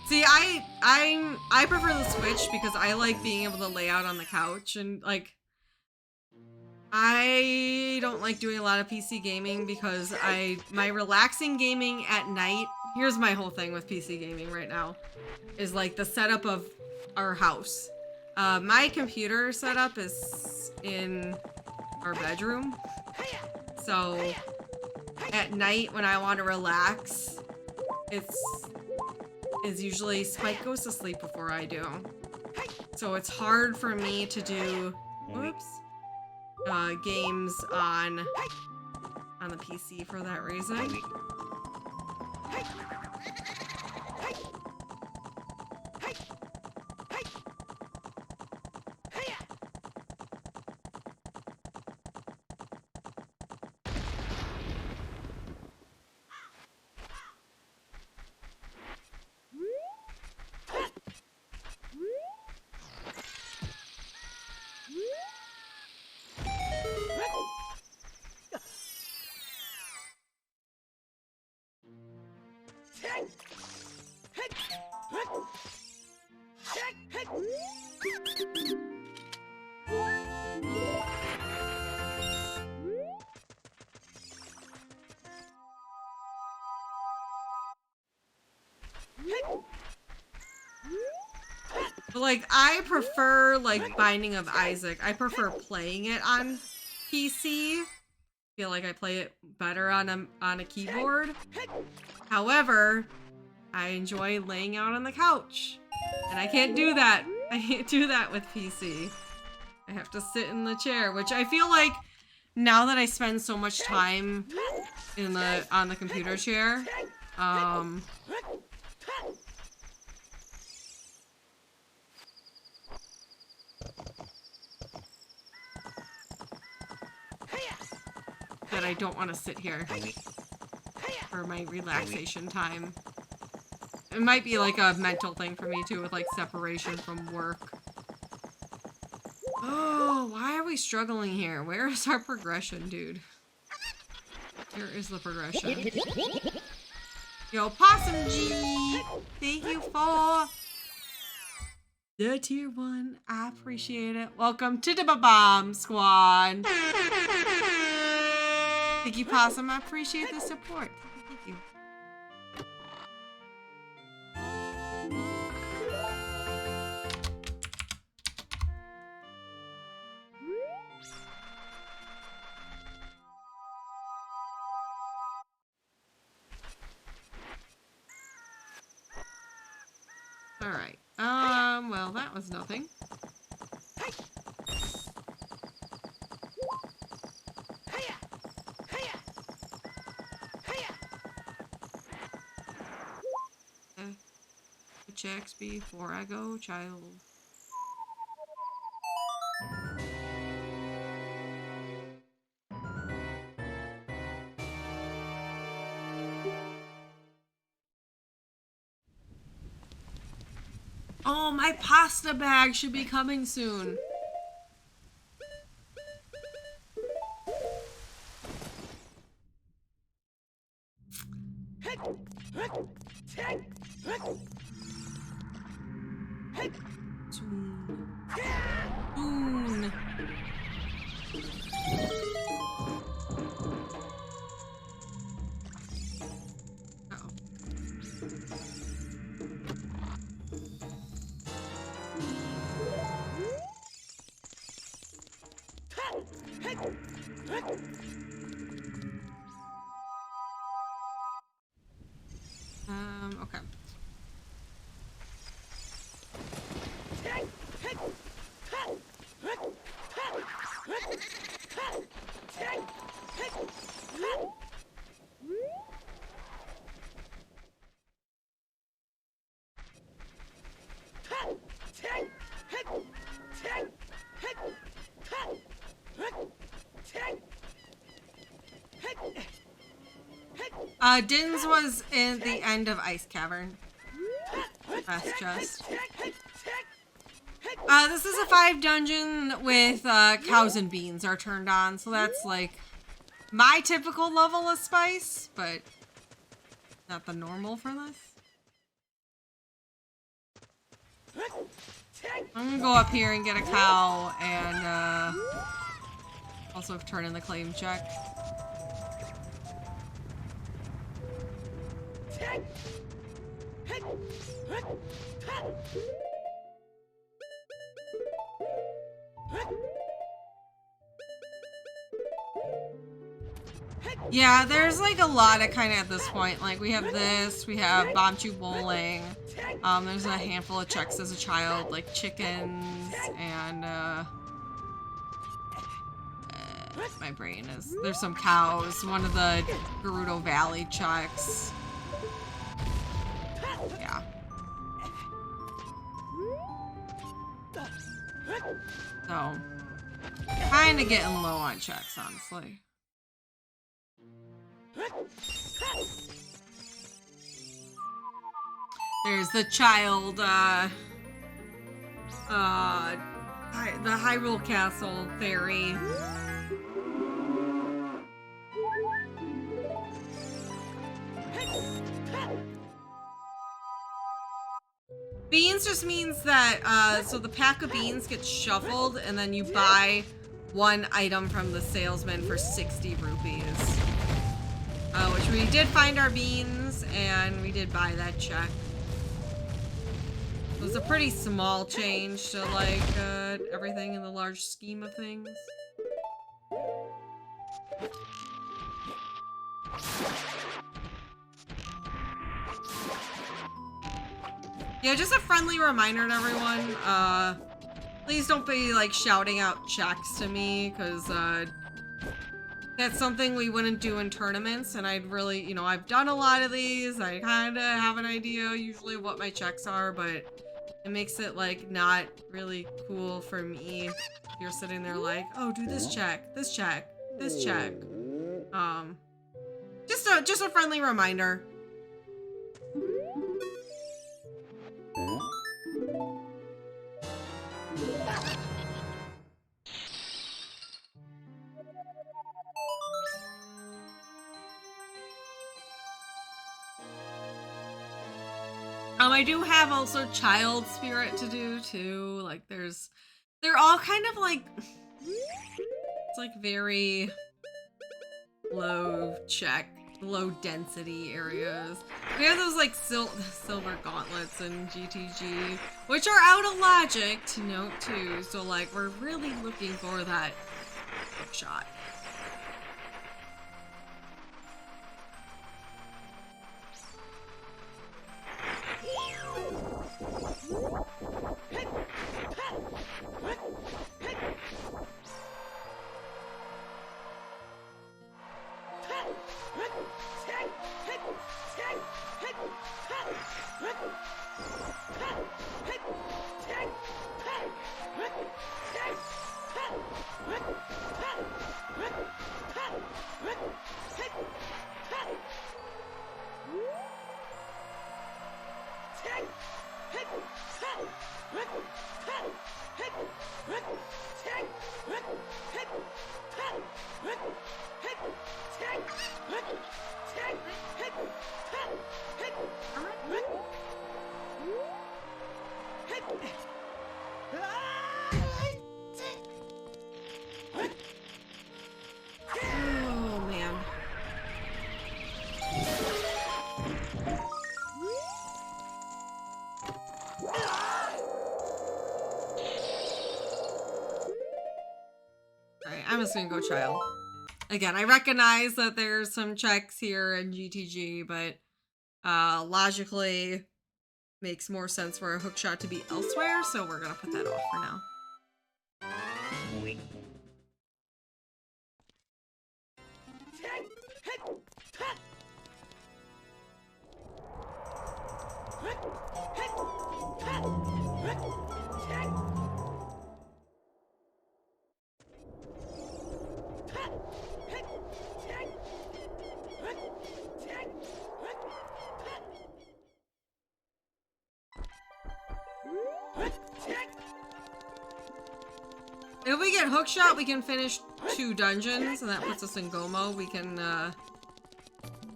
See, I prefer the Switch because I like being able to lay out on the couch and like I don't like doing a lot of PC gaming because my relaxing gaming at night, here's my whole thing with PC gaming right now, is like the setup of our house. My computer setup is in our bedroom. So at night when I want to relax, it's usually Spike goes to sleep before I do. So it's hard for me to do, whoops, games on the PC for that reason. But like, I prefer like Binding of Isaac. I prefer playing it on PC. Feel like I play it better on a keyboard. However, I enjoy laying out on the couch. And I can't do that. I can't do that with PC. I have to sit in the chair, which I feel like now that I spend so much time on the computer chair, that I don't want to sit here for my relaxation time. It might be like a mental thing for me too, with like separation from work. Oh, why are we struggling here? Where is our progression, dude? Here is the progression. Yo, Possum G! Thank you for the tier 1. I appreciate it. Welcome to the Bomb Squad. Thank you, Possum. I appreciate the support. Thank you. Alright. Well, that was nothing. Checks before I go, child. Oh, my pasta bag should be coming soon. Okay. Din's was in the end of Ice Cavern. That's just. This is a 5 dungeon with cows and beans are turned on, so that's like my typical level of spice, but not the normal for this. I'm gonna go up here and get a cow and also turn in the claim check. Yeah, there's like a lot of kind of at this point. Like we have this, we have Bomb Chew Bowling. There's a handful of checks as a child, like chickens and my brain is. There's some cows. One of the Gerudo Valley checks. Yeah. So, kind of getting low on checks, honestly. There's the child, the Hyrule Castle Fairy. Beans just means that, so the pack of beans gets shuffled and then you buy one item from the salesman for 60 rupees. Which we did find our beans and we did buy that check. It's a pretty small change to like everything in the large scheme of things. Yeah, just a friendly reminder to everyone, please don't be like shouting out checks to me, because that's something we wouldn't do in tournaments, and I'd really, you know, I've done a lot of these, I kind of have an idea usually of what my checks are, but it makes it like not really cool for me if you're sitting there like, oh, do this check, this check, this check. Just a friendly reminder. I do have also child spirit to do too. Like they're all kind of like, it's like very low density areas. We have those like silver gauntlets in GTG, which are out of logic to note too. So like we're really looking for that hook shot. Oh man. Alright, I'm just gonna go child. Again, I recognize that there's some checks here in GTG, but logically makes more sense for a hookshot to be elsewhere, so we're gonna put that off for now. Oink. If we get hookshot, we can finish 2 dungeons, and that puts us in Gomo. We can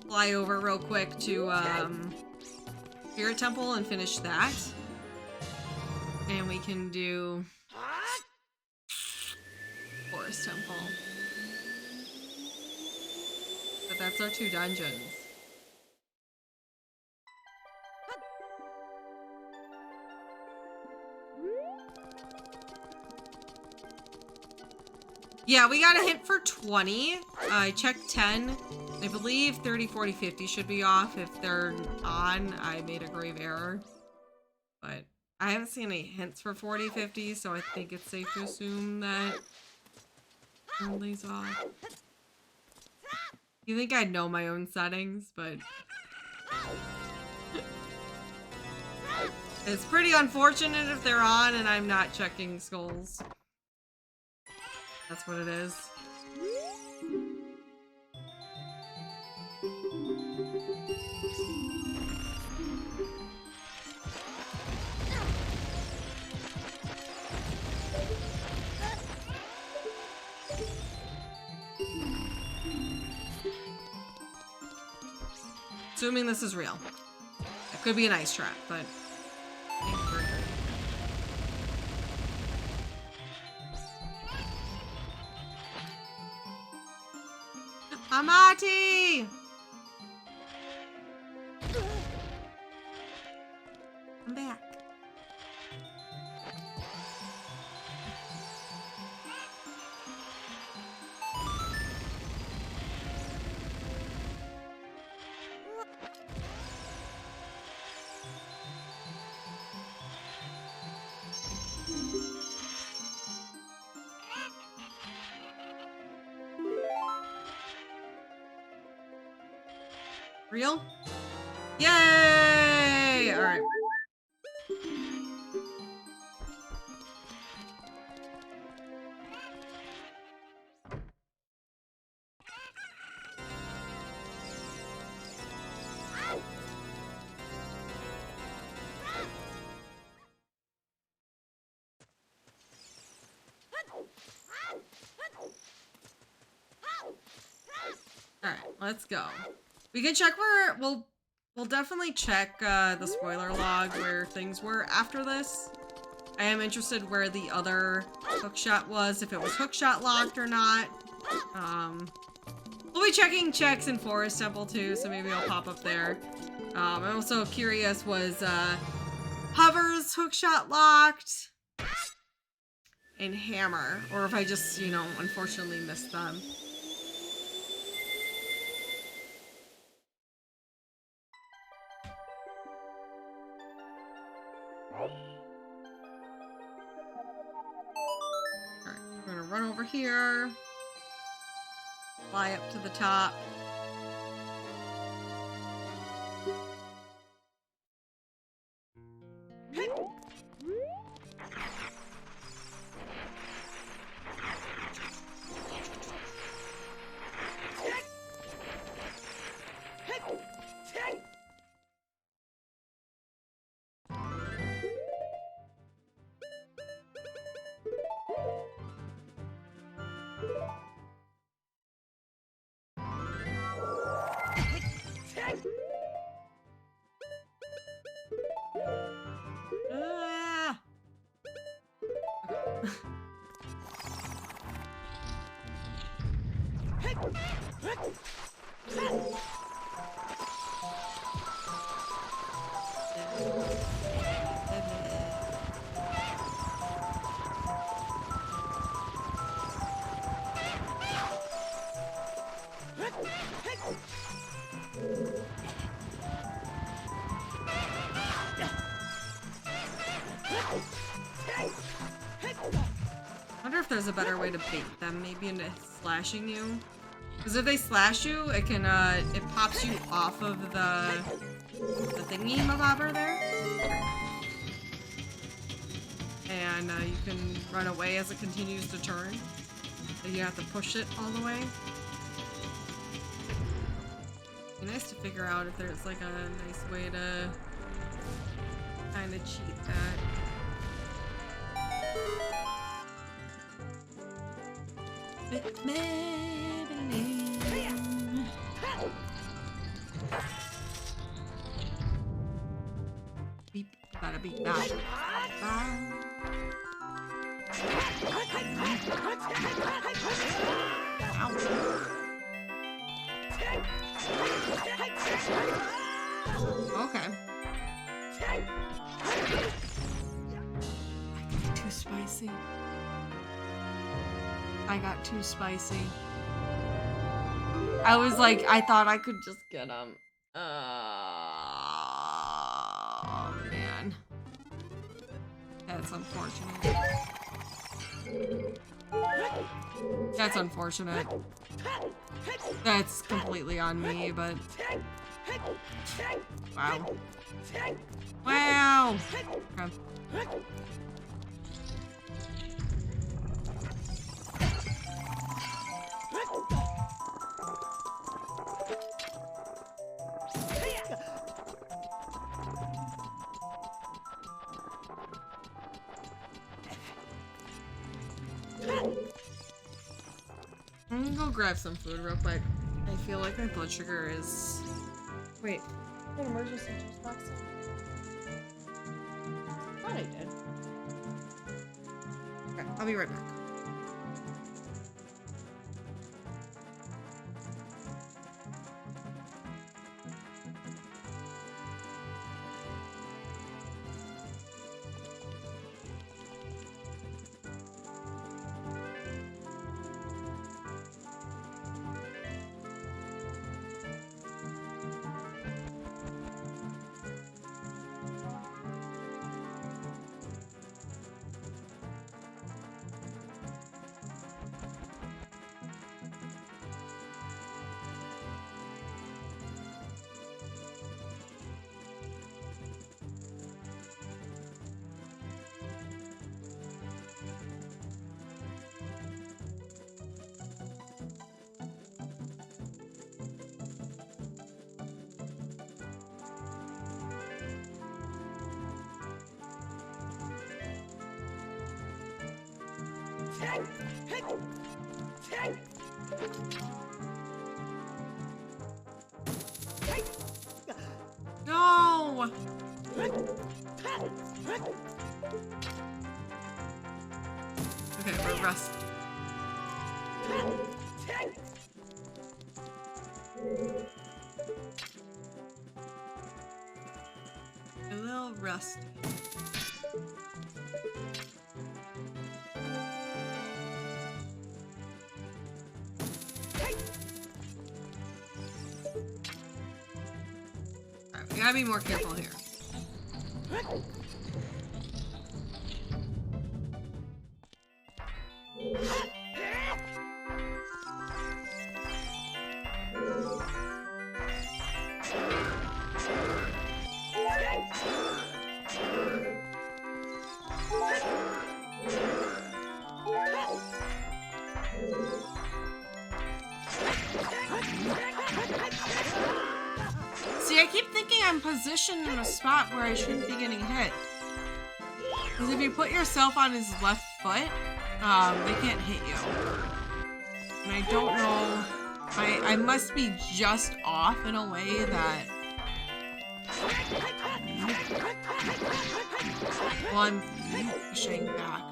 fly over real quick to Spirit Temple and finish that. And we can do Forest Temple. But that's our 2 dungeons. Yeah, we got a hint for 20. I checked 10. I believe 30, 40, 50 should be off. If they're on, I made a grave error. But I haven't seen any hints for 40, 50, so I think it's safe to assume that only's off. You think I'd know my own settings, but it's pretty unfortunate if they're on and I'm not checking skulls. That's what it is. Assuming this is real. It could be an ice trap, but Amati! I'm back. Real? Yay! Alright. Alright, let's go. We can check where we'll definitely check the spoiler log where things were after this. I am interested where the other hookshot was, if it was hookshot locked or not. We'll be checking checks in Forest Temple too, so maybe I'll pop up there. I'm also curious, was Hover's hookshot locked? And Hammer, or if I just, you know, unfortunately missed them. Alright, we're gonna run over here. Fly up to the top. Ah! I wonder if there's a better way to bait them, maybe into slashing you. Because if they slash you, it can, it pops you off of the thingy-mabobber there. And, you can run away as it continues to turn. So you have to push it all the way. It'd be nice to figure out if there's, like, a nice way to kind of cheat that. Beep, gotta beep now. Okay. I got too spicy. I got too spicy. I was like, I thought I could just get him. Oh, man. That's unfortunate. That's unfortunate. That's completely on me, but... Wow. Wow! Okay. I'm gonna go grab some food real quick. I feel like my blood sugar is... Wait. An emergency juice box? I thought I did. Okay, I'll be right back. No! Okay, we're resting. A little rusty. Alright, we gotta be more careful here. See, I keep thinking I'm positioned in a spot where I shouldn't be getting hit. Because if you put yourself on his left foot, they can't hit you. And I don't know, I must be just off in a way that... Well, I'm pushing back.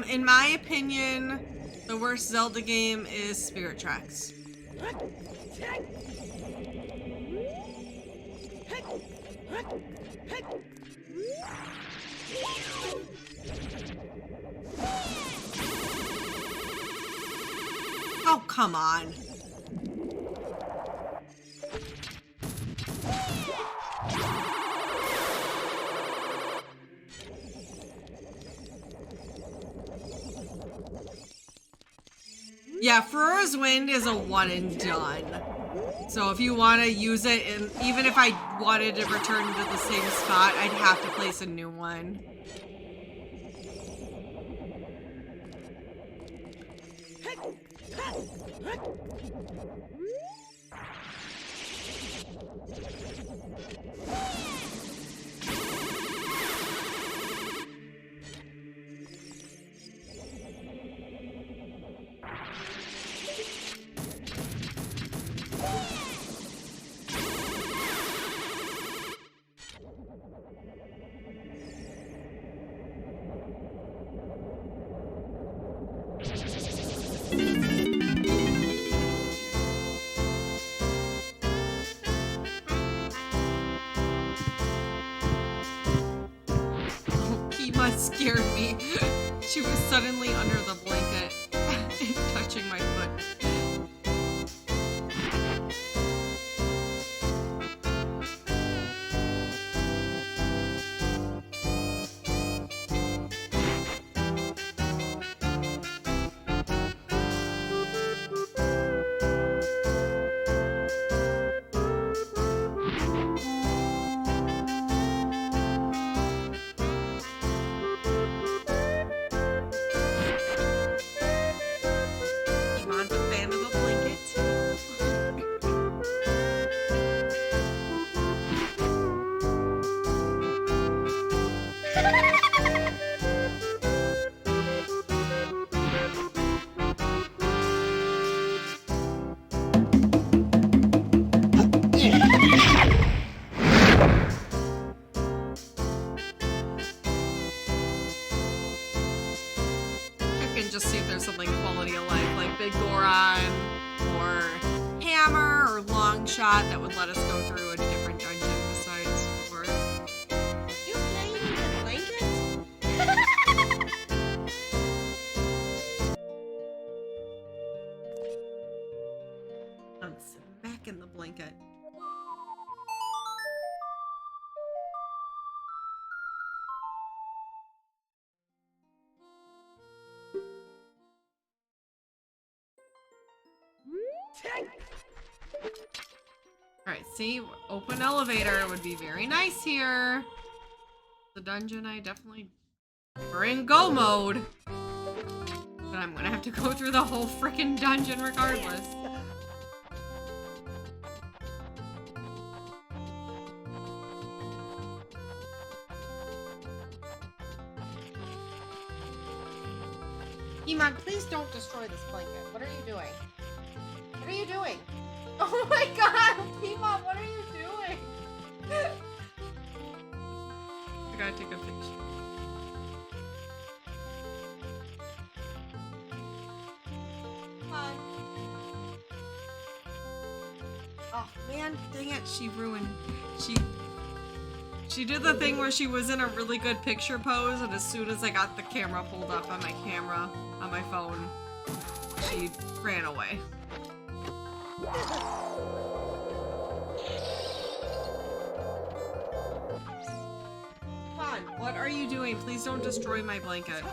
In my opinion, the worst Zelda game is Spirit Tracks. Oh, come on. Yeah, Furora's Wind is a one and done. So if you want to use it, and even if I wanted to return to the same spot, I'd have to place a new one. Scared me. She was suddenly under the blanket and touching my foot. Just see if there's something quality of life like Big Goron or Hammer or Long Shot that would let us go through a different dungeon besides Forest. You playing with the blanket? blanket. Alright, see? Open elevator would be very nice here. The dungeon, I definitely... We're in go mode. But I'm gonna have to go through the whole freaking dungeon regardless. Iman, please don't destroy this blanket. What are you doing? What are you doing? Oh my god! Iman, what are you doing? I gotta take a picture. Oh man, dang it, she ruined. She did the thing where she was in a really good picture pose, and as soon as I got the camera pulled up on my camera, on my phone, she ran away. Come on, what are you doing? Please don't destroy my blanket.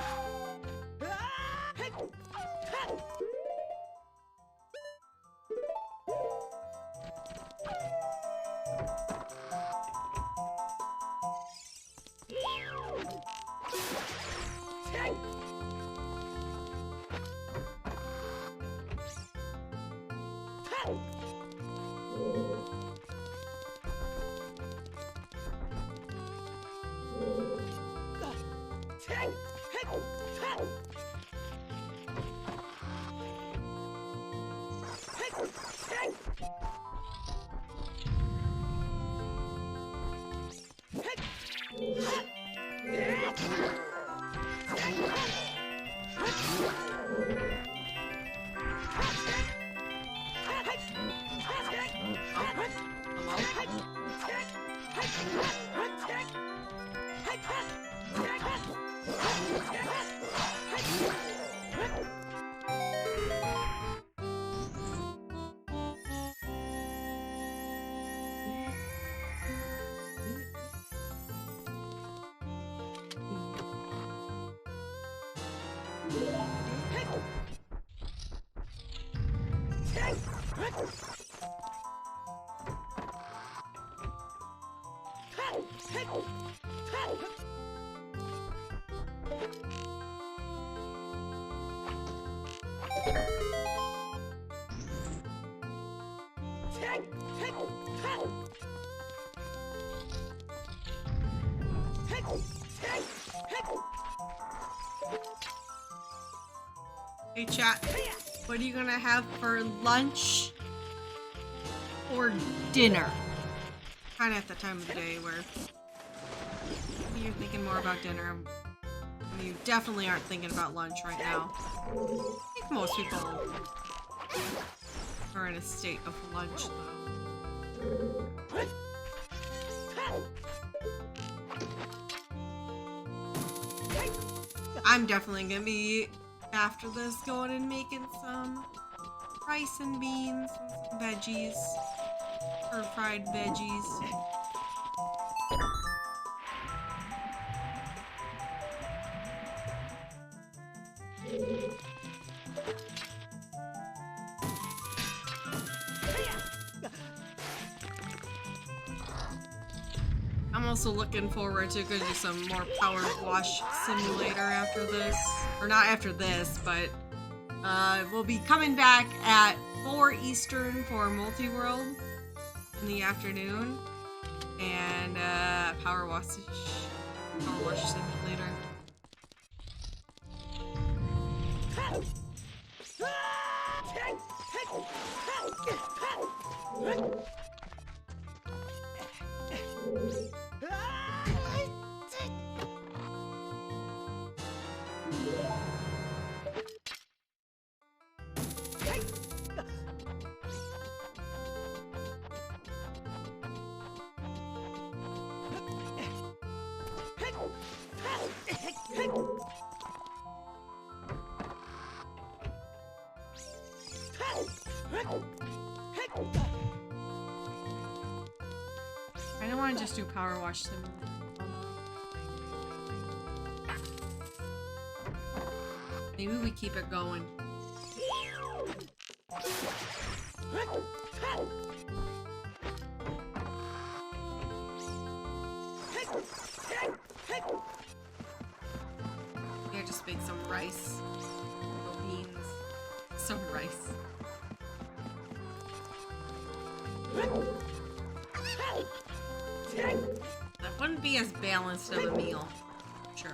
Hey chat, what are you gonna have for lunch or dinner? Kinda at the time of the day where you're thinking more about dinner. You definitely aren't thinking about lunch right now. I think most people are in a state of lunch though. I'm definitely gonna be, after this, going and making some rice and beans and some veggies, or fried veggies. I'm also looking forward to going to do some more Power Wash Simulator after this. Or not after this, but we'll be coming back at 4 Eastern for Multi-World in the afternoon. And Power Wash Simulator. gonna just do Power Wash Simulator. Maybe we keep it going. Yeah, just make some rice. No beans. Some rice. That wouldn't be as balanced of a meal. Sure.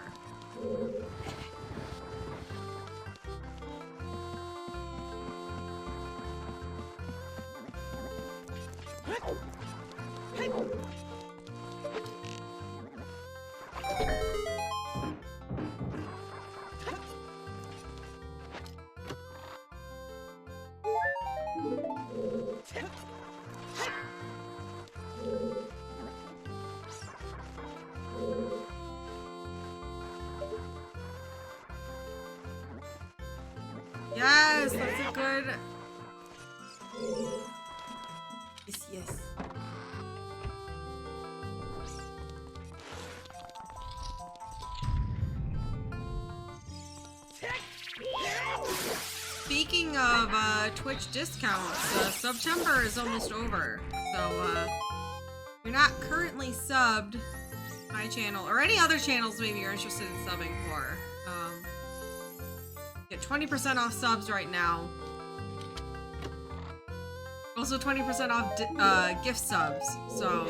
Yes, that's a good. Yes, yes. Speaking of Twitch discounts, September is almost over. So, if you're not currently subbed to my channel, or any other channels maybe you're interested in subbing for, get 20% off subs right now. Also 20% off gift subs. So,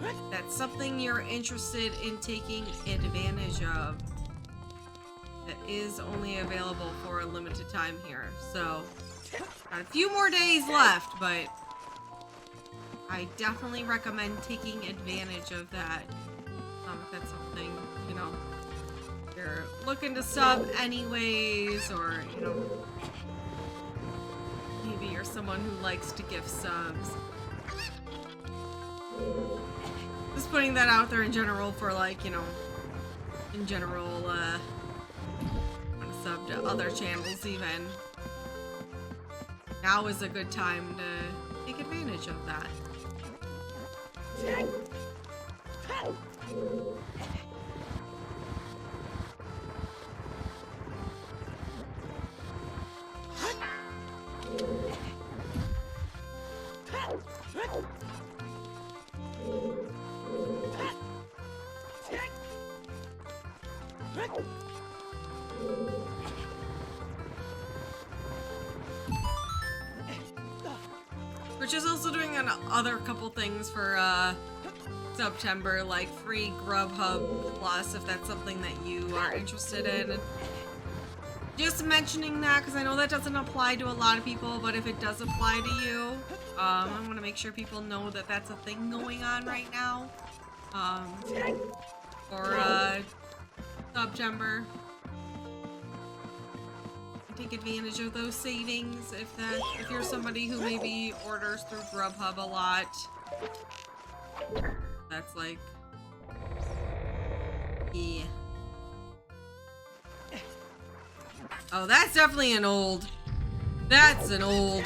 if that's something you're interested in taking advantage of. That is only available for a limited time here. So, got a few more days left, but I definitely recommend taking advantage of that. If that's something, you know, you're looking to sub anyways, or, you know, maybe you're someone who likes to gift subs. Just putting that out there in general for, like, you know, in general, sub to other channels even. Now is a good time to take advantage of that. Which is also doing other couple things for September, like free Grubhub Plus, if that's something that you are interested in. Just mentioning that because I know that doesn't apply to a lot of people, but if it does apply to you, I want to make sure people know that that's a thing going on right now. For September. Take advantage of those savings if you're somebody who maybe orders through Grubhub a lot. That's like, yeah. Oh, that's definitely an old. That's an old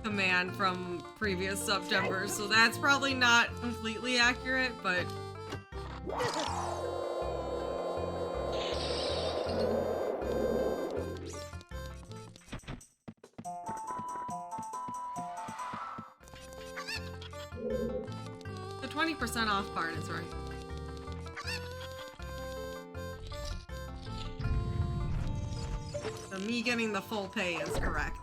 command from previous September, so that's probably not completely accurate, but. The 20% off part is right. So me getting the full pay is correct.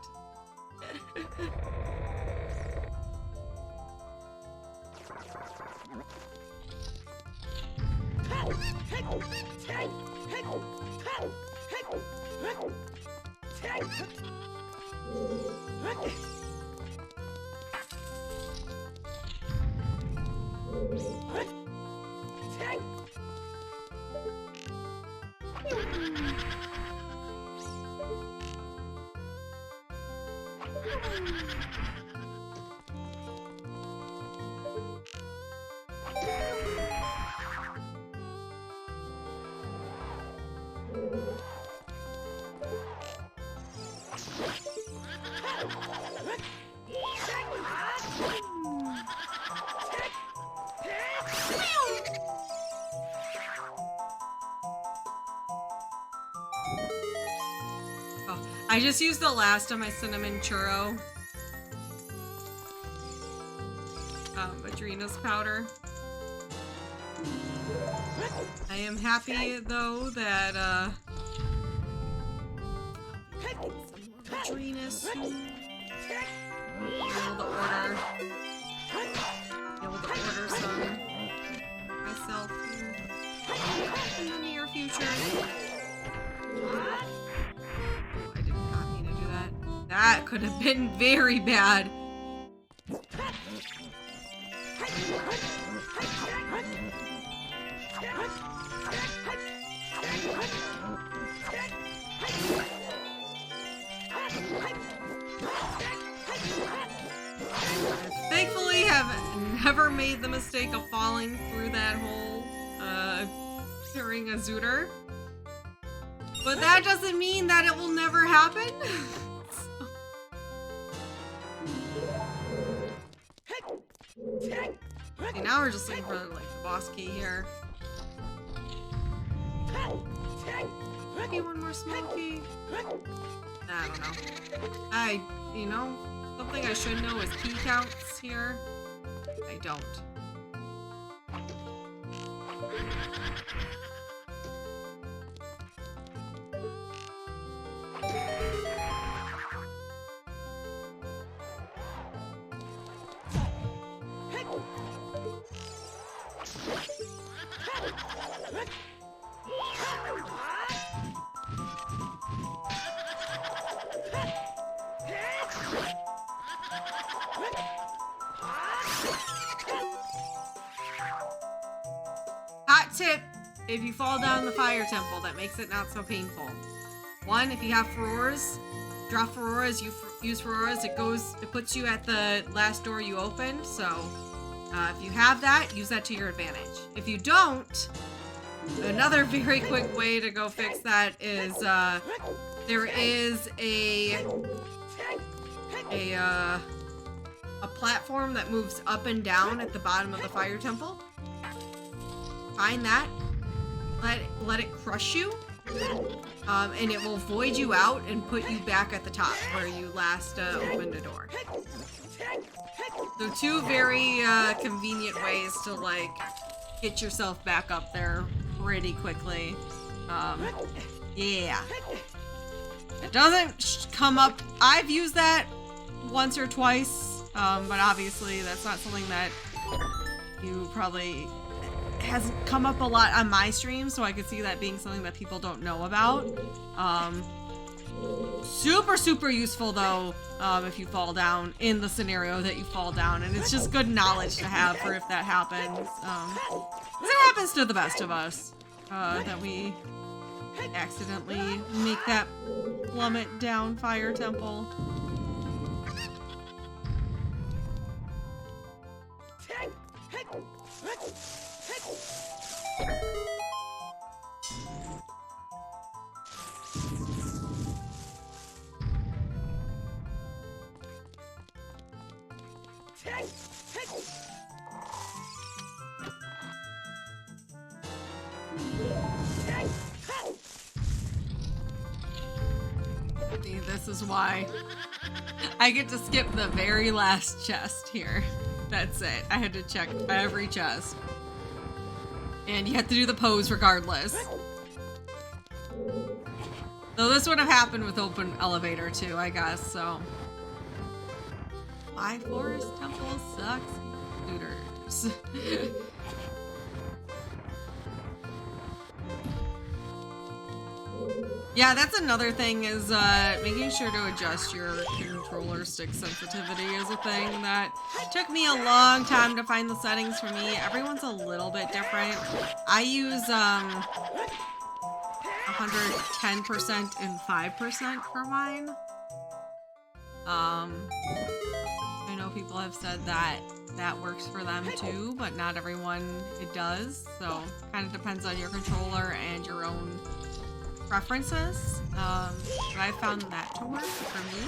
I just used the last of my cinnamon churro. Madrina's powder. I am happy though that Madrina soon. Be able to order some myself in the near future. I did not mean to do that. That could have been very bad. Thankfully, have never made the mistake of falling through that hole during a Zootr. But that doesn't mean that it will never happen. Okay, now we're just looking for like the boss key here. Maybe one more small key. I don't know. You know, something I should know is key counts here. I don't. Hot tip, if you fall down the fire temple, that makes it not so painful. One, if you have Furores, draw Furores, you use Furores, it puts you at the last door you opened, so if you have that, use that to your advantage. If you don't, another very quick way to go fix that is there is a platform that moves up and down at the bottom of the fire temple. Find that, let it crush you, and it will void you out and put you back at the top where you last opened a door. So two very convenient ways to like get yourself back up there pretty quickly. Yeah. It doesn't come up. I've used that once or twice, but obviously that's not something that you probably hasn't come up a lot on my stream, so I could see that being something that people don't know about. Super useful though, if you fall down in the scenario that you fall down, and it's just good knowledge to have for if that happens. 'Cause it happens to the best of us, that we accidentally make that plummet down fire temple. See, this is why I get to skip the very last chest here. That's it. I had to check every chest. And you have to do the pose regardless. Though this would have happened with open elevator too, I guess, so. Why Forest Temple sucks, Zooters. Yeah, that's another thing is making sure to adjust your controller stick sensitivity is a thing that took me a long time to find the settings for me. Everyone's a little bit different. I use 110% and 5% for mine. I know people have said that that works for them too, but not everyone it does. So kind of depends on your controller and your own preferences, but I found that to work for me.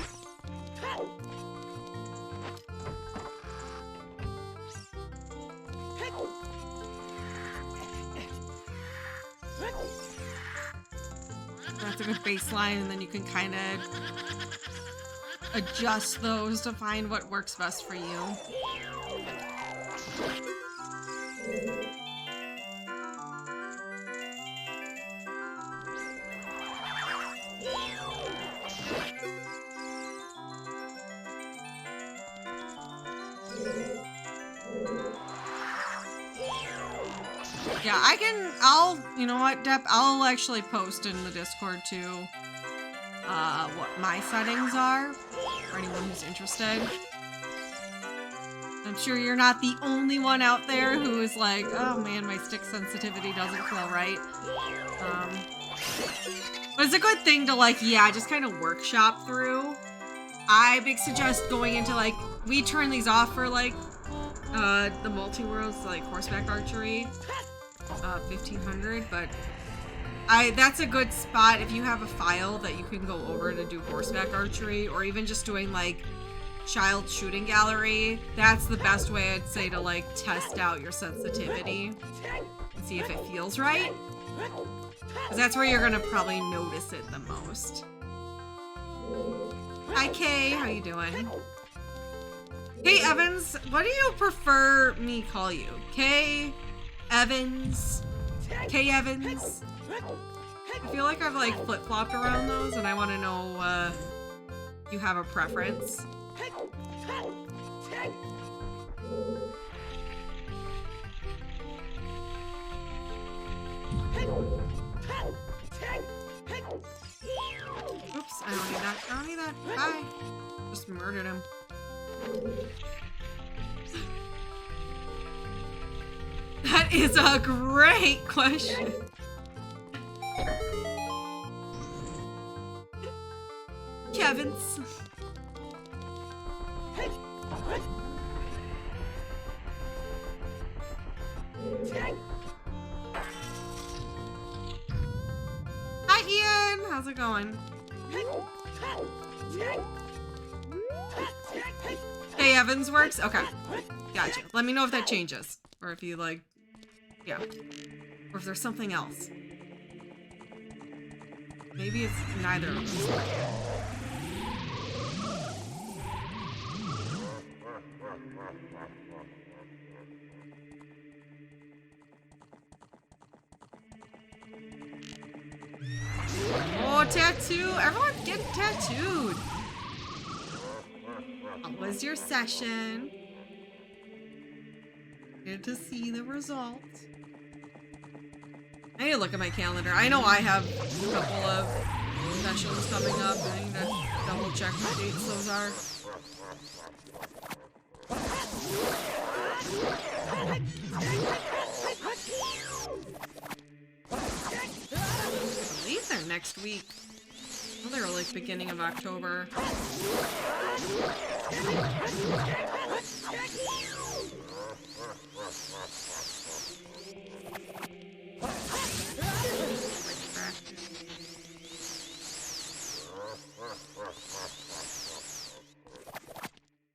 That's with a good baseline, and then you can kind of adjust those to find what works best for you. Yeah, you know what, Depp, I'll actually post in the Discord too, what my settings are, for anyone who's interested. I'm sure you're not the only one out there who is like, oh man, my stick sensitivity doesn't feel right. But it's a good thing to, like, yeah, just kind of workshop through. I big suggest going into, like, we turn these off for, like, the multi-worlds, like horseback archery, 1500, but that's a good spot if you have a file that you can go over to do horseback archery, or even just doing like child shooting gallery. That's the best way, I'd say, to like test out your sensitivity and see if it feels right, because that's where you're gonna probably notice it the most. Hi Kay, how you doing? Hey Evans, what do you prefer me call you? Kay Evans? Kay Evans? I feel like I've like flip-flopped around those, and I want to know if you have a preference. Oops, I don't need that. I don't need that. Bye. Just murdered him. That is a great question. Kevin's. Hi Ian, how's it going? Hey, Evans works? Okay. Gotcha. Let me know if that changes. Or if you like, yeah. Or if there's something else. Maybe it's neither of these. Oh, tattoo! Everyone's getting tattooed! How was your session? Good to see the results. I need to look at my calendar. I know I have a couple of sessions coming up. I need to double check what dates those are. I believe they're next week. I know they were like beginning of October.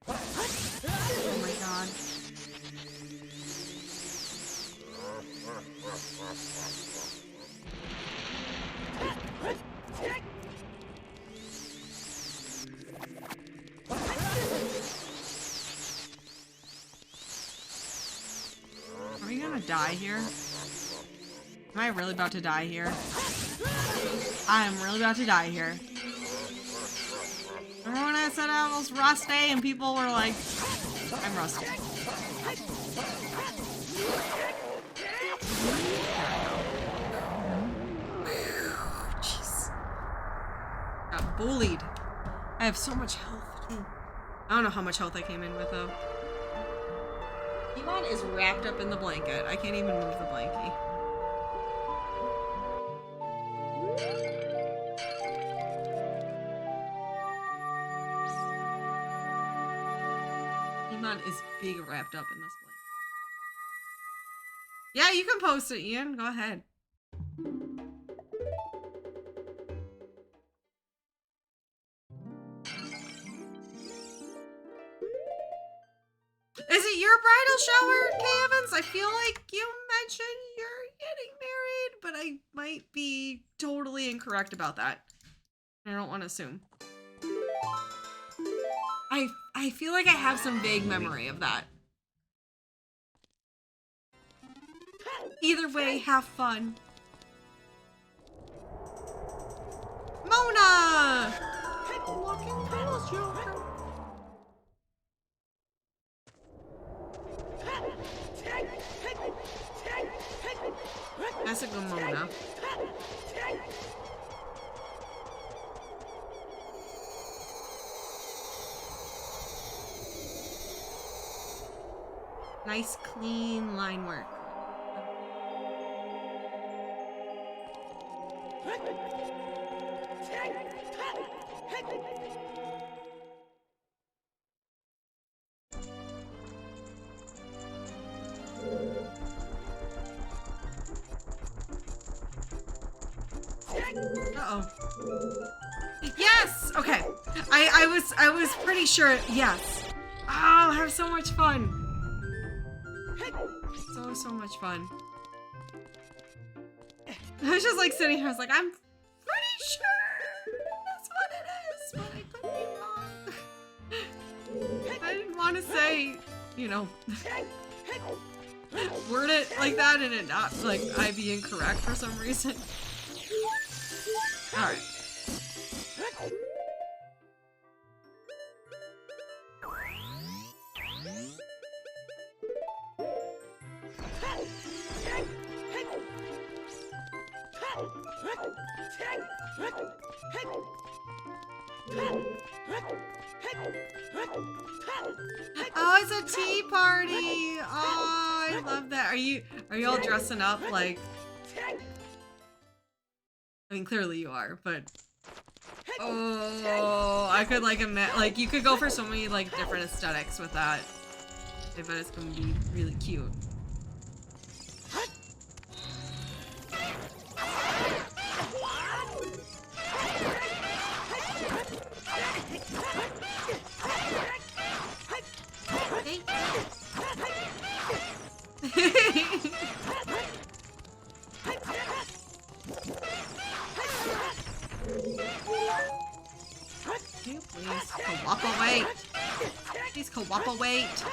Oh my god. Are we gonna die here? Am I really about to die here? I am really about to die here. Remember when I said I was rusty and people were like, I'm rusty. Jeez. Got bullied. I have so much health too. I don't know how much health I came in with though. Elon is wrapped up in the blanket. I can't even move the blankie. Elon is big wrapped up in this blanket. Yeah, you can post it, Ian. Go ahead. Is it your bridal shower, Kay Evans? I feel like you mentioned you're getting married. but I might be totally incorrect about that. I don't want to assume. I feel like I have some vague memory of that. Either way, have fun. Mona! That's a good Mona. Nice, clean line work. Uh-oh. Yes! Okay. I was pretty sure. Yes. Oh, I'll have so much fun. So much fun. I was just like sitting here, I was like, I'm pretty sure that's what it is, but I could be wrong. I didn't want to say, you know, word it like that and it not, like, I be incorrect for some reason. Alright. Oh, it's a tea party! Oh, I love that. Are you all dressing up like... I mean, clearly you are, but... Oh, I could like imagine, like, you could go for so many like different aesthetics with that. I bet it's gonna be really cute. Please cooperate. Please cooperate.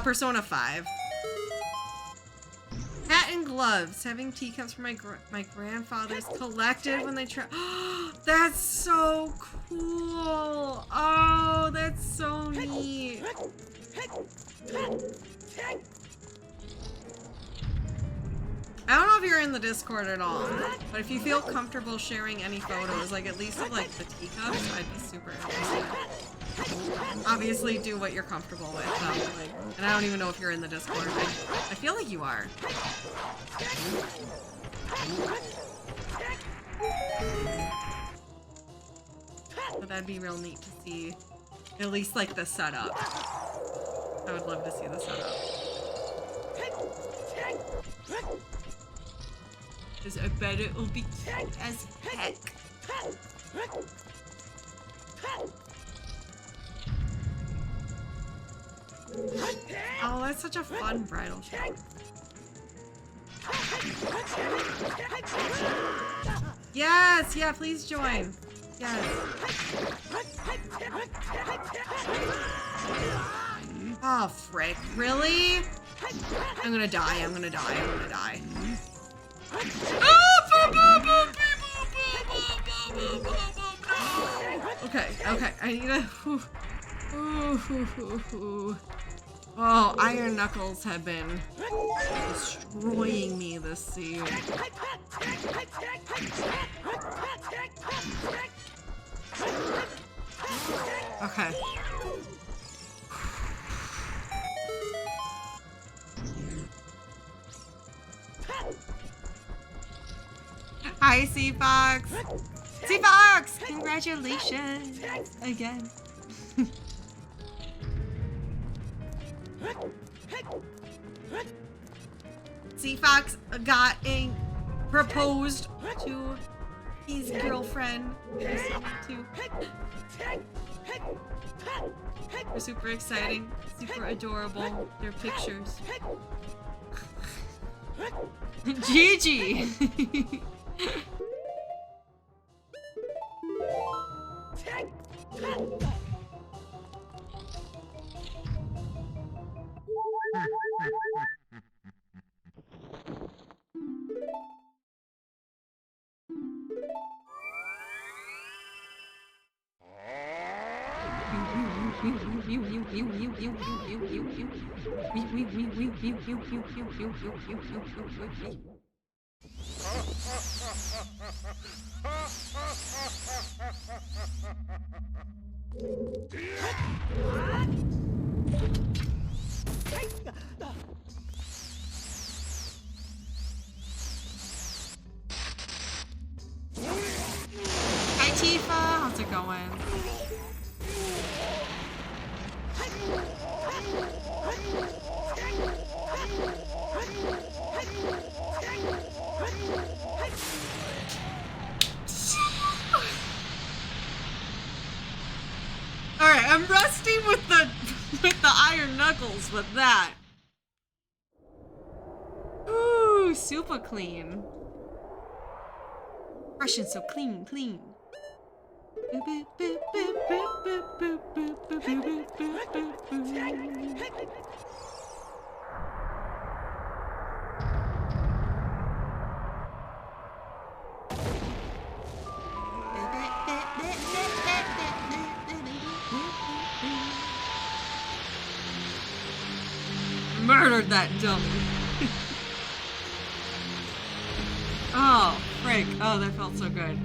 Persona 5. Hat and gloves. Having teacups for my grandfather's collected when they try. That's so cool. Oh, that's so neat. I don't know if you're in the Discord at all, but if you feel comfortable sharing any photos, like at least of like the teacups, I'd be super interested. Obviously do what you're comfortable with, like, and I don't even know if you're in the Discord. I feel like you are. But that'd be real neat to see, at least like the setup. I would love to see the setup. Because I bet it'll be cute as heck. Oh, that's such a fun bridal shower. Yes, yeah, please join. Yes. Oh, frick. Really? I'm gonna die, I'm gonna die, I'm gonna die. Okay, okay, I need a... Oh, Iron Knuckles have been destroying me this season. Okay. Hi, C-Fox! C-Fox! Congratulations! Again. C-Fox got proposed to his girlfriend. They're super exciting, super adorable. They're pictures. Gigi! Hi Tifa, how's it going? Alright, I'm rusty with the iron knuckles with that. Ooh, super clean. Fresh and so clean, clean. Murdered that dummy. Oh, frick. Oh, that felt so good.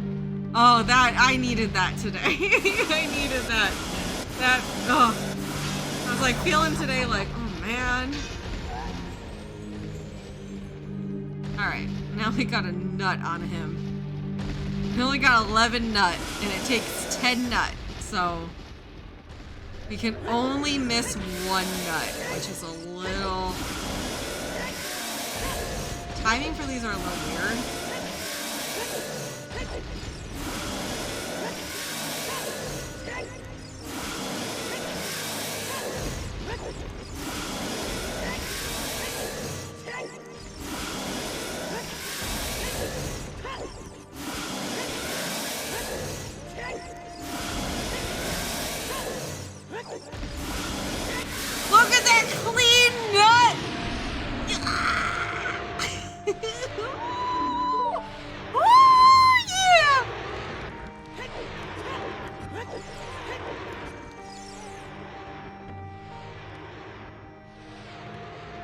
Oh, I needed that today. I needed that. I was like feeling today like, oh man. Alright, now we got a nut on him. We only got 11 nut, and it takes 10 nut, so we can only miss 1 nut, which is a little... Timing for these are a little weird. Look at that clean nut! Oh, yeah!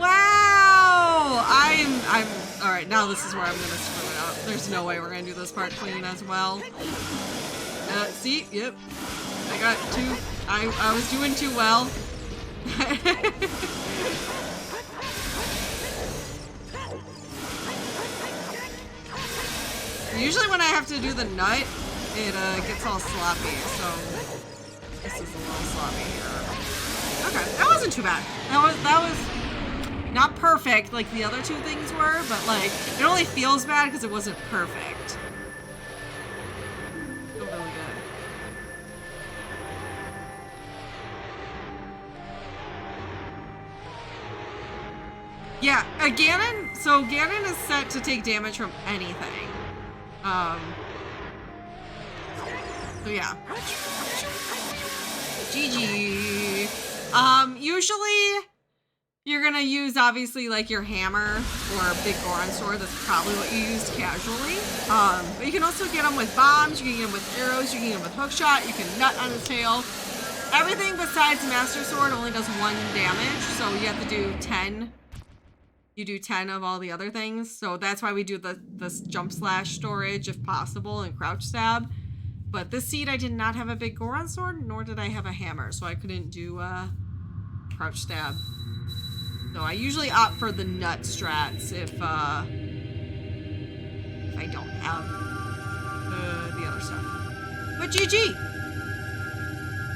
Wow! I'm all right. Now this is where I'm gonna screw it up. There's no way we're gonna do this part clean as well. See, yep. I got two. I was doing too well. Usually when I have to do the nut, it gets all sloppy, so this is a little sloppy here. Okay, that wasn't too bad. That was not perfect like the other two things were, but like it only feels bad because it wasn't perfect. Feel really good. Yeah, Ganon. So Ganon is set to take damage from anything. So yeah. GG. Usually you're gonna use obviously like your hammer or a big Goron sword. That's probably what you used casually. But you can also get them with bombs, you can get them with arrows, you can get them with hookshot, you can nut on his tail. Everything besides Master Sword only does 1 damage, so you have to do 10. You do 10 of all the other things, so that's why we do this jump slash storage if possible and crouch stab. But this seed I did not have a big Goron sword, nor did I have a hammer, so I couldn't do crouch stab. So I usually opt for the nut strats if I don't have the other stuff. But GG!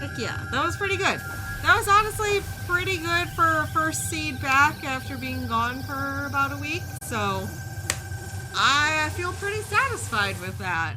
Heck yeah, that was pretty good. That was honestly pretty good for first seed back after being gone for about a week, so I feel pretty satisfied with that.